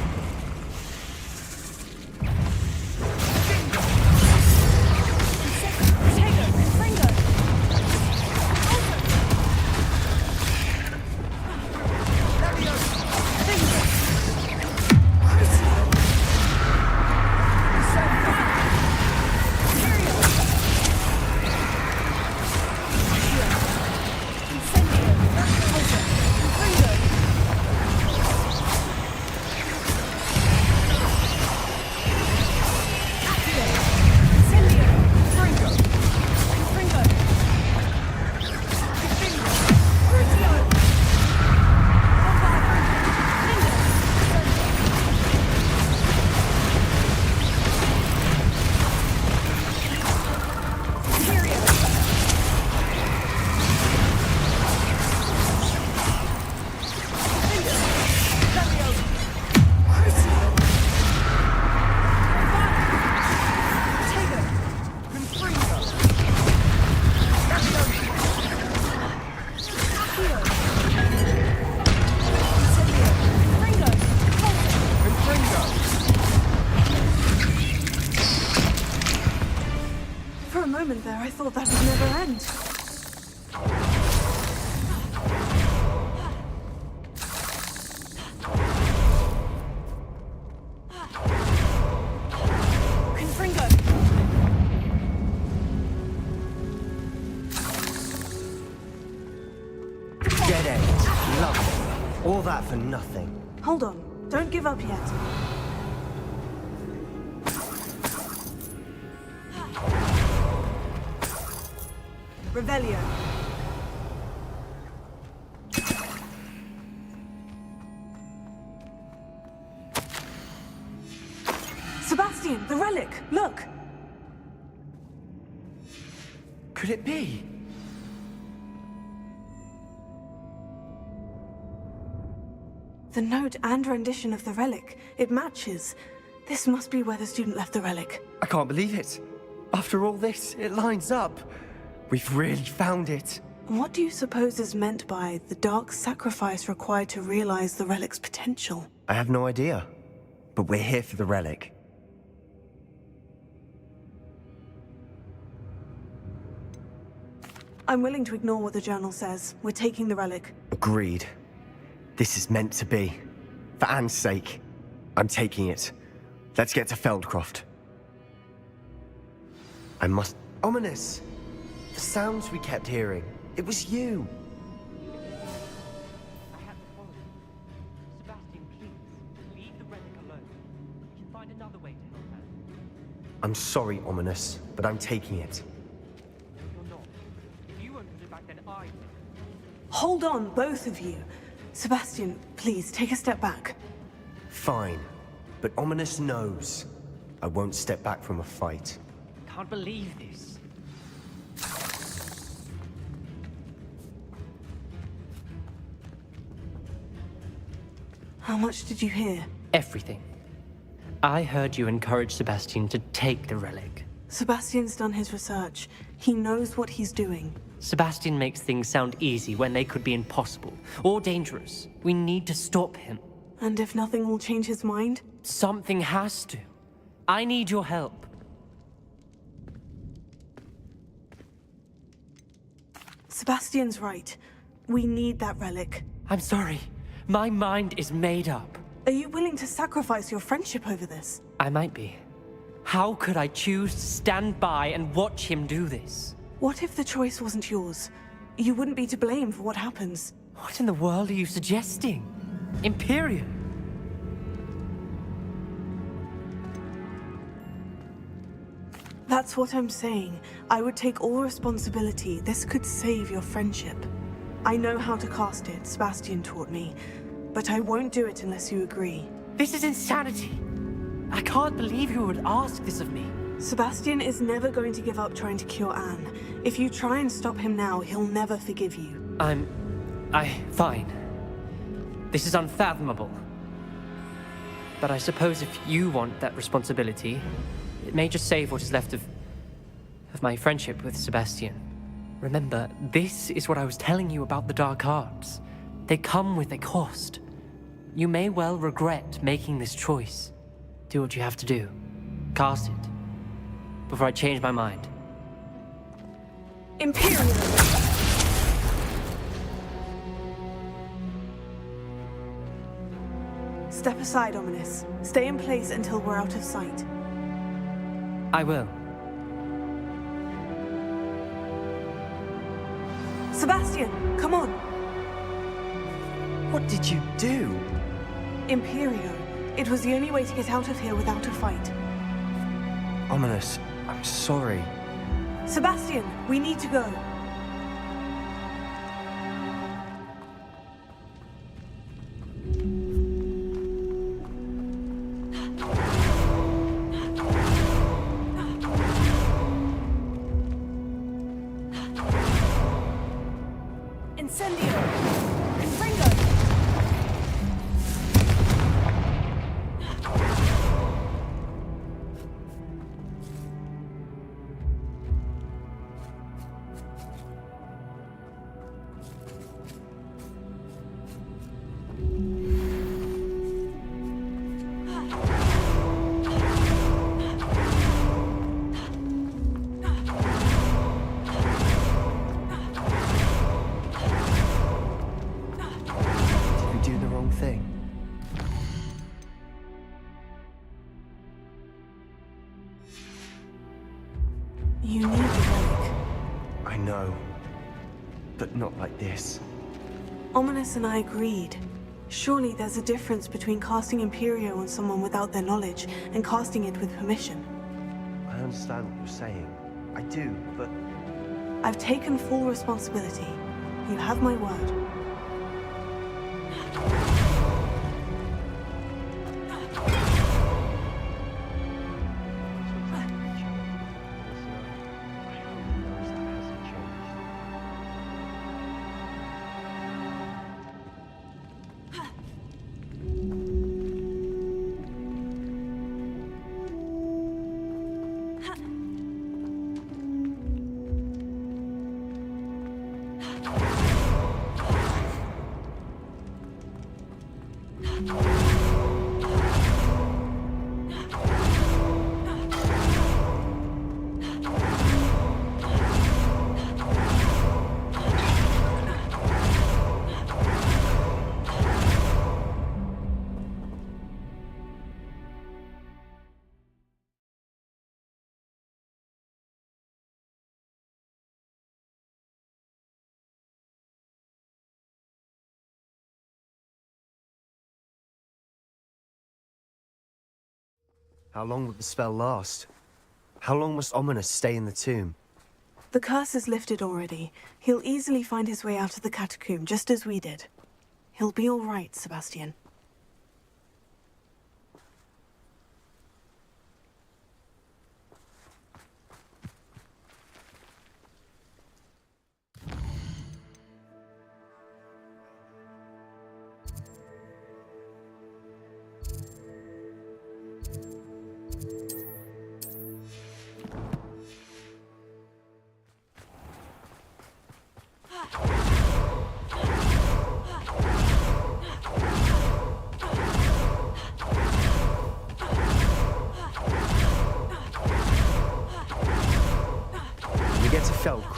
There, I thought that would never end. Confringo. Dead end. Lovely. All that for nothing. Hold on. Don't give up yet. Revelio. Sebastian, the relic! Look! Could it be? The note and rendition of the relic. It matches. This must be where the student left the relic. I can't believe it. After all this, it lines up. We've really found it. What do you suppose is meant by the dark sacrifice required to realize the relic's potential? I have no idea. But we're here for the relic. I'm willing to ignore what the journal says. We're taking the relic. Agreed. This is meant to be. For Anne's sake. I'm taking it. Let's get to Feldcroft. I must... Ominous! The sounds we kept hearing. It was you. I have to follow you. Sebastian, please, leave the relic alone. We can find another way to help her. I'm sorry, Ominous, but I'm taking it. You're not. If you won't put it back, then I will. Hold on, both of you. Sebastian, please, take a step back. Fine. But Ominous knows. I won't step back from a fight. Can't believe this. How much did you hear? Everything. I heard you encourage Sebastian to take the relic. Sebastian's done his research. He knows what he's doing. Sebastian makes things sound easy when they could be impossible or dangerous. We need to stop him. And if nothing will change his mind? Something has to. I need your help. Sebastian's right. We need that relic. I'm sorry. My mind is made up. Are you willing to sacrifice your friendship over this? I might be. How could I choose to stand by and watch him do this? What if the choice wasn't yours? You wouldn't be to blame for what happens. What in the world are you suggesting? Imperium? That's what I'm saying. I would take all responsibility. This could save your friendship. I know how to cast it, Sebastian taught me. But I won't do it unless you agree. This is insanity. I can't believe you would ask this of me. Sebastian is never going to give up trying to cure Anne. If you try and stop him now, he'll never forgive you. Fine. This is unfathomable. But I suppose if you want that responsibility, it may just save what is left of my friendship with Sebastian. Remember, this is what I was telling you about the dark arts. They come with a cost. You may well regret making this choice. Do what you have to do. Cast it. Before I change my mind. Imperium! Step aside, Ominous. Stay in place until we're out of sight. I will. Sebastian, come on! What did you do? Imperio. It was the only way to get out of here without a fight. Ominous, I'm sorry. Sebastian, we need to go. You need the relic. I know. But not like this. Ominous and I agreed. Surely there's a difference between casting Imperio on someone without their knowledge and casting it with permission. I understand what you're saying. I do, but... I've taken full responsibility. You have my word. How long will the spell last? How long must Ominous stay in the tomb? The curse is lifted already. He'll easily find his way out of the catacomb, just as we did. He'll be all right, Sebastian.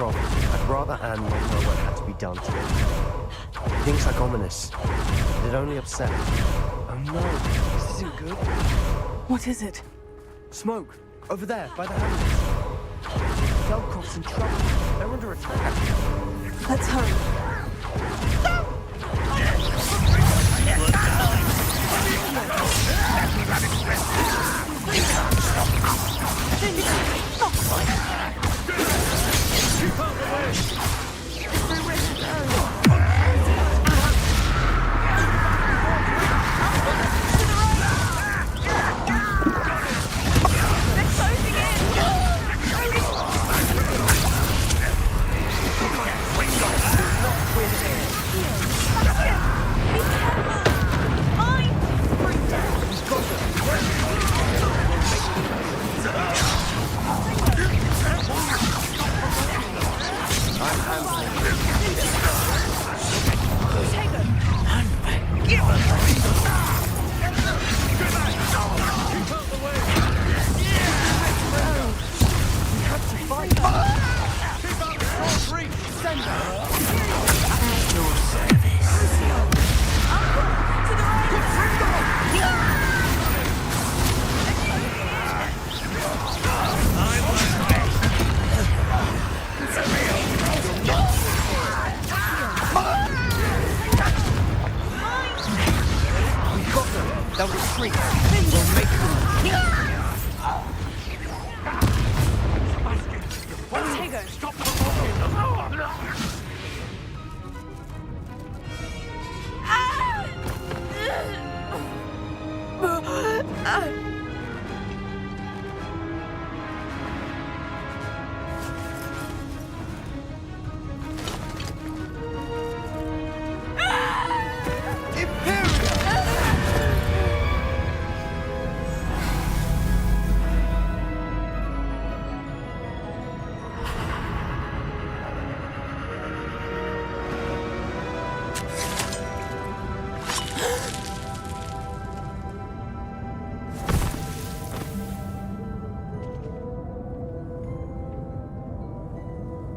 I'd rather Anne not know what had to be done to it. Things like Ominous. It'd only upset her. Oh no, this isn't good. What is it? Smoke. Over there, by the hamlets. Velcroft's in trouble. They're under attack. Let's hurry.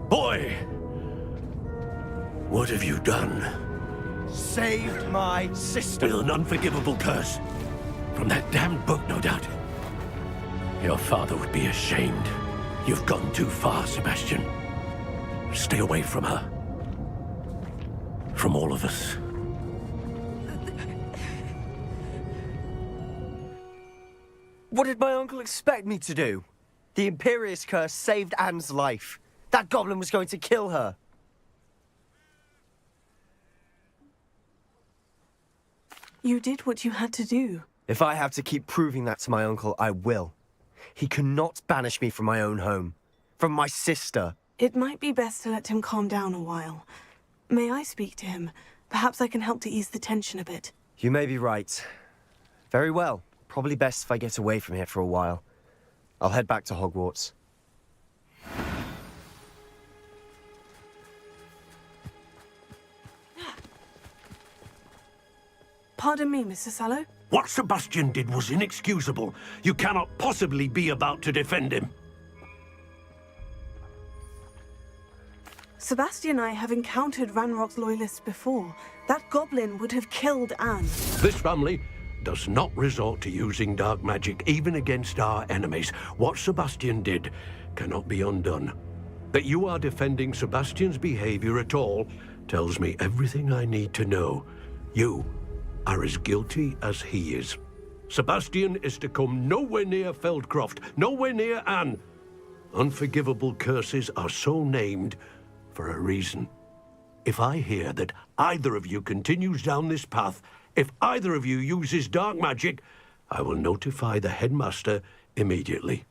Boy! What have you done? Saved my sister. With an unforgivable curse. From that damned book, no doubt. Your father would be ashamed. You've gone too far, Sebastian. Stay away from her. From all of us. What did my uncle expect me to do? The Imperious curse saved Anne's life. That goblin was going to kill her. You did what you had to do. If I have to keep proving that to my uncle, I will. He cannot banish me from my own home. From my sister. It might be best to let him calm down a while. May I speak to him? Perhaps I can help to ease the tension a bit. You may be right. Very well. Probably best if I get away from here for a while. I'll head back to Hogwarts. Pardon me, Mr. Sallow? What Sebastian did was inexcusable. You cannot possibly be about to defend him. Sebastian and I have encountered Ranrock's loyalists before. That goblin would have killed Anne. This family does not resort to using dark magic even against our enemies. What Sebastian did cannot be undone. That you are defending Sebastian's behavior at all tells me everything I need to know. You are as guilty as he is. Sebastian is to come nowhere near Feldcroft, nowhere near Anne. Unforgivable curses are so named for a reason. If I hear that either of you continues down this path, if either of you uses dark magic, I will notify the headmaster immediately.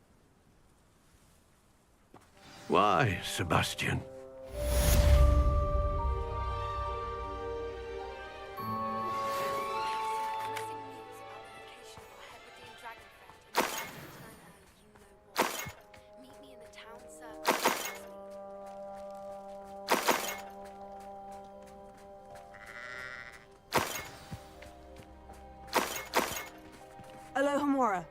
Why, Sebastian? Alohomora.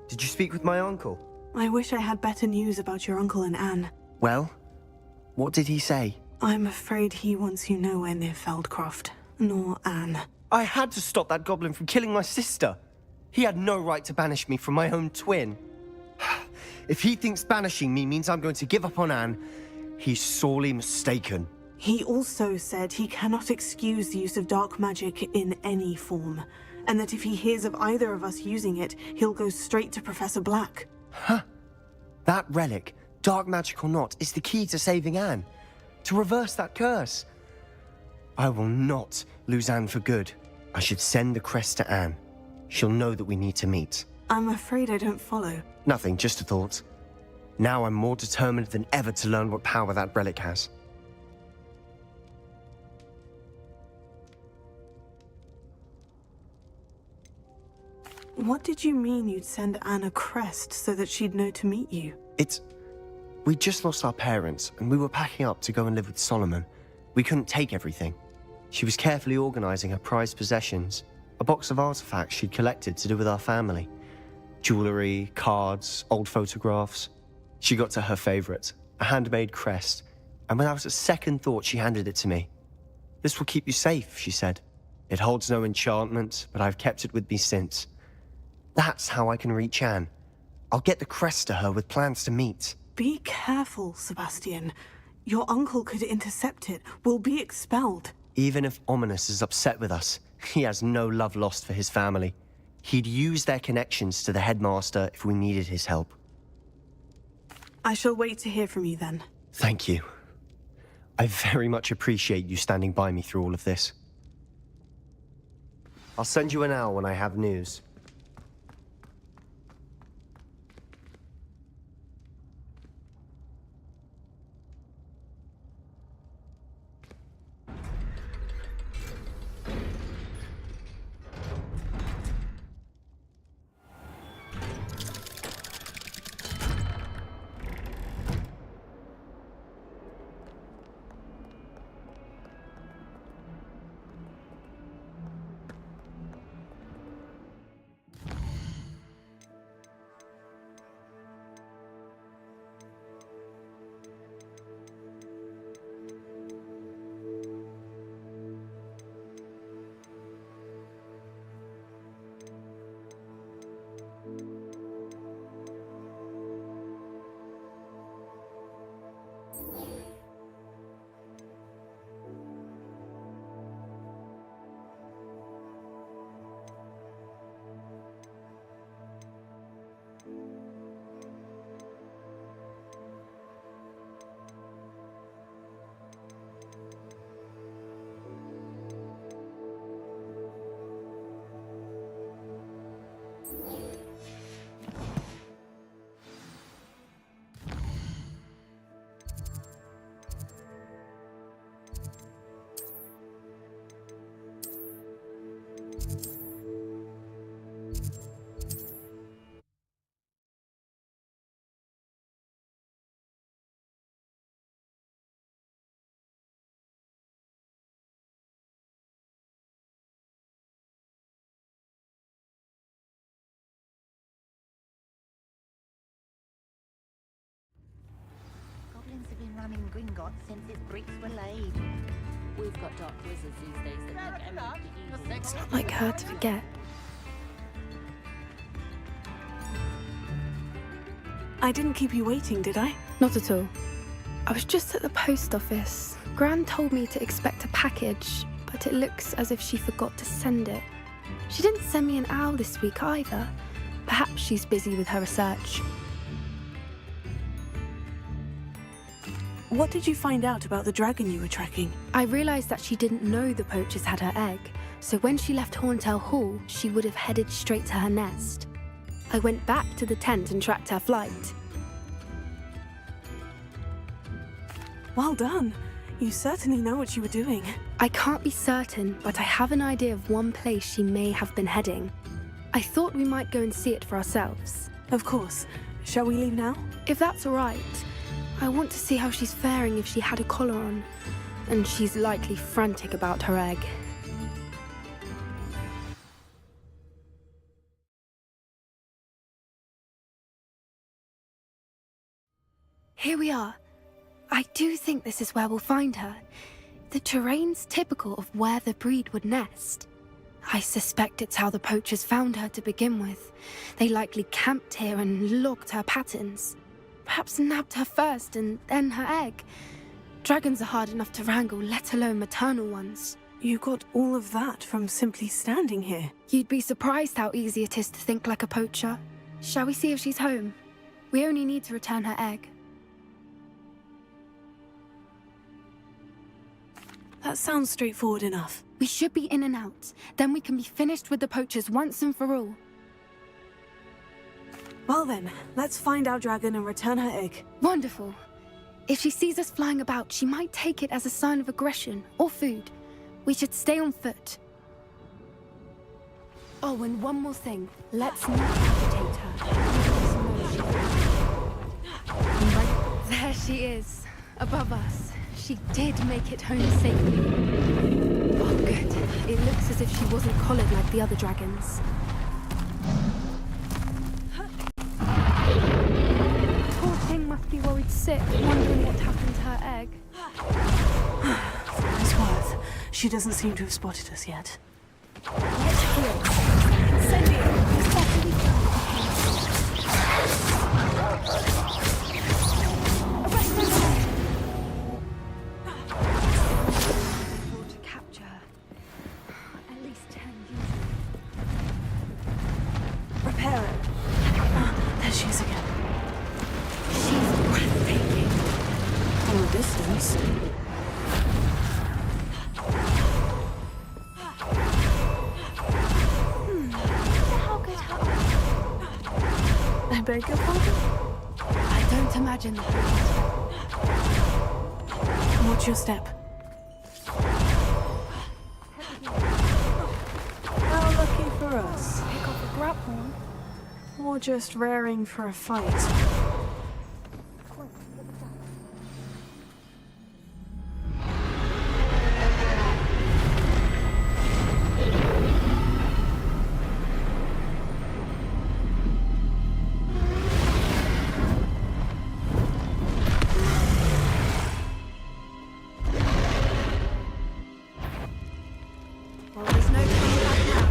Did you speak with my uncle? I wish I had better news about your uncle and Anne. Well, what did he say? I'm afraid he wants you nowhere near Feldcroft, nor Anne. I had to stop that goblin from killing my sister. He had no right to banish me from my own twin. If he thinks banishing me means I'm going to give up on Anne, he's sorely mistaken. He also said he cannot excuse the use of dark magic in any form, and that if he hears of either of us using it, he'll go straight to Professor Black. Huh? That relic, dark magic or not, is the key to saving Anne. To reverse that curse. I will not lose Anne for good. I should send the crest to Anne. She'll know that we need to meet. I'm afraid I don't follow. Nothing, just a thought. Now I'm more determined than ever to learn what power that relic has. What did you mean you'd send Anne a crest so that she'd know to meet you? We'd just lost our parents, and we were packing up to go and live with Solomon. We couldn't take everything. She was carefully organizing her prized possessions, a box of artifacts she'd collected to do with our family. Jewelry, cards, old photographs. She got to her favorite, a handmade crest, and without a second thought she handed it to me. "This will keep you safe," she said. "It holds no enchantment, but I've kept it with me since. That's how I can reach Anne. I'll get the crest to her with plans to meet." Be careful, Sebastian. Your uncle could intercept it. We'll be expelled. Even if Ominous is upset with us, he has no love lost for his family. He'd use their connections to the headmaster if we needed his help. I shall wait to hear from you then. Thank you. I very much appreciate you standing by me through all of this. I'll send you an owl when I have news. run in Gringotts since its bricks were laid. We've got dark wizards these days that make everything easy. It's not like her to forget. I didn't keep you waiting, did I? Not at all. I was just at the post office. Gran told me to expect a package, but it looks as if she forgot to send it. She didn't send me an owl this week either. Perhaps she's busy with her research. What did you find out about the dragon you were tracking? I realised that she didn't know the poachers had her egg, so when she left Horntail Hall, she would have headed straight to her nest. I went back to the tent and tracked her flight. Well done. You certainly know what you were doing. I can't be certain, but I have an idea of one place she may have been heading. I thought we might go and see it for ourselves. Of course. Shall we leave now? If that's all right. I want to see how she's faring if she had a collar on. And she's likely frantic about her egg. Here we are. I do think this is where we'll find her. The terrain's typical of where the breed would nest. I suspect it's how the poachers found her to begin with. They likely camped here and logged her patterns. Perhaps nabbed her first and then her egg. Dragons are hard enough to wrangle, let alone maternal ones. You got all of that from simply standing here. You'd be surprised how easy it is to think like a poacher. Shall we see if she's home? We only need to return her egg. That sounds straightforward enough. We should be in and out. Then we can be finished with the poachers once and for all. Well then, let's find our dragon and return her egg. Wonderful. If she sees us flying about, she might take it as a sign of aggression or food. We should stay on foot. Oh, and one more thing. Let's not agitate her. There she is, above us. She did make it home safely. Oh, good. It looks as if she wasn't collared like the other dragons. Poor thing must be worried sick, wondering what happened to her egg. For what it's worth, she doesn't seem to have spotted us yet. Let's hear. Incendio! As best we can. Arrest her! To capture her. At least 10 usually. Repair it. There she is again. She's breathtaking. From a distance. How good her I beg your pardon? I don't imagine that. Watch your step. How lucky for us. Pick off a grapple. Or just raring for a fight. Well, there's no coming back now.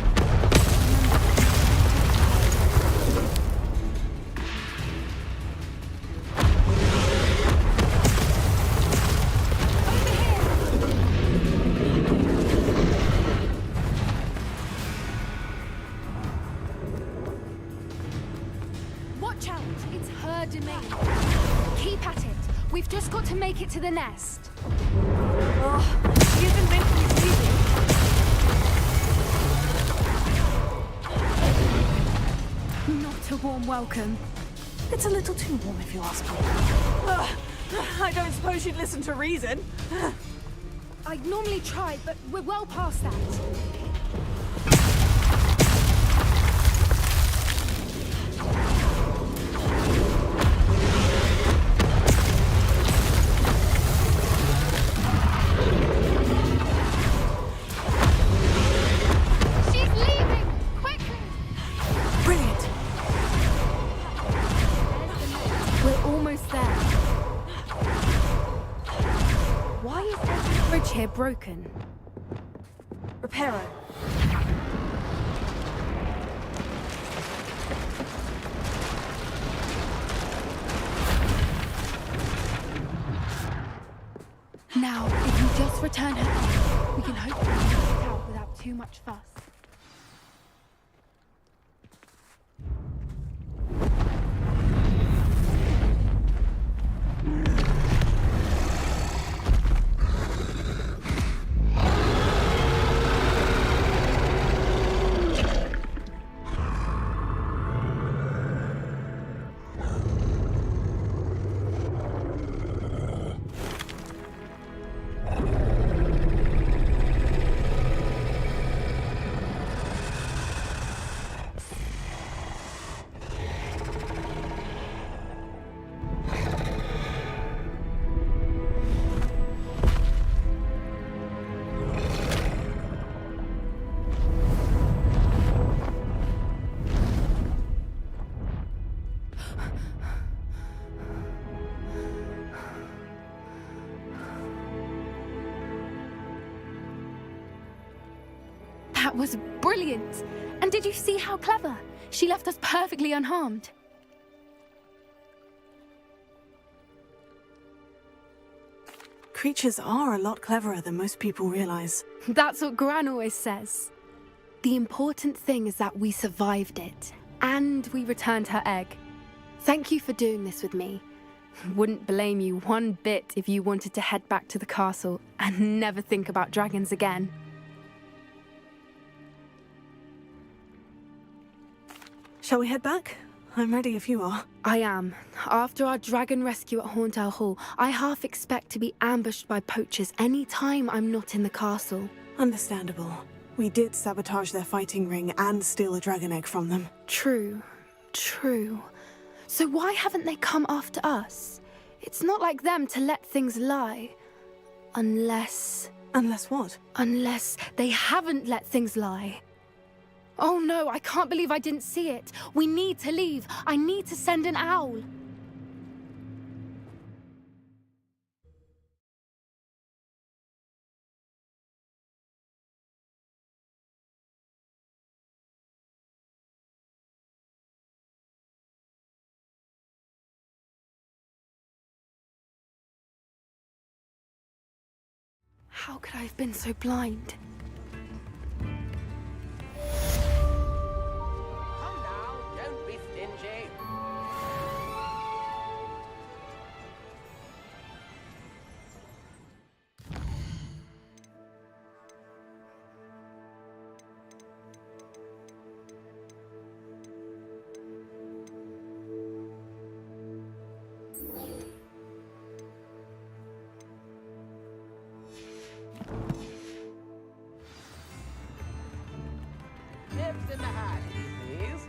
Watch out! It's her domain. Keep at it. We've just got to make it to the nest. Oh, you've been making it easy. Not a warm welcome. It's a little too warm if you ask me. I don't suppose you'd listen to reason. I'd normally try, but we're well past that. She's leaving! Quickly! Brilliant. We're almost there. here broken. Reparo. Now, if you just return her, we can hopefully get it out without too much fuss. That was brilliant! And did you see how clever? She left us perfectly unharmed. Creatures are a lot cleverer than most people realize. That's what Gran always says. The important thing is that we survived it, and we returned her egg. Thank you for doing this with me. Wouldn't blame you one bit if you wanted to head back to the castle and never think about dragons again. Shall we head back? I'm ready if you are. I am. After our dragon rescue at Hauntow Hall, I half expect to be ambushed by poachers any time I'm not in the castle. Understandable. We did sabotage their fighting ring and steal a dragon egg from them. True. So why haven't they come after us? It's not like them to let things lie. Unless... Unless what? Unless they haven't let things lie. Oh no, I can't believe I didn't see it. We need to leave. I need to send an owl. How could I have been so blind? Don't be stingy. Nips in the hat, please.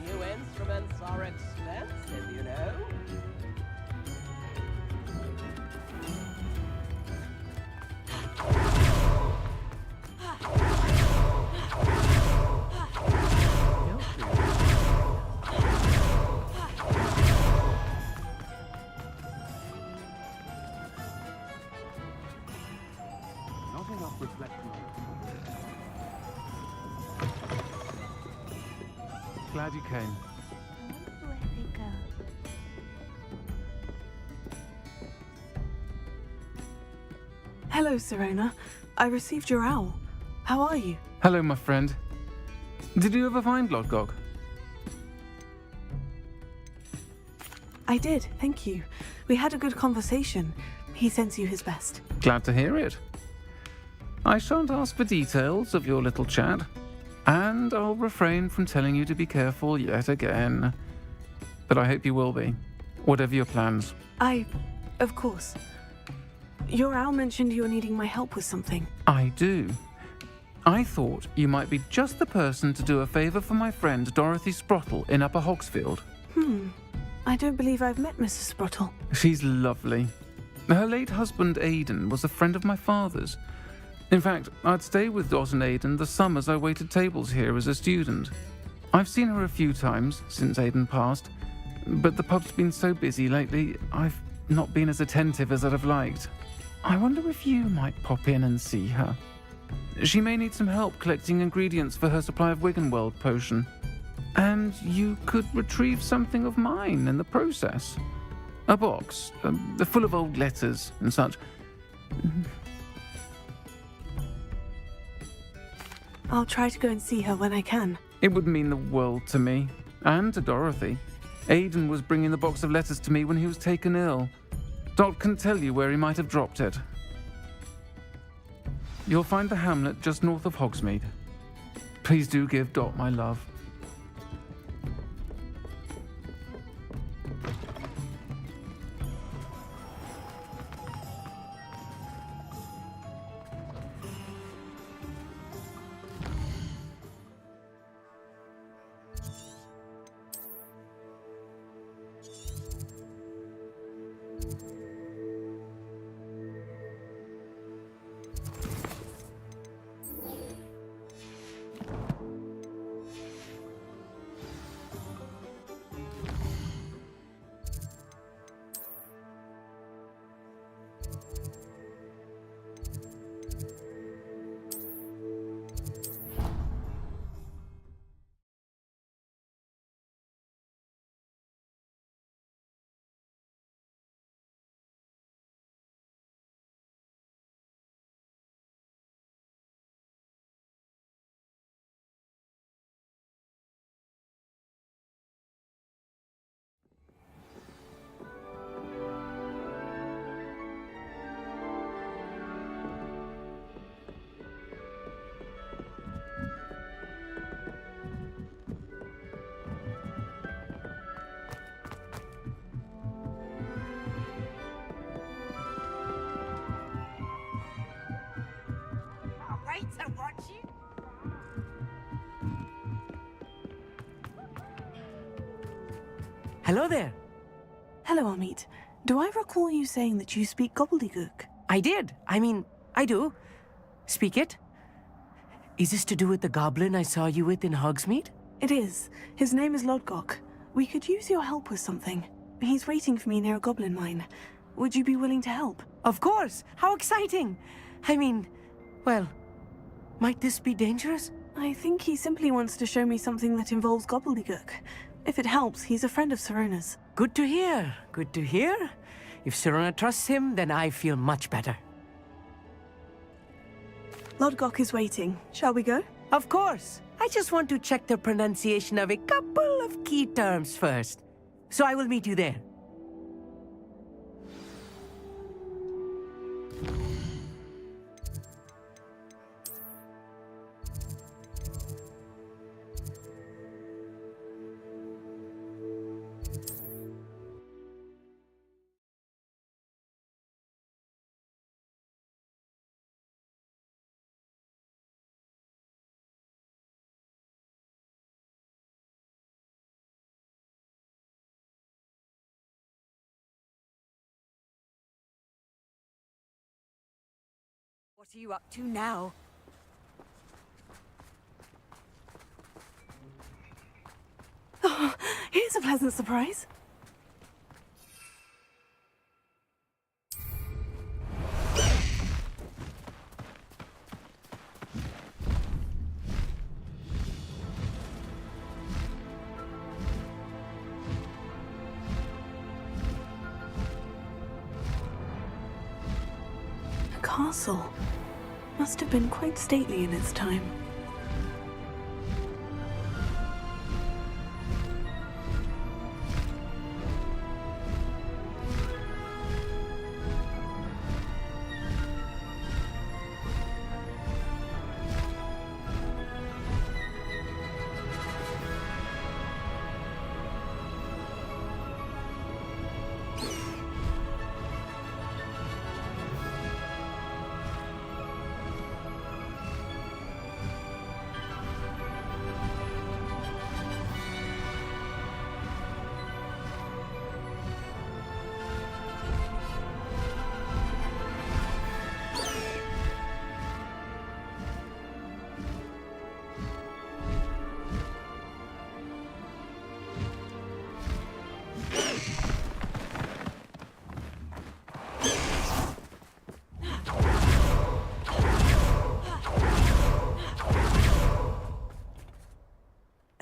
New instruments are expensive, you know. Not enough reflection. Glad you came. Where they go? Hello, Serona. I received your owl. How are you? Hello, my friend. Did you ever find Lodgok? I did, thank you. We had a good conversation. He sends you his best. Glad to hear it. I shan't ask for details of your little chat, and I'll refrain from telling you to be careful yet again. But I hope you will be, whatever your plans. Of course. Your owl mentioned you were needing my help with something. I do. I thought you might be just the person to do a favour for my friend Dorothy Sprottle in Upper Hogsfield. I don't believe I've met Mrs. Sprottle. She's lovely. Her late husband Aidan was a friend of my father's. In fact, I'd stay with Dot and Aidan the summers I waited tables here as a student. I've seen her a few times since Aidan passed, but the pub's been so busy lately, I've not been as attentive as I'd have liked. I wonder if you might pop in and see her. She may need some help collecting ingredients for her supply of Wiggenweld potion. And you could retrieve something of mine in the process. A box, full of old letters and such. I'll try to go and see her when I can. It would mean the world to me, and to Dorothy. Aidan was bringing the box of letters to me when he was taken ill. Dot can tell you where he might have dropped it. You'll find the hamlet just north of Hogsmeade. Please do give Dot my love. To watch you. Hello there. Hello, Amit. Do I recall you saying that you speak gobbledygook? I did. I do. Speak it. Is this to do with the goblin I saw you with in Hogsmeade? It is. His name is Lodgok. We could use your help with something. He's waiting for me near a goblin mine. Would you be willing to help? Of course. How exciting. Well, might this be dangerous? I think he simply wants to show me something that involves gobbledygook. If it helps, he's a friend of Sirona's. Good to hear. Good to hear. If Sirona trusts him, then I feel much better. Lodgok is waiting. Shall we go? Of course. I just want to check the pronunciation of a couple of key terms first. So I will meet you there. What are you up to now? Oh, here's a pleasant surprise. A castle. Must have been quite stately in its time.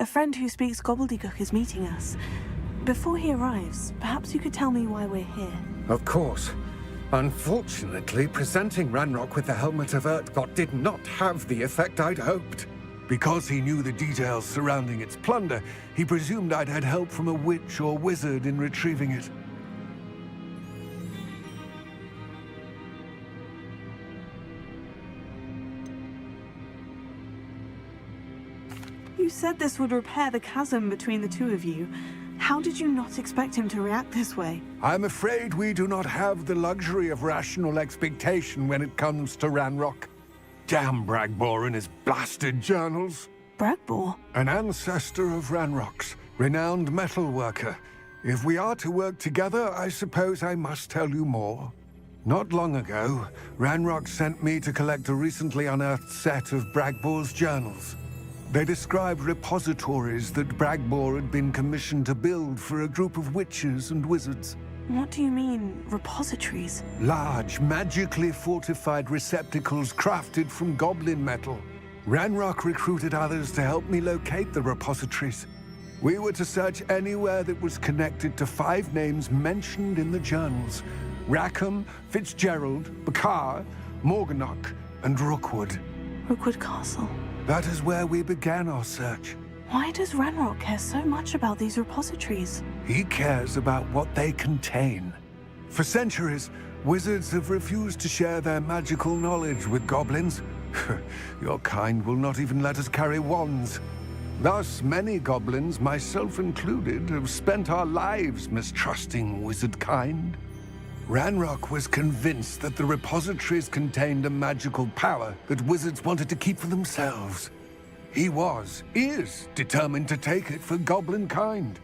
friend who speaks gobbledygook is meeting us. Before he arrives, perhaps you could tell me why we're here. Of course. Unfortunately, presenting Ranrock with the Helmet of Urtkot did not have the effect I'd hoped. Because he knew the details surrounding its plunder, he presumed I'd had help from a witch or wizard in retrieving it. You said this would repair the chasm between the two of you. How did you not expect him to react this way? I'm afraid we do not have the luxury of rational expectation when it comes to Ranrock. Damn Bragbor and his blasted journals. Bragbor? An ancestor of Ranrock's, renowned metal worker. If we are to work together, I suppose I must tell you more. Not long ago, Ranrock sent me to collect a recently unearthed set of Bragbor's journals. They described repositories that Bragbor had been commissioned to build for a group of witches and wizards. What do you mean, repositories? Large, magically fortified receptacles crafted from goblin metal. Ranrock recruited others to help me locate the repositories. We were to search anywhere that was connected to 5 names mentioned in the journals: Rackham, Fitzgerald, Bakar, Morganach, and Rookwood. Rookwood Castle. That is where we began our search. Why does Ranrock care so much about these repositories? He cares about what they contain. For centuries, wizards have refused to share their magical knowledge with goblins. Your kind will not even let us carry wands. Thus, many goblins, myself included, have spent our lives mistrusting wizard kind. Ranrock was convinced that the repositories contained a magical power that wizards wanted to keep for themselves. He is determined to take it for goblin kind.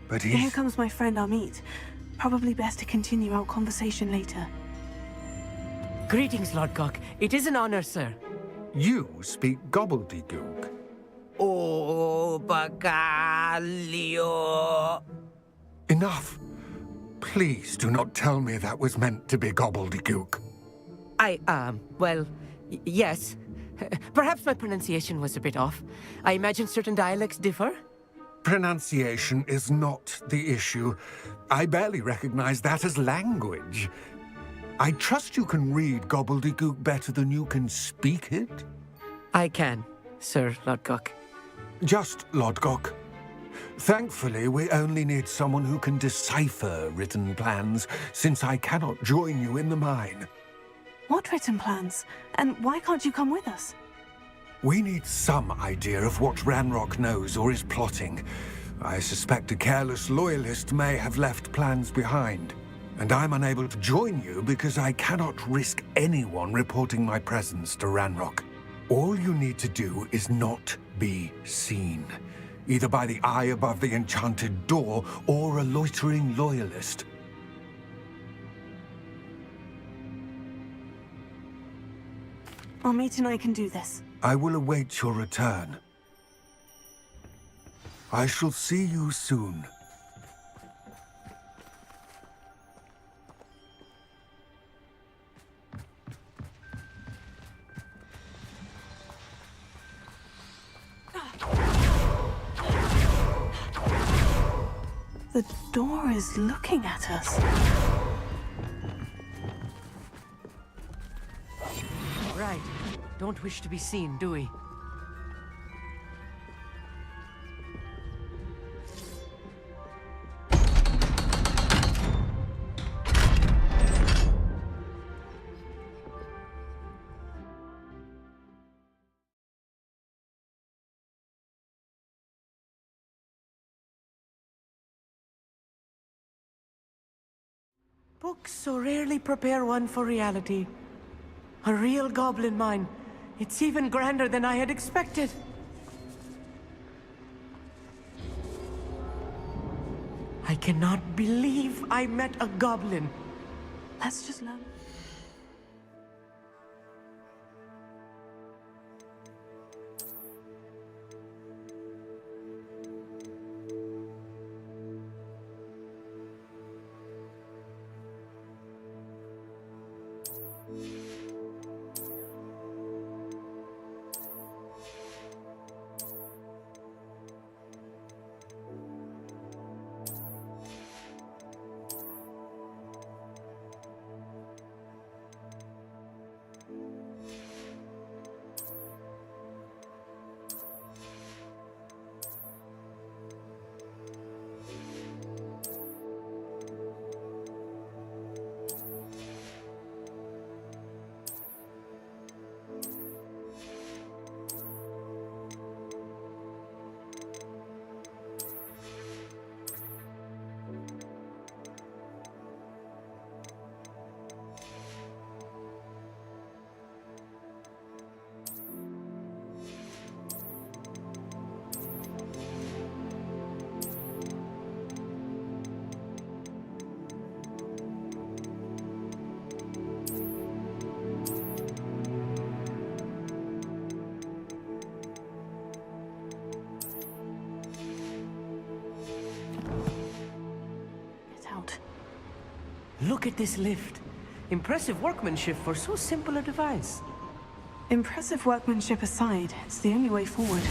But Here comes my friend Amit. Probably best to continue our conversation later. Greetings, Lord Cock. It is an honor, sir. You speak gobbledygook. Oh, Bagalio. Enough. Please do not tell me that was meant to be gobbledygook. Yes. Perhaps my pronunciation was a bit off. I imagine certain dialects differ. Pronunciation is not the issue. I barely recognize that as language. I trust you can read gobbledygook better than you can speak it? I can, Sir Lodgok. Just Lodgok. Thankfully, we only need someone who can decipher written plans, since I cannot join you in the mine. What written plans? And why can't you come with us? We need some idea of what Ranrock knows or is plotting. I suspect a careless loyalist may have left plans behind. And I'm unable to join you because I cannot risk anyone reporting my presence to Ranrock. All you need to do is not be seen, either by the eye above the enchanted door or a loitering loyalist. Amit and I can do this. I will await your return. I shall see you soon. The door is looking at us. Right. Don't wish to be seen, do we? Books so rarely prepare one for reality. A real goblin mine. It's even grander than I had expected. I cannot believe I met a goblin. Let's just learn. Look at this lift. Impressive workmanship for so simple a device. Impressive workmanship aside, it's the only way forward.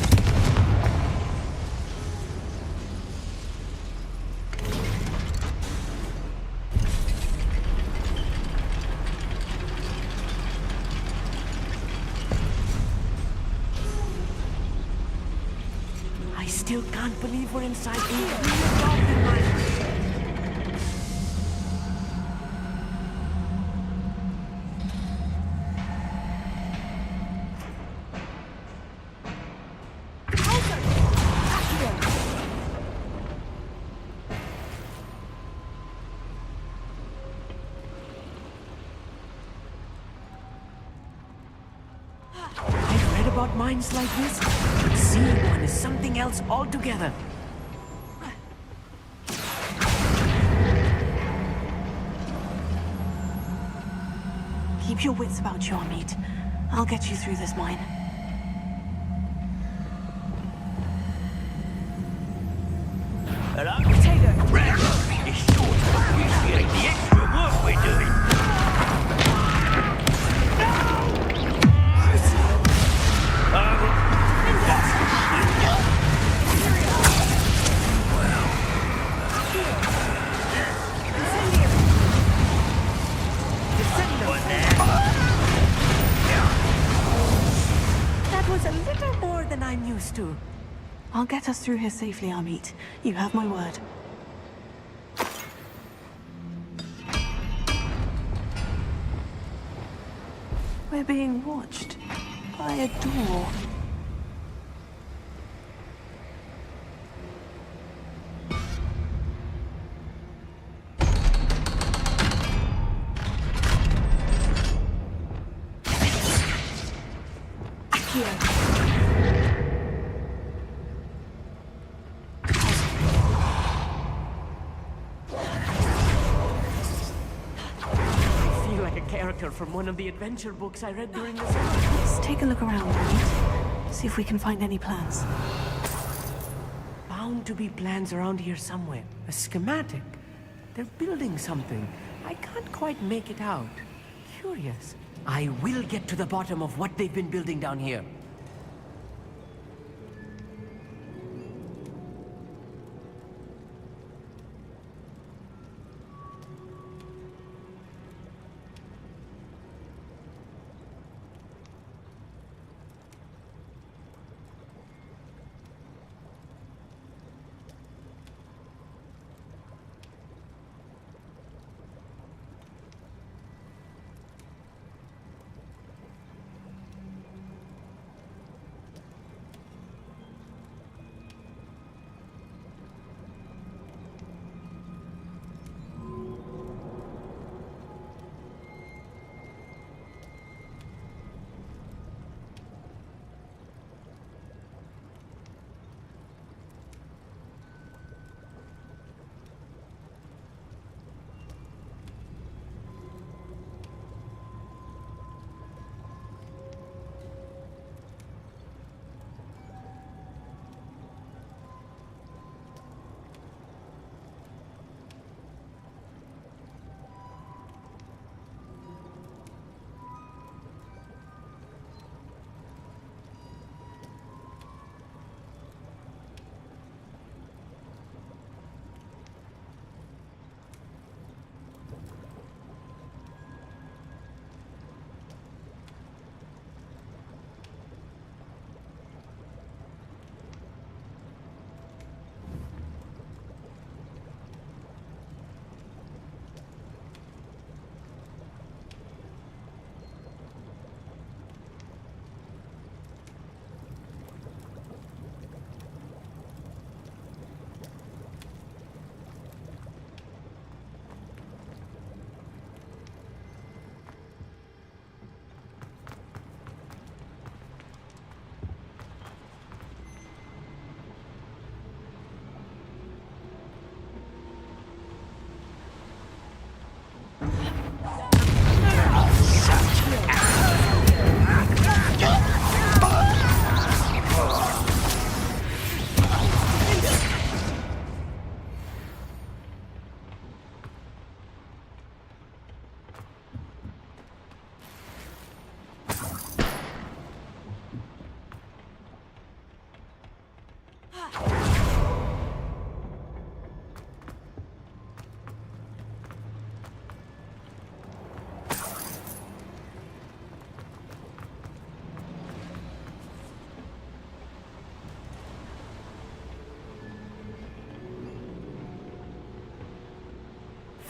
I still can't believe we're inside the real goblin mine. I've read about mines like this, but seeing one is something else altogether. Keep your wits about you, Amit. I'll get you through this mine. Hello? Potato. It's sure to appreciate the extra work we're doing. That was a little more than I'm used to. I'll get us through here safely, Amit. You have my word. We're being watched by a door. I feel like a character from one of the adventure books I read during the summer. Let's take a look around, Amit. See if we can find any plans. Bound to be plans around here somewhere. A schematic. They're building something. I can't quite make it out. Curious. I will get to the bottom of what they've been building down here.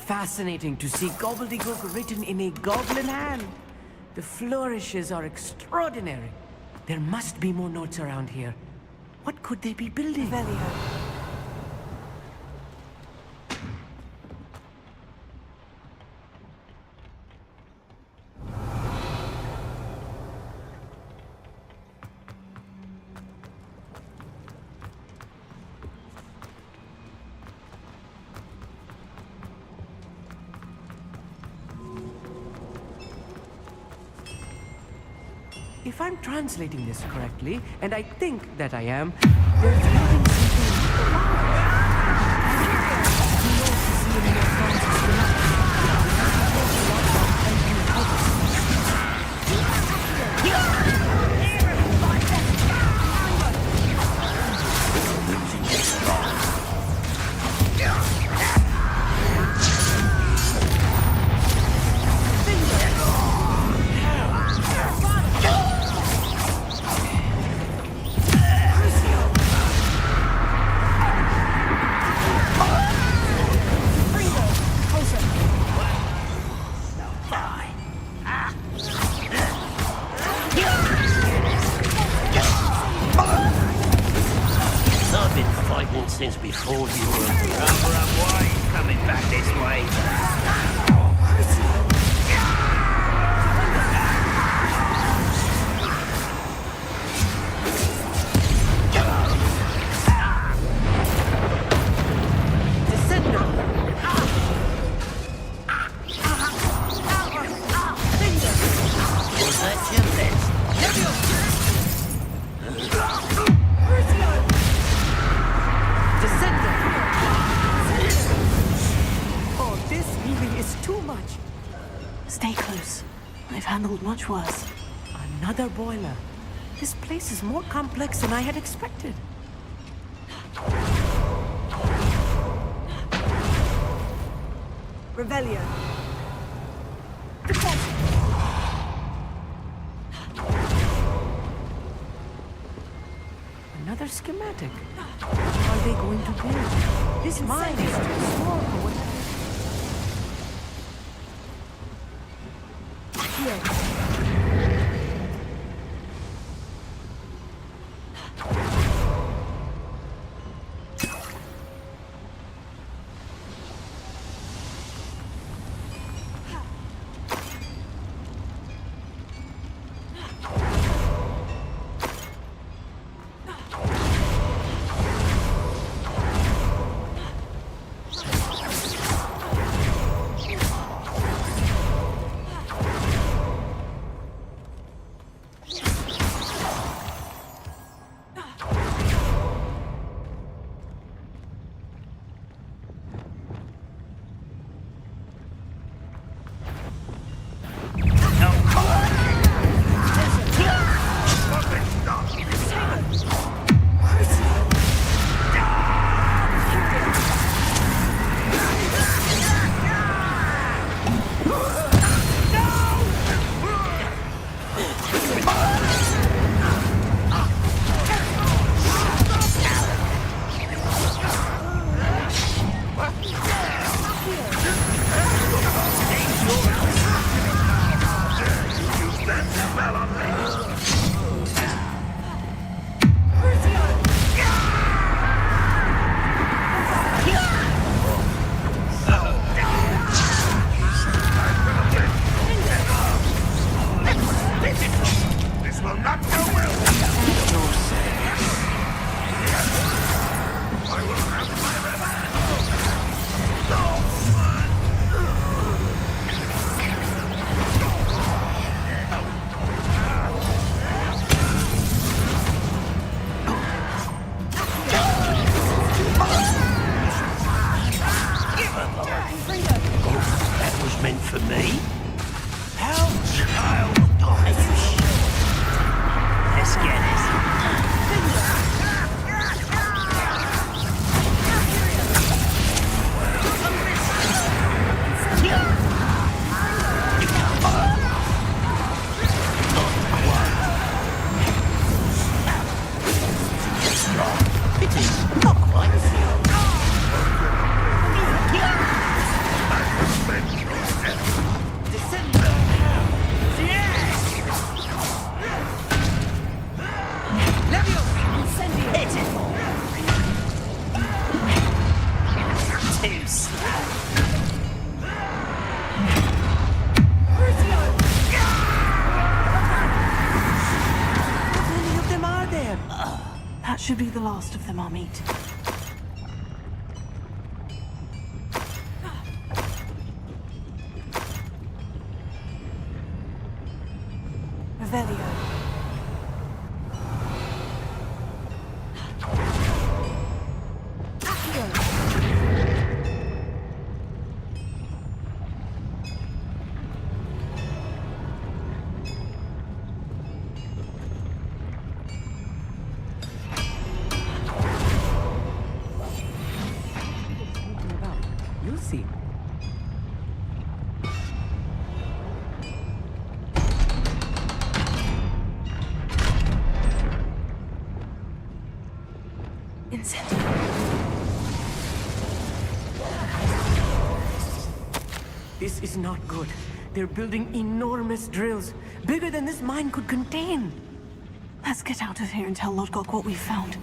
fascinating to see gobbledygook written in a goblin hand. The flourishes are extraordinary. There must be more notes around here. What could they be building? If I'm translating this correctly, and I think that I am, they're building since before you were... Why are you coming back this way? Was that your best? Oh, this really is too much. Stay close. I've handled much worse. Another boiler. This place is more complex than I had expected. Revelio. Another schematic. What are they going to build? This mine is too small for what... This will not go well. I will have my That was meant for me? How child are you? should be the last of them, Amit. Revelio. You'll see. Incendio. This is not good. They're building enormous drills, bigger than this mine could contain. Let's get out of here and tell Lodgok what we found.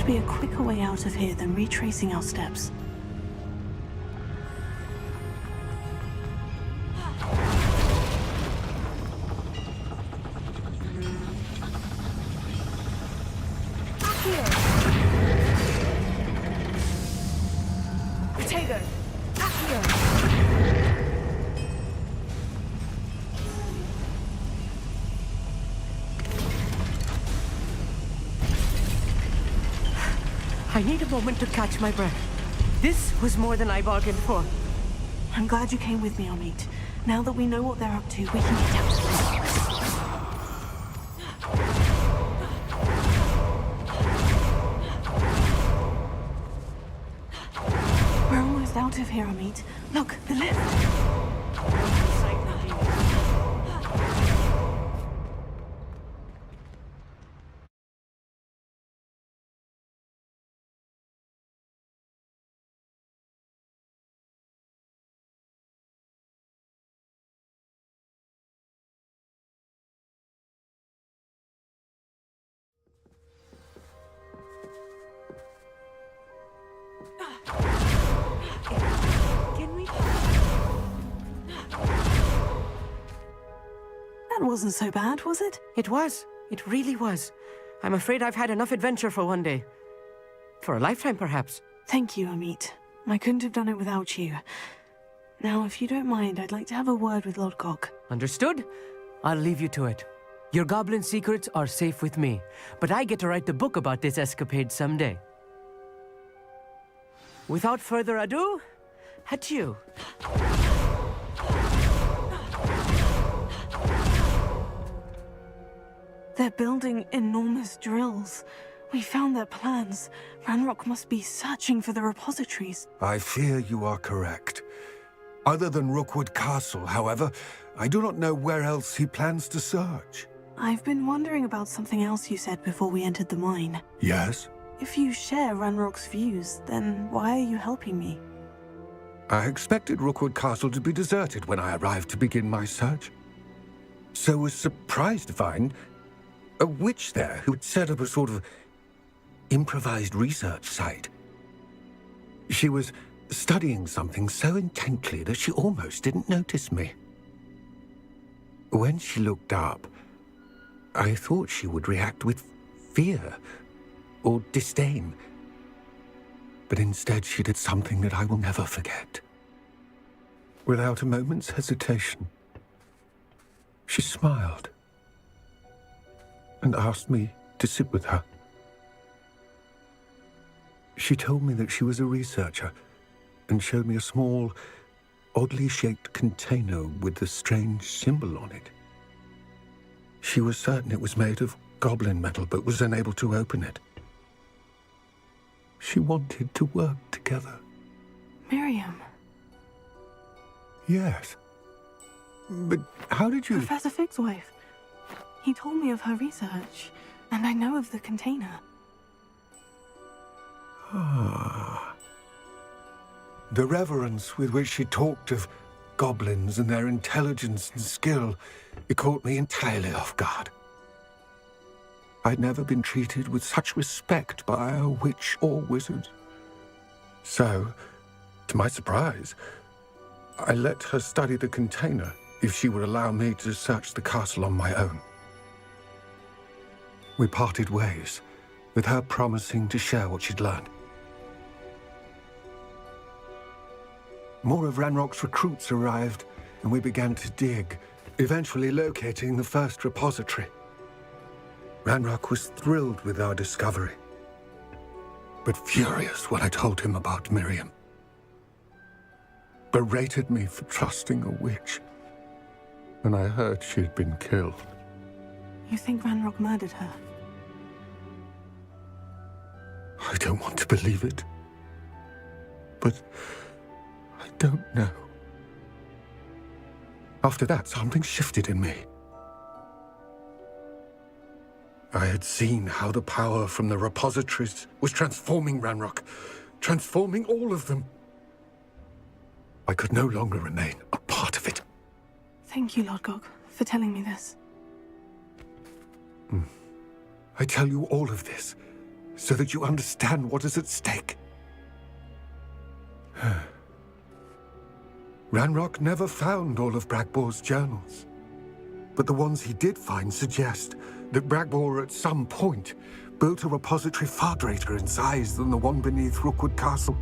Be a quicker way out of here than retracing our steps. Potato! I need a moment to catch my breath. This was more than I bargained for. I'm glad you came with me, Amit. Now that we know what they're up to, we can get out of this. We're almost out of here, Amit. Look, the lift. That wasn't so bad, was it? It was. It really was. I'm afraid I've had enough adventure for one day. For a lifetime, perhaps. Thank you, Amit. I couldn't have done it without you. Now, if you don't mind, I'd like to have a word with Lodgok. Understood? I'll leave you to it. Your goblin secrets are safe with me, but I get to write the book about this escapade someday. Without further ado, adieu. They're building enormous drills. We found their plans. Ranrock must be searching for the repositories. I fear you are correct. Other than Rookwood Castle, however, I do not know where else he plans to search. I've been wondering about something else you said before we entered the mine. Yes? If you share Ranrock's views, then why are you helping me? I expected Rookwood Castle to be deserted when I arrived to begin my search. So was surprised to find a witch there who had set up a sort of improvised research site. She was studying something so intently that she almost didn't notice me. When she looked up, I thought she would react with fear or disdain. But instead she did something that I will never forget. Without a moment's hesitation, she smiled and asked me to sit with her. She told me that she was a researcher and showed me a small, oddly shaped container with a strange symbol on it. She was certain it was made of goblin metal, but was unable to open it. She wanted to work together. Miriam. Yes. But how did you... Professor Fig's wife. He told me of her research, and I know of the container. Ah. The reverence with which she talked of goblins and their intelligence and skill, it caught me entirely off guard. I'd never been treated with such respect by a witch or wizard. So, to my surprise, I let her study the container if she would allow me to search the castle on my own. We parted ways, with her promising to share what she'd learned. More of Ranrock's recruits arrived, and we began to dig, eventually locating the first repository. Ranrock was thrilled with our discovery, but furious when I told him about Miriam. Berated me for trusting a witch, and I heard she had been killed. You think Ranrock murdered her? I don't want to believe it, but I don't know. After that, something shifted in me. I had seen how the power from the repositories was transforming Ranrock, transforming all of them. I could no longer remain a part of it. Thank you, Lord Gog, for telling me this. I tell you all of this so that you understand what is at stake. Ranrock never found all of Bragbor's journals, but the ones he did find suggest that Bragbor at some point built a repository far greater in size than the one beneath Rookwood Castle.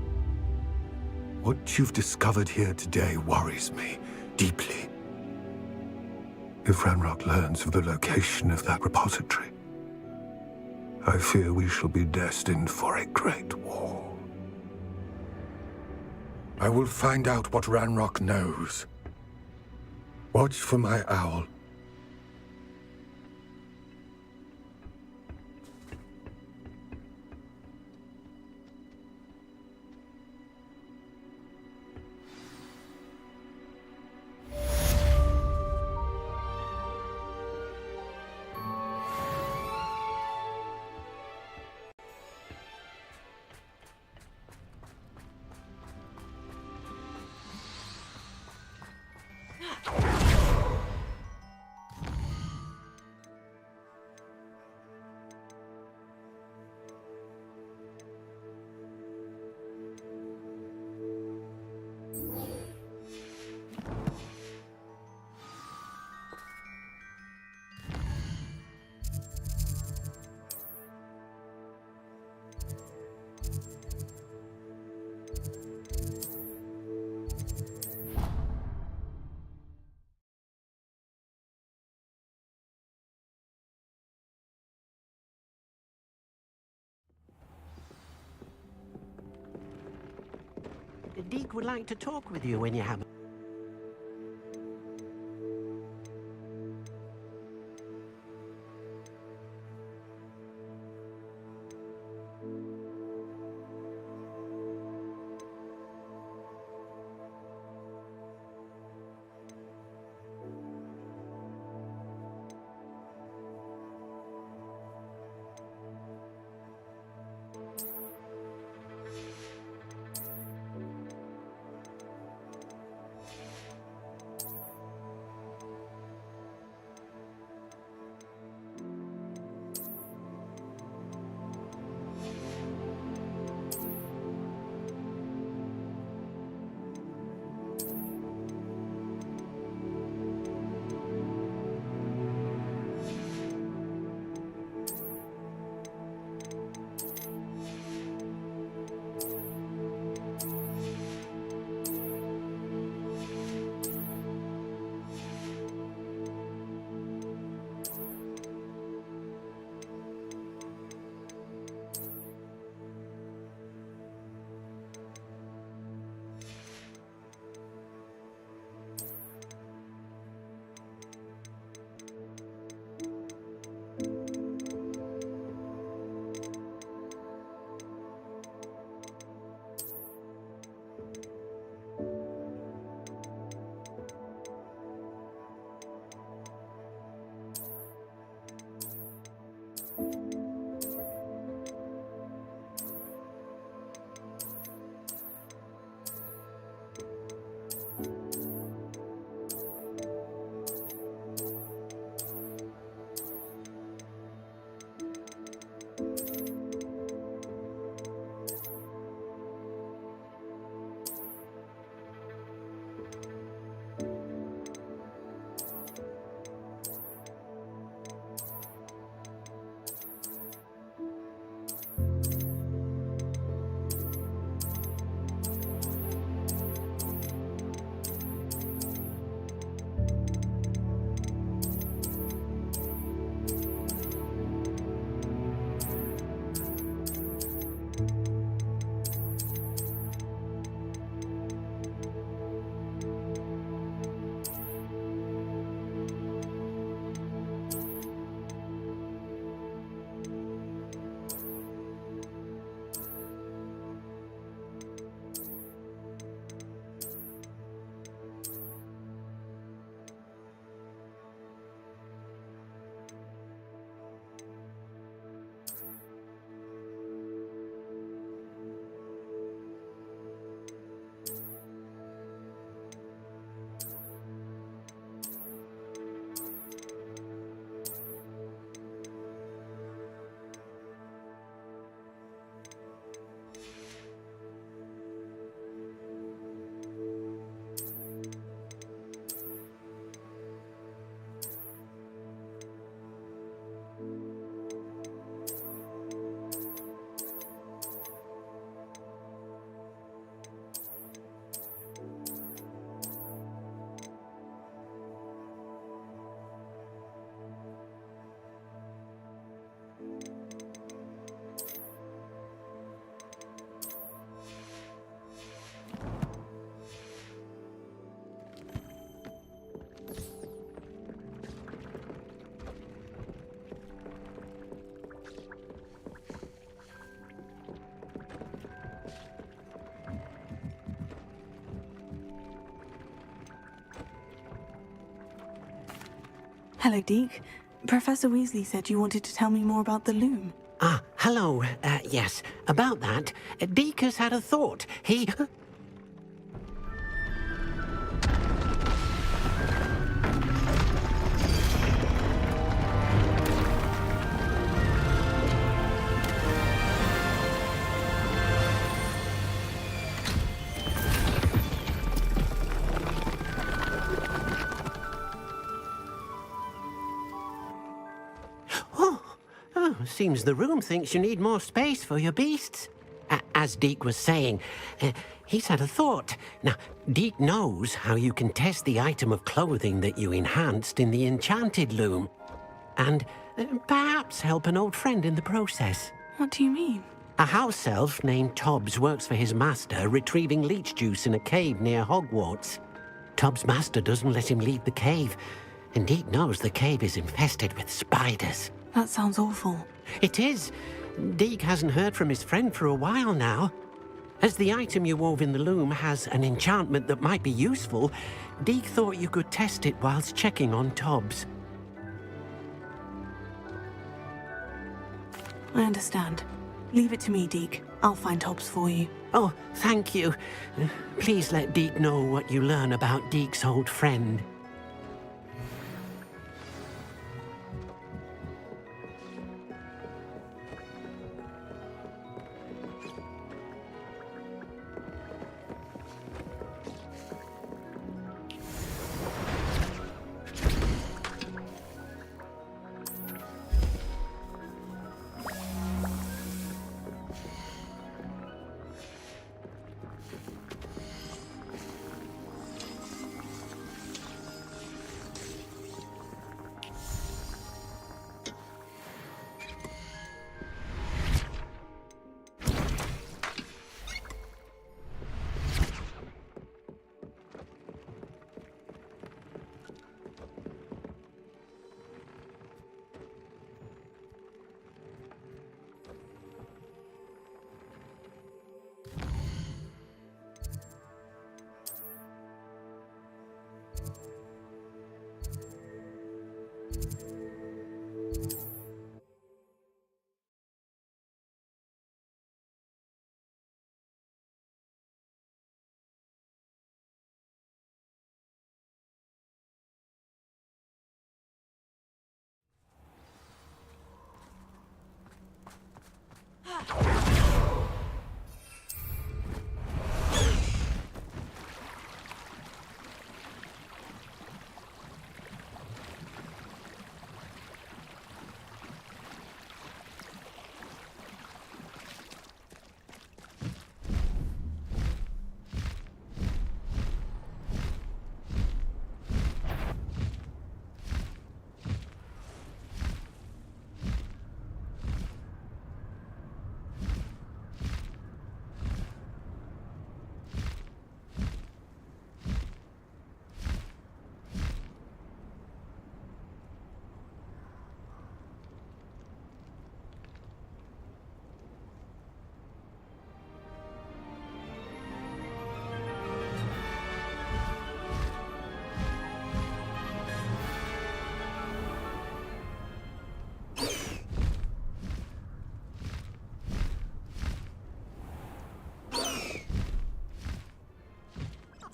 What you've discovered here today worries me deeply. If Ranrock learns of the location of that repository, I fear we shall be destined for a great war. I will find out what Ranrock knows. Watch for my owl. Deke would like to talk with you when you have... Hello, Deke. Professor Weasley said you wanted to tell me more about the loom. Ah, hello. Yes, about that. Deke has had a thought. He... Seems the room thinks you need more space for your beasts. As Deke was saying, he's had a thought. Now, Deke knows how you can test the item of clothing that you enhanced in the enchanted loom. And perhaps help an old friend in the process. What do you mean? A house elf named Tobbs works for his master, retrieving leech juice in a cave near Hogwarts. Tobbs' master doesn't let him leave the cave, and Deke knows the cave is infested with spiders. That sounds awful. It is. Deke hasn't heard from his friend for a while now. As the item you wove in the loom has an enchantment that might be useful, Deke thought you could test it whilst checking on Tobbs. I understand. Leave it to me, Deke. I'll find Tobbs for you. Oh, thank you. Please let Deke know what you learn about Deke's old friend.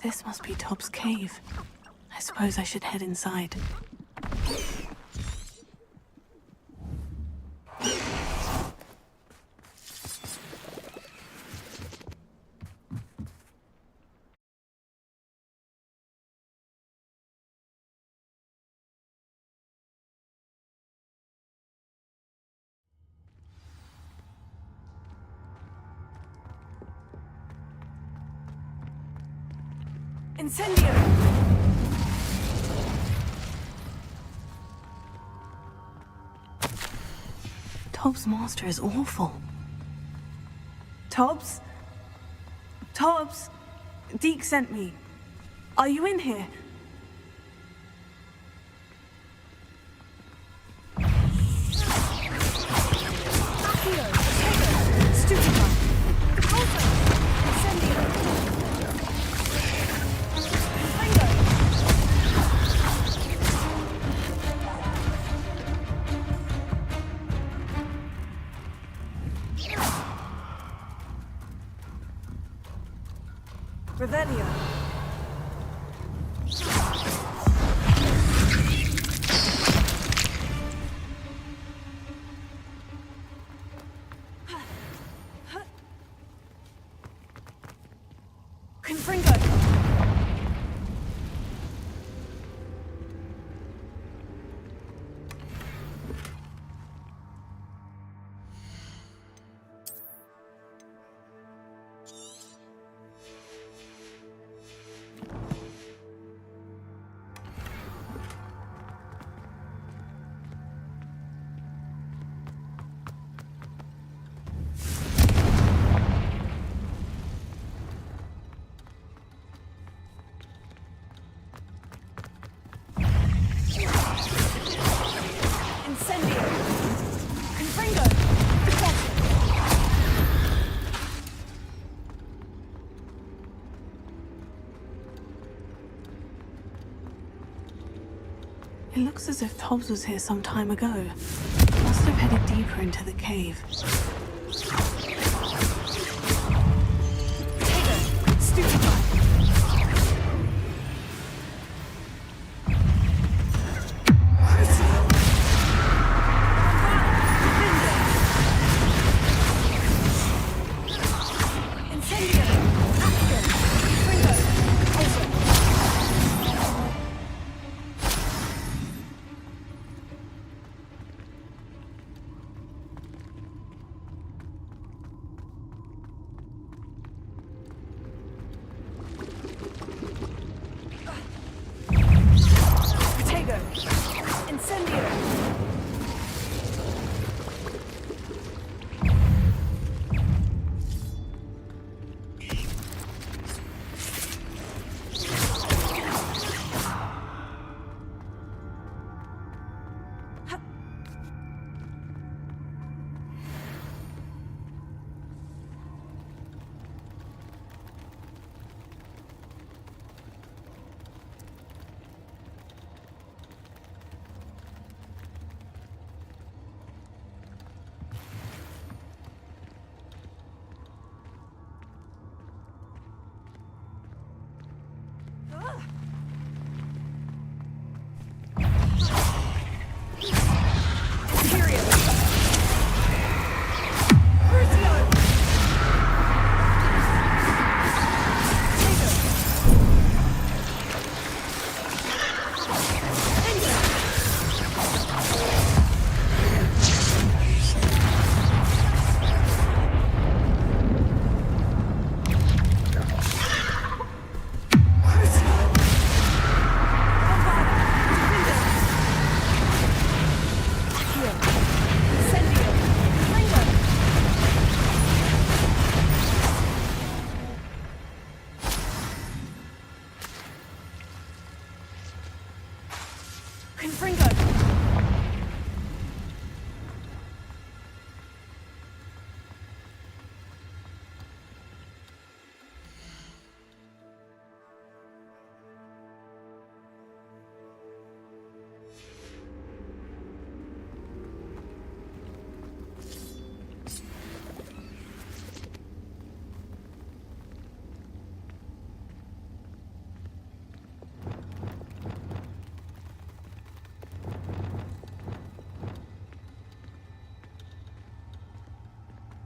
This must be Tobbs' cave. I suppose I should head inside. Incendio! Tobbs' master is awful. Tobbs? Tobbs? Deke sent me. Are you in here? Revelio. Confringo. Incendio. Confringo. It looks as if Tobbs was here some time ago. Must have headed deeper into the cave.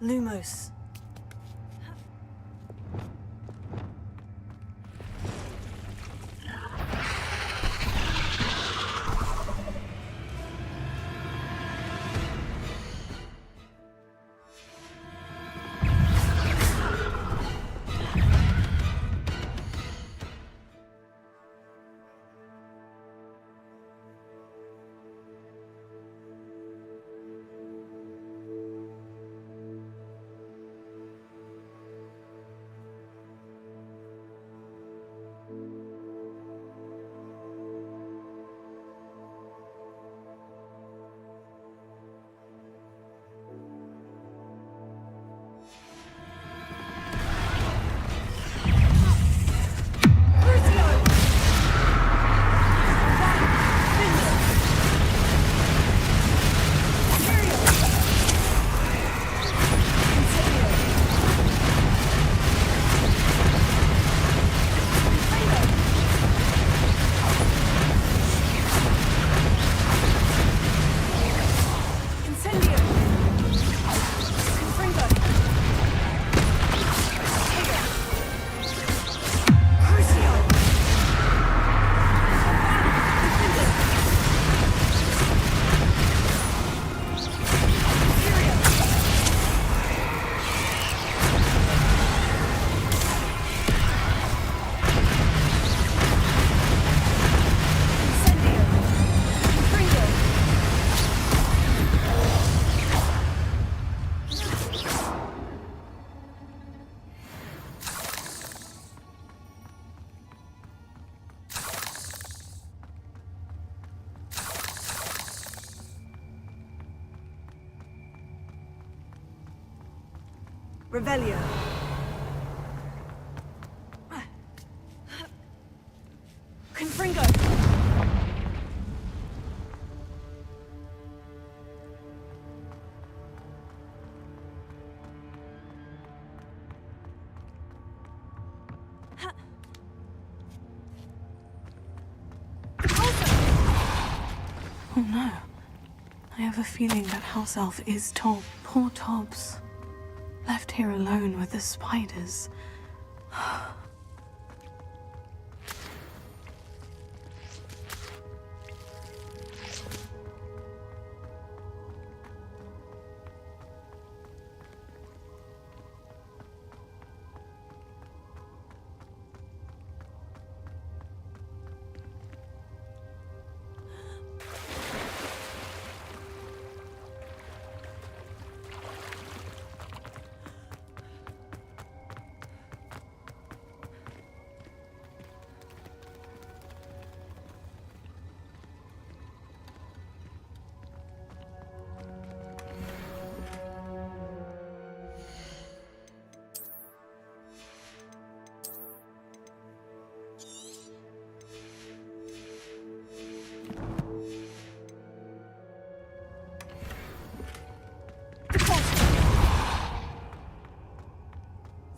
Lumos. Revelio. Confringo. Oh no. I have a feeling that house elf is Tob. Poor Tobbs. Left here alone with the spiders.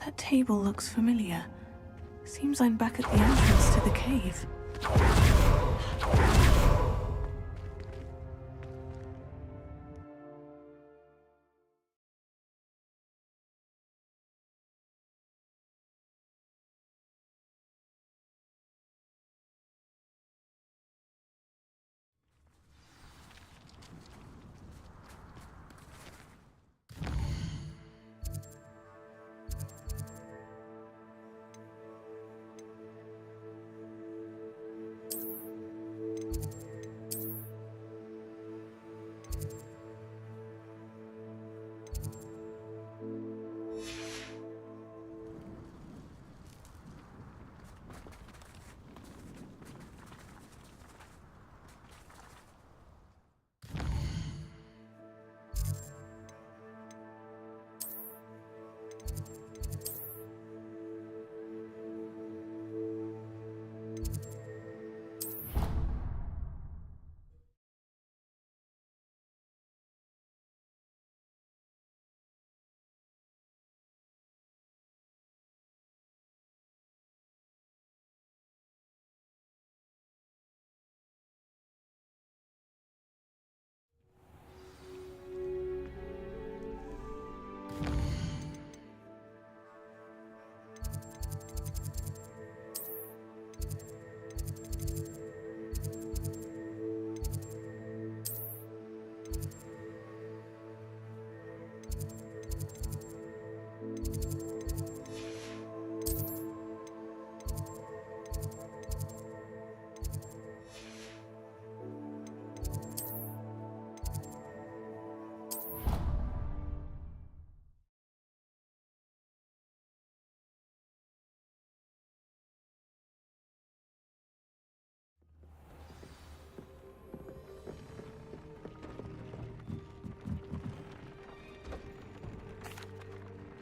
That table looks familiar. Seems I'm back at the entrance to the cave.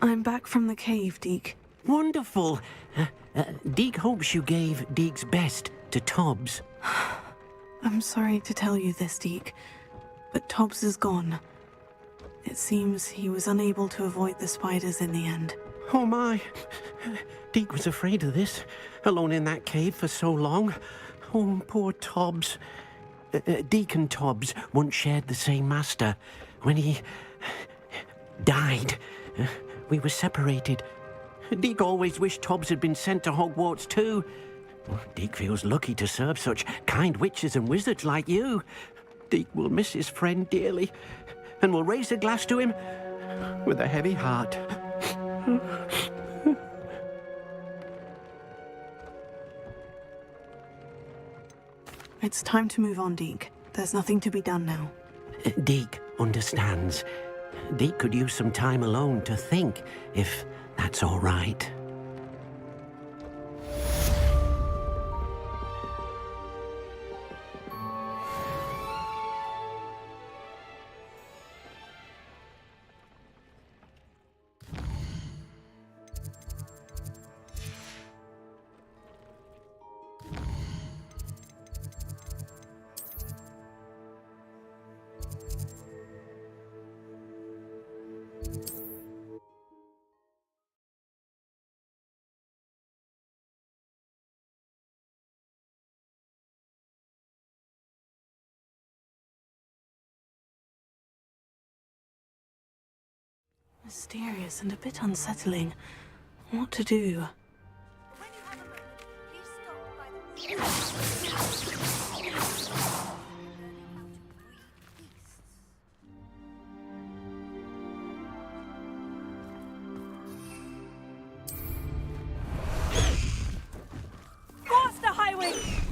I'm back from the cave, Deke. Wonderful. Deke hopes you gave Deke's best to Tobbs. I'm sorry to tell you this, Deke, but Tobbs is gone. It seems he was unable to avoid the spiders in the end. Oh my. Deke was afraid of this, alone in that cave for so long. Oh, poor Tobbs. Deke and Tobbs once shared the same master. When he died, we were separated. Deke always wished Tobbs had been sent to Hogwarts too. Deke feels lucky to serve such kind witches and wizards like you. Deke will miss his friend dearly, and will raise a glass to him with a heavy heart. It's time to move on, Deke. There's nothing to be done now. Deke understands. Deke could use some time alone to think, if that's all right. mysterious and a bit unsettling. What to do? Cross the highway!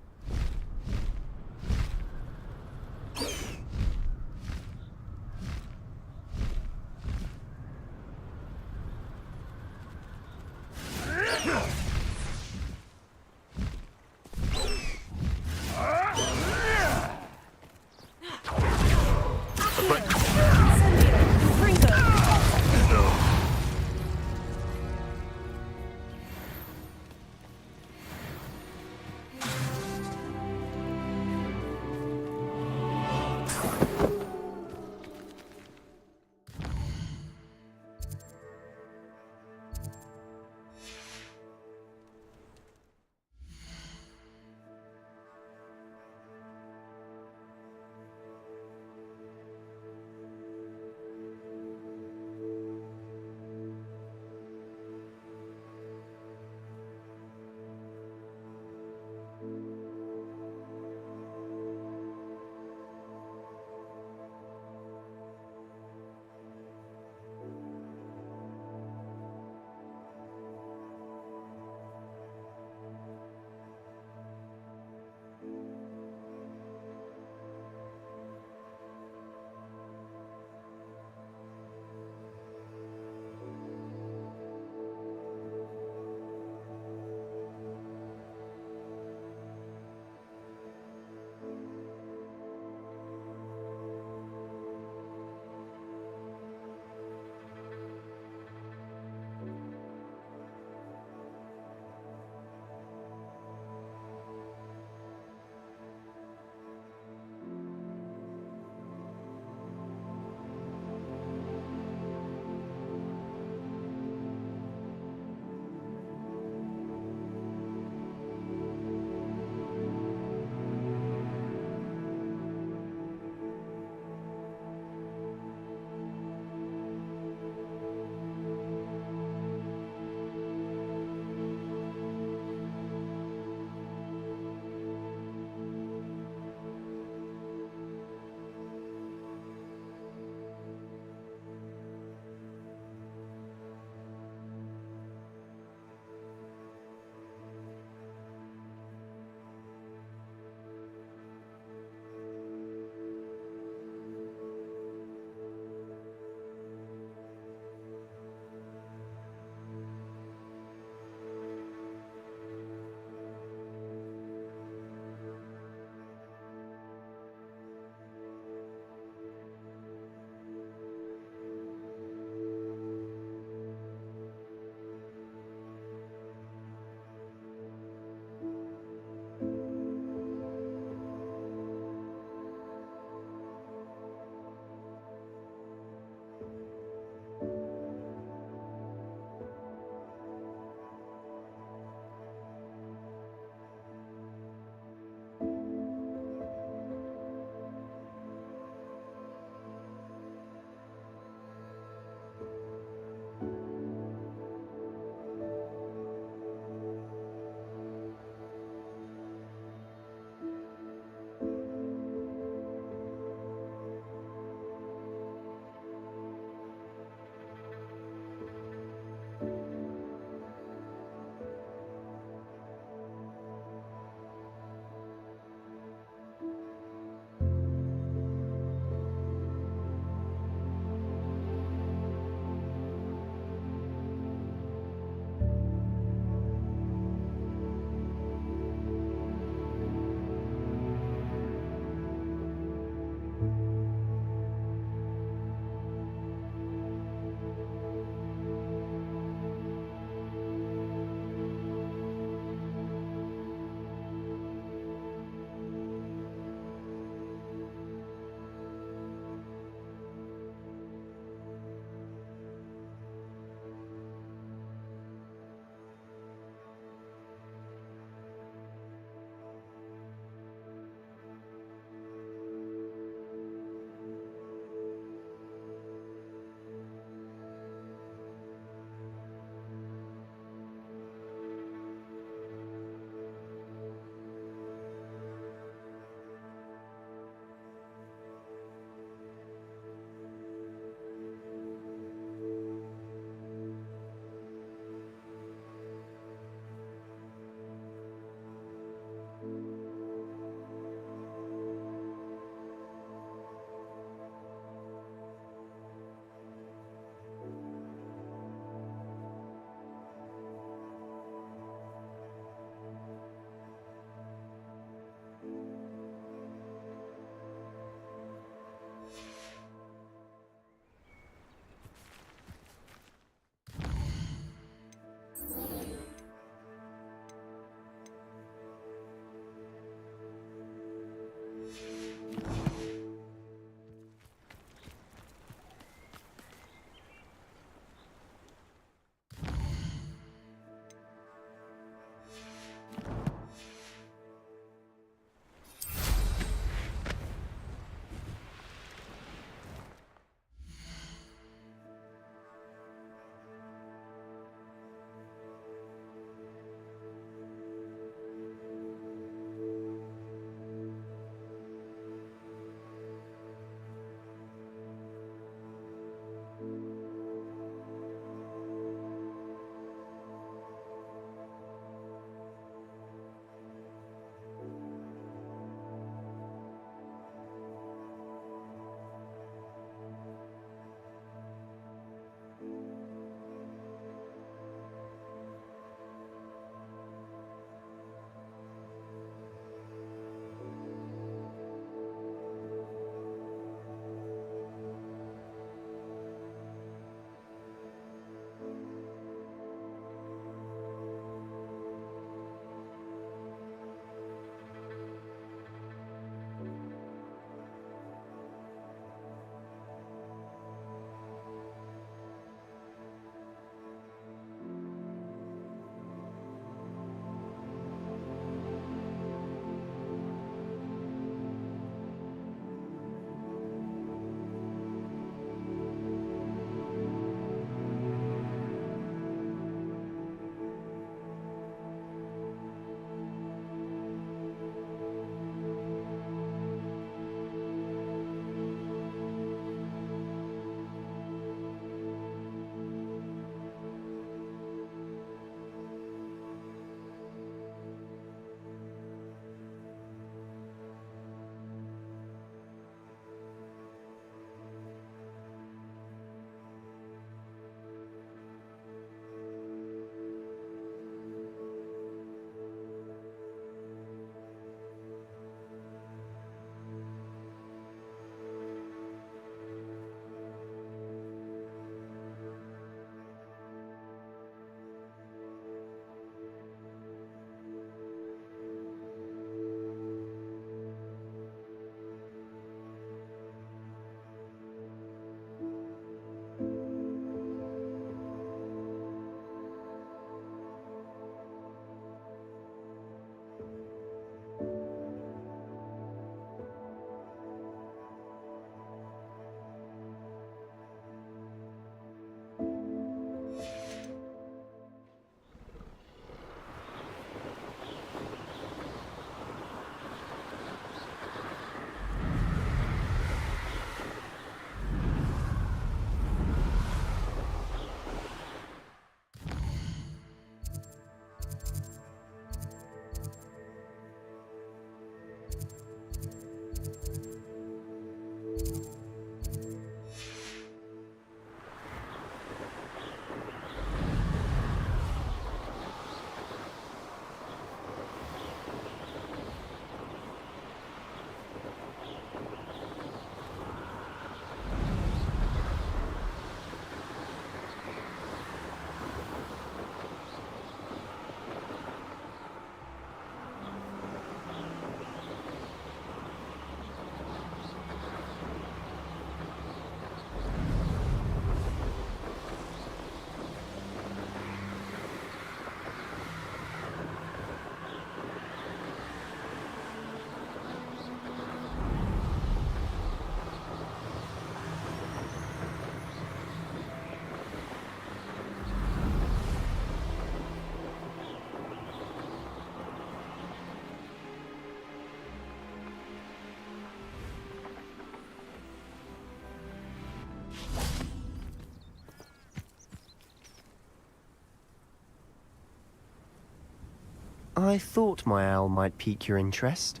I thought my owl might pique your interest.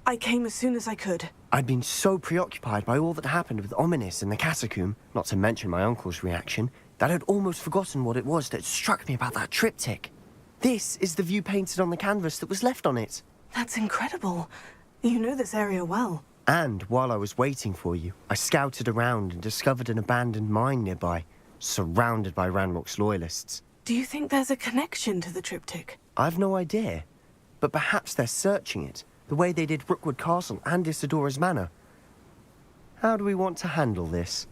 I came as soon as I could. I'd been so preoccupied by all that happened with Ominis in the catacomb, not to mention my uncle's reaction, that I'd almost forgotten what it was that struck me about that triptych. This is the view painted on the canvas that was left on it. That's incredible. You know this area well. And while I was waiting for you, I scouted around and discovered an abandoned mine nearby, surrounded by Ranrock's loyalists. Do you think there's a connection to the triptych? I've no idea, but perhaps they're searching it, the way they did Rookwood Castle and Isidora's Manor. How do we want to handle this?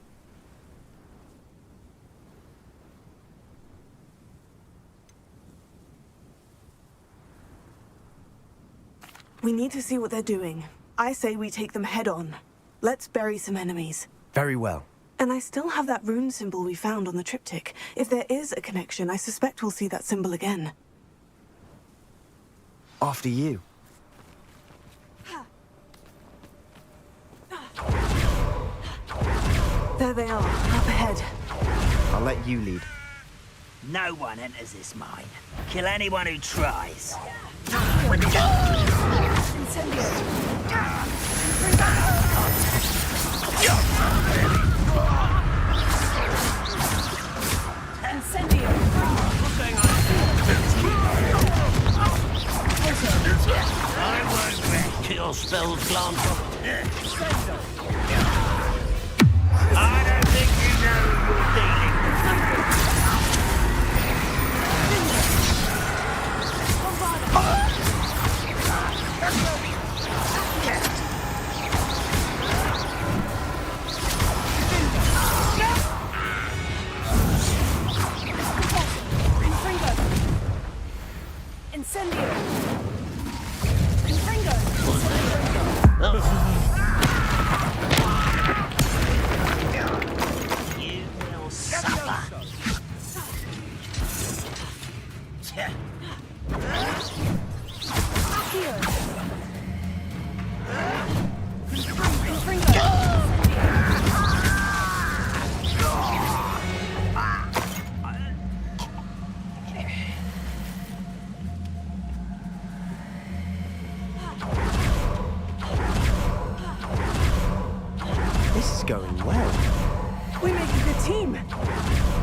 We need to see what they're doing. I say we take them head on. Let's bury some enemies. Very well. And I still have that rune symbol we found on the triptych. If there is a connection, I suspect we'll see that symbol again. After you. There they are, up ahead. I'll let you lead. No one enters this mine. Kill anyone who tries. I won't rest till your spells glance. I don't think you know who you're dealing with. You will suffer. This is going well. We make a good team.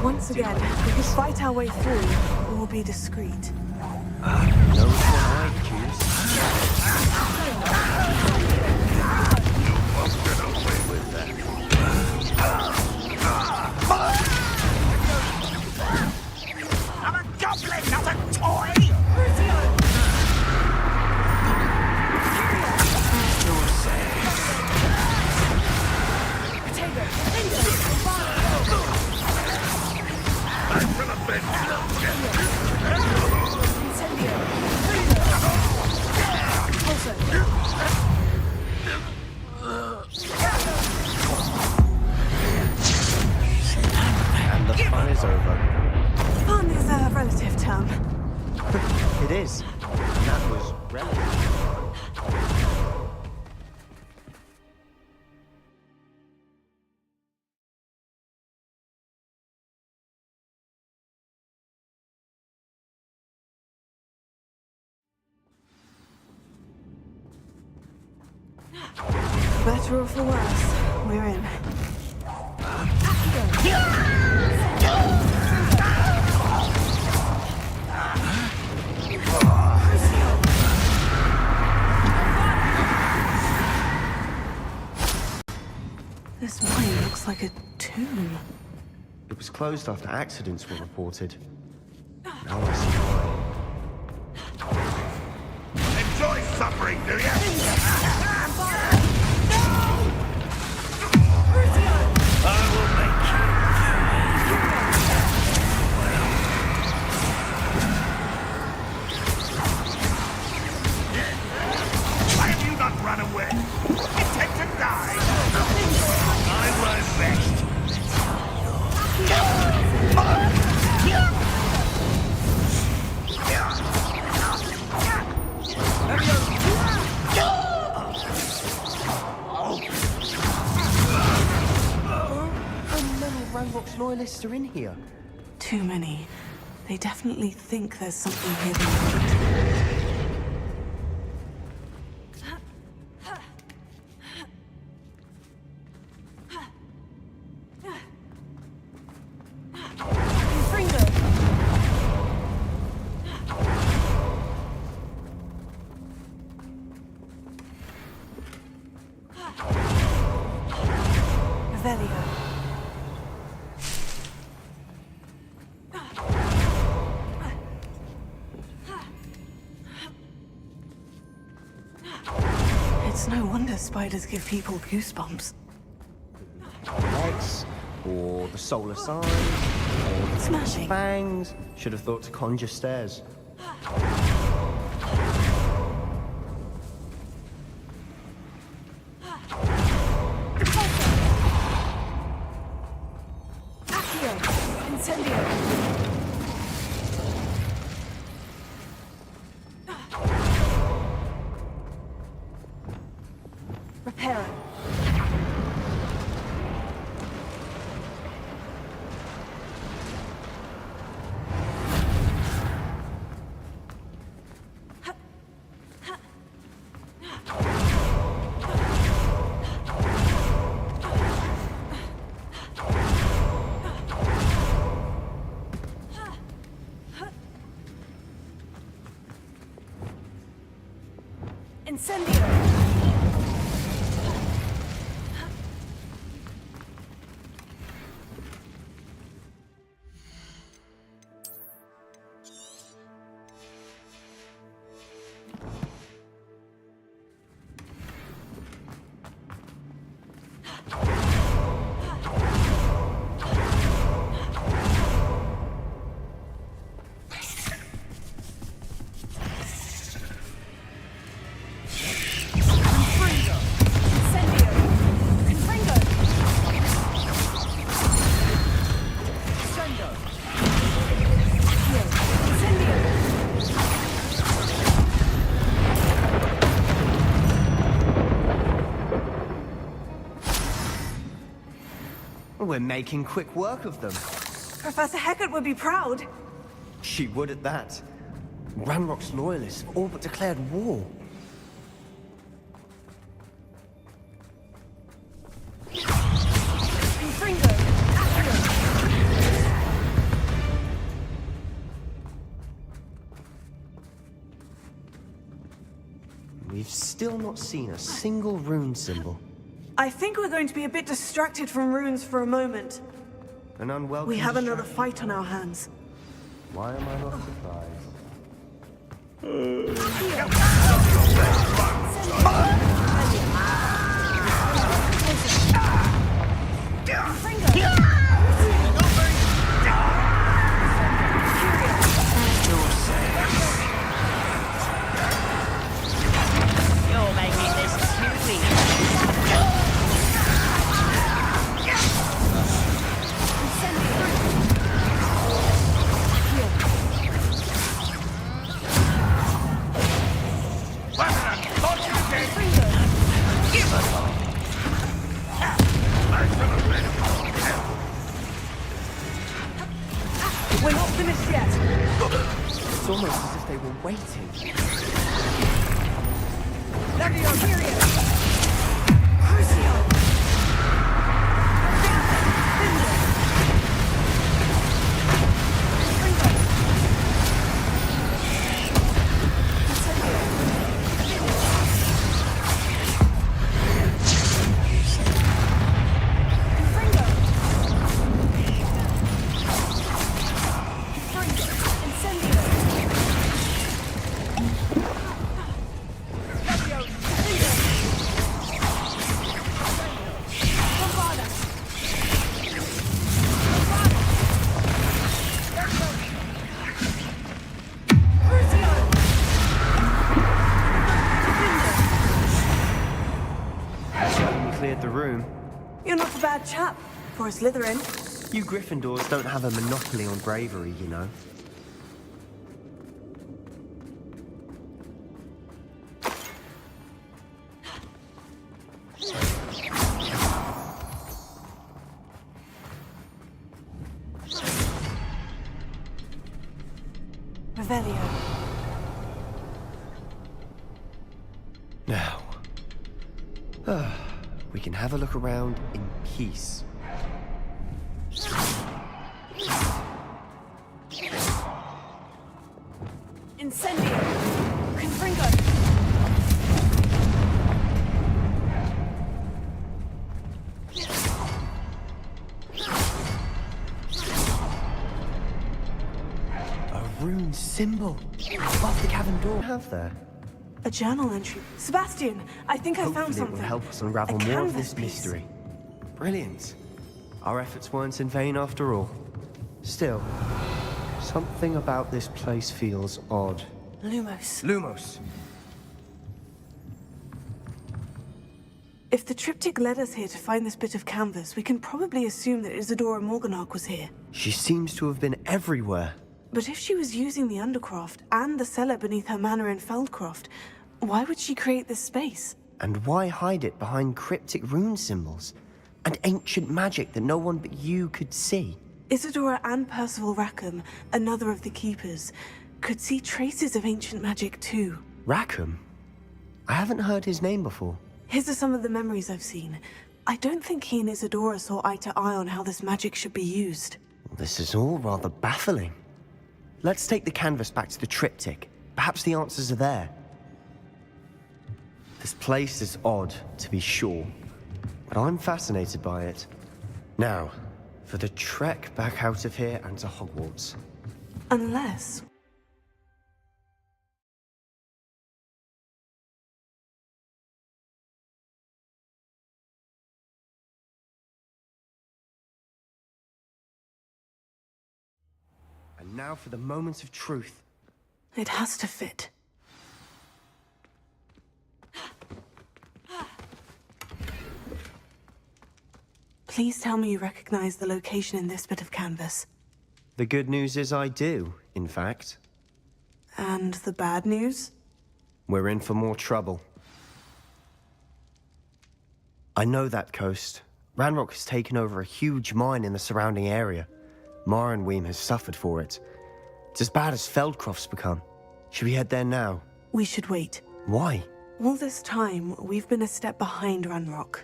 Once again, we can fight our way through, or we'll be discreet. No one I choose. Won't get away with that. I'm a goblin, not a toy! And the fun is over. Fun is a relative term. It is. And that was relative. Better or for worse, we're in. This mine looks like a tomb. It was closed after accidents were reported. Now I see why. Enjoy suffering, do you? I will make Why have you not run away? Intend to die? I won't rest. How many Ranrock's loyalists are in here? Too many. They definitely think there's something hidden. It's no wonder spiders give people goosebumps. Legs, or the solar sign, or the Smashing. fangs. Should have thought to conjure stairs. We're making quick work of them. Professor Hecat would be proud. She would at that. Ranrock's loyalists have all but declared war. We've still not seen a single rune symbol. I think we're going to be a bit distracted from runes for a moment. An unwelcome We have another distraction. fight on our hands. Why am I not surprised? You're making this too easy. We're not finished yet. It's almost as if they were waiting. Levio, period. Crucio. Cleared the room. You're not a bad chap for a Slytherin. You Gryffindors don't have a monopoly on bravery, you know. Revelio. Now, we can have a look around in peace. Incendio! Confringo! A rune symbol above the cavern door. Have there? A journal entry. Sebastian, I think I found Hopefully something. it will help us unravel A more of canvas this piece. mystery. Brilliant. Our efforts weren't in vain after all. Still, something about this place feels odd. Lumos. Lumos. If the triptych led us here to find this bit of canvas, we can probably assume that Isadora Morganach was here. She seems to have been everywhere. But if she was using the Undercroft and the cellar beneath her manor in Feldcroft, why would she create this space? And why hide it behind cryptic rune symbols? And ancient magic that no one but you could see? Isadora and Percival Rackham, another of the Keepers, could see traces of ancient magic too. Rackham? I haven't heard his name before. His are some of the memories I've seen. I don't think he and Isadora saw eye to eye on how this magic should be used. This is all rather baffling. Let's take the canvas back to the triptych. Perhaps the answers are there. This place is odd, to be sure, but I'm fascinated by it. Now, for the trek back out of here and to Hogwarts. Unless... And now for the moment of truth. It has to fit. Please tell me you recognize the location in this bit of canvas. The good news is I do, in fact. And the bad news? We're in for more trouble. I know that coast. Ranrock has taken over a huge mine in the surrounding area. Marrenweem has suffered for it. It's as bad as Feldcroft's become. Should we head there now? We should wait. Why? All this time, we've been a step behind Ranrock.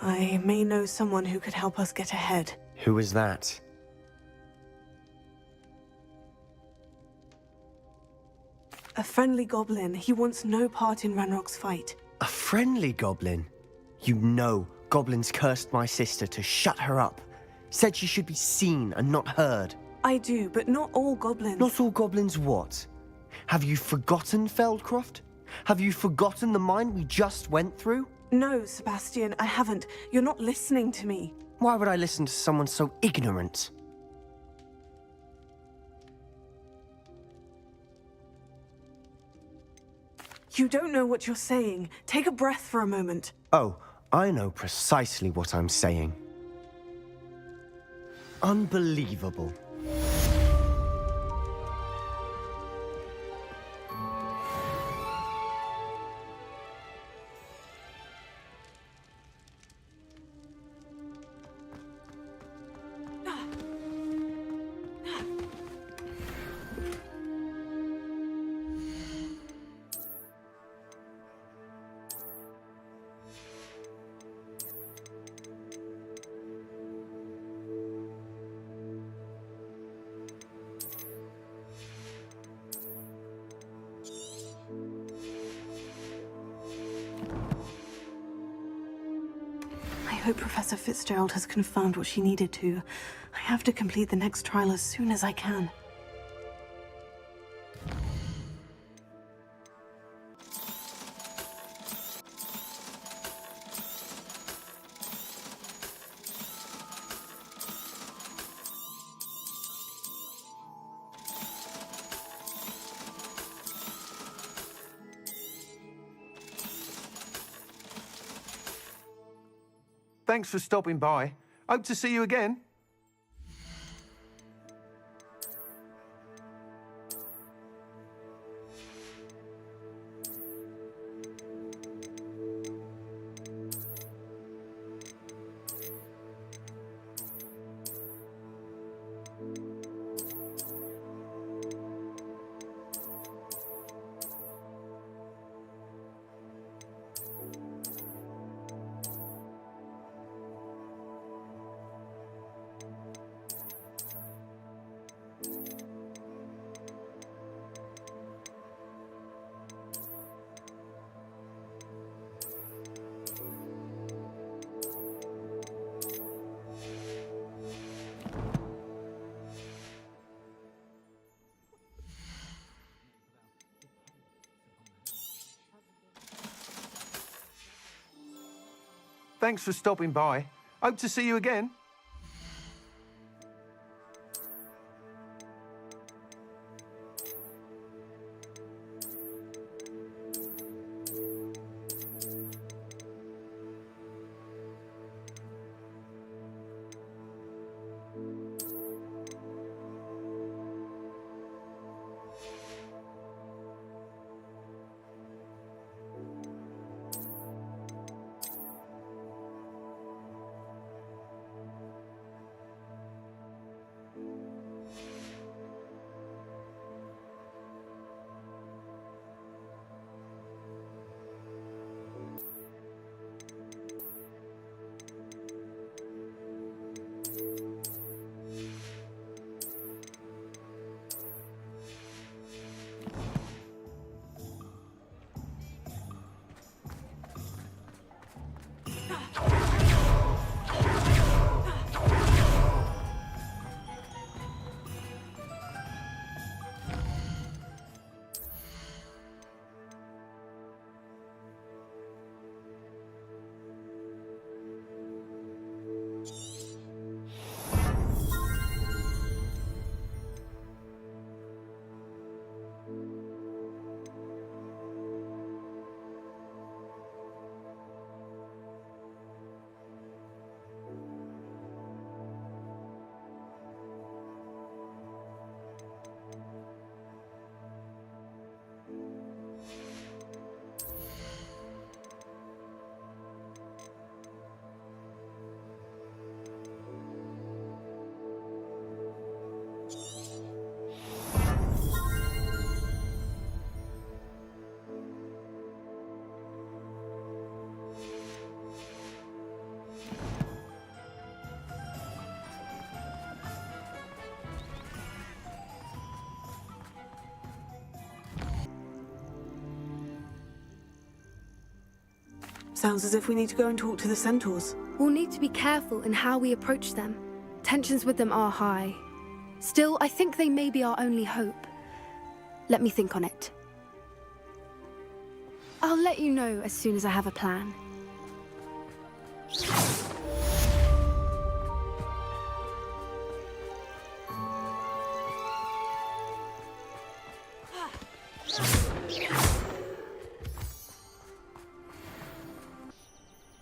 I may know someone who could help us get ahead. Who is that? A friendly goblin. He wants no part in Ranrock's fight. A friendly goblin? You know goblins cursed my sister to shut her up. Said she should be seen and not heard. I do, but not all goblins. Not all goblins what? Have you forgotten Feldcroft? Have you forgotten the mine we just went through? No, Sebastian, I haven't. You're not listening to me. Why would I listen to someone so ignorant? You don't know what you're saying. Take a breath for a moment. Oh, I know precisely what I'm saying. Unbelievable. I hope Professor Fitzgerald has confirmed what she needed to. I have to complete the next trial as soon as I can. Thanks for stopping by. Hope to see you again. Thanks for stopping by. Hope to see you again. Sounds as if we need to go and talk to the centaurs. We'll need to be careful in how we approach them. Tensions with them are high. Still, I think they may be our only hope. Let me think on it. I'll let you know as soon as I have a plan.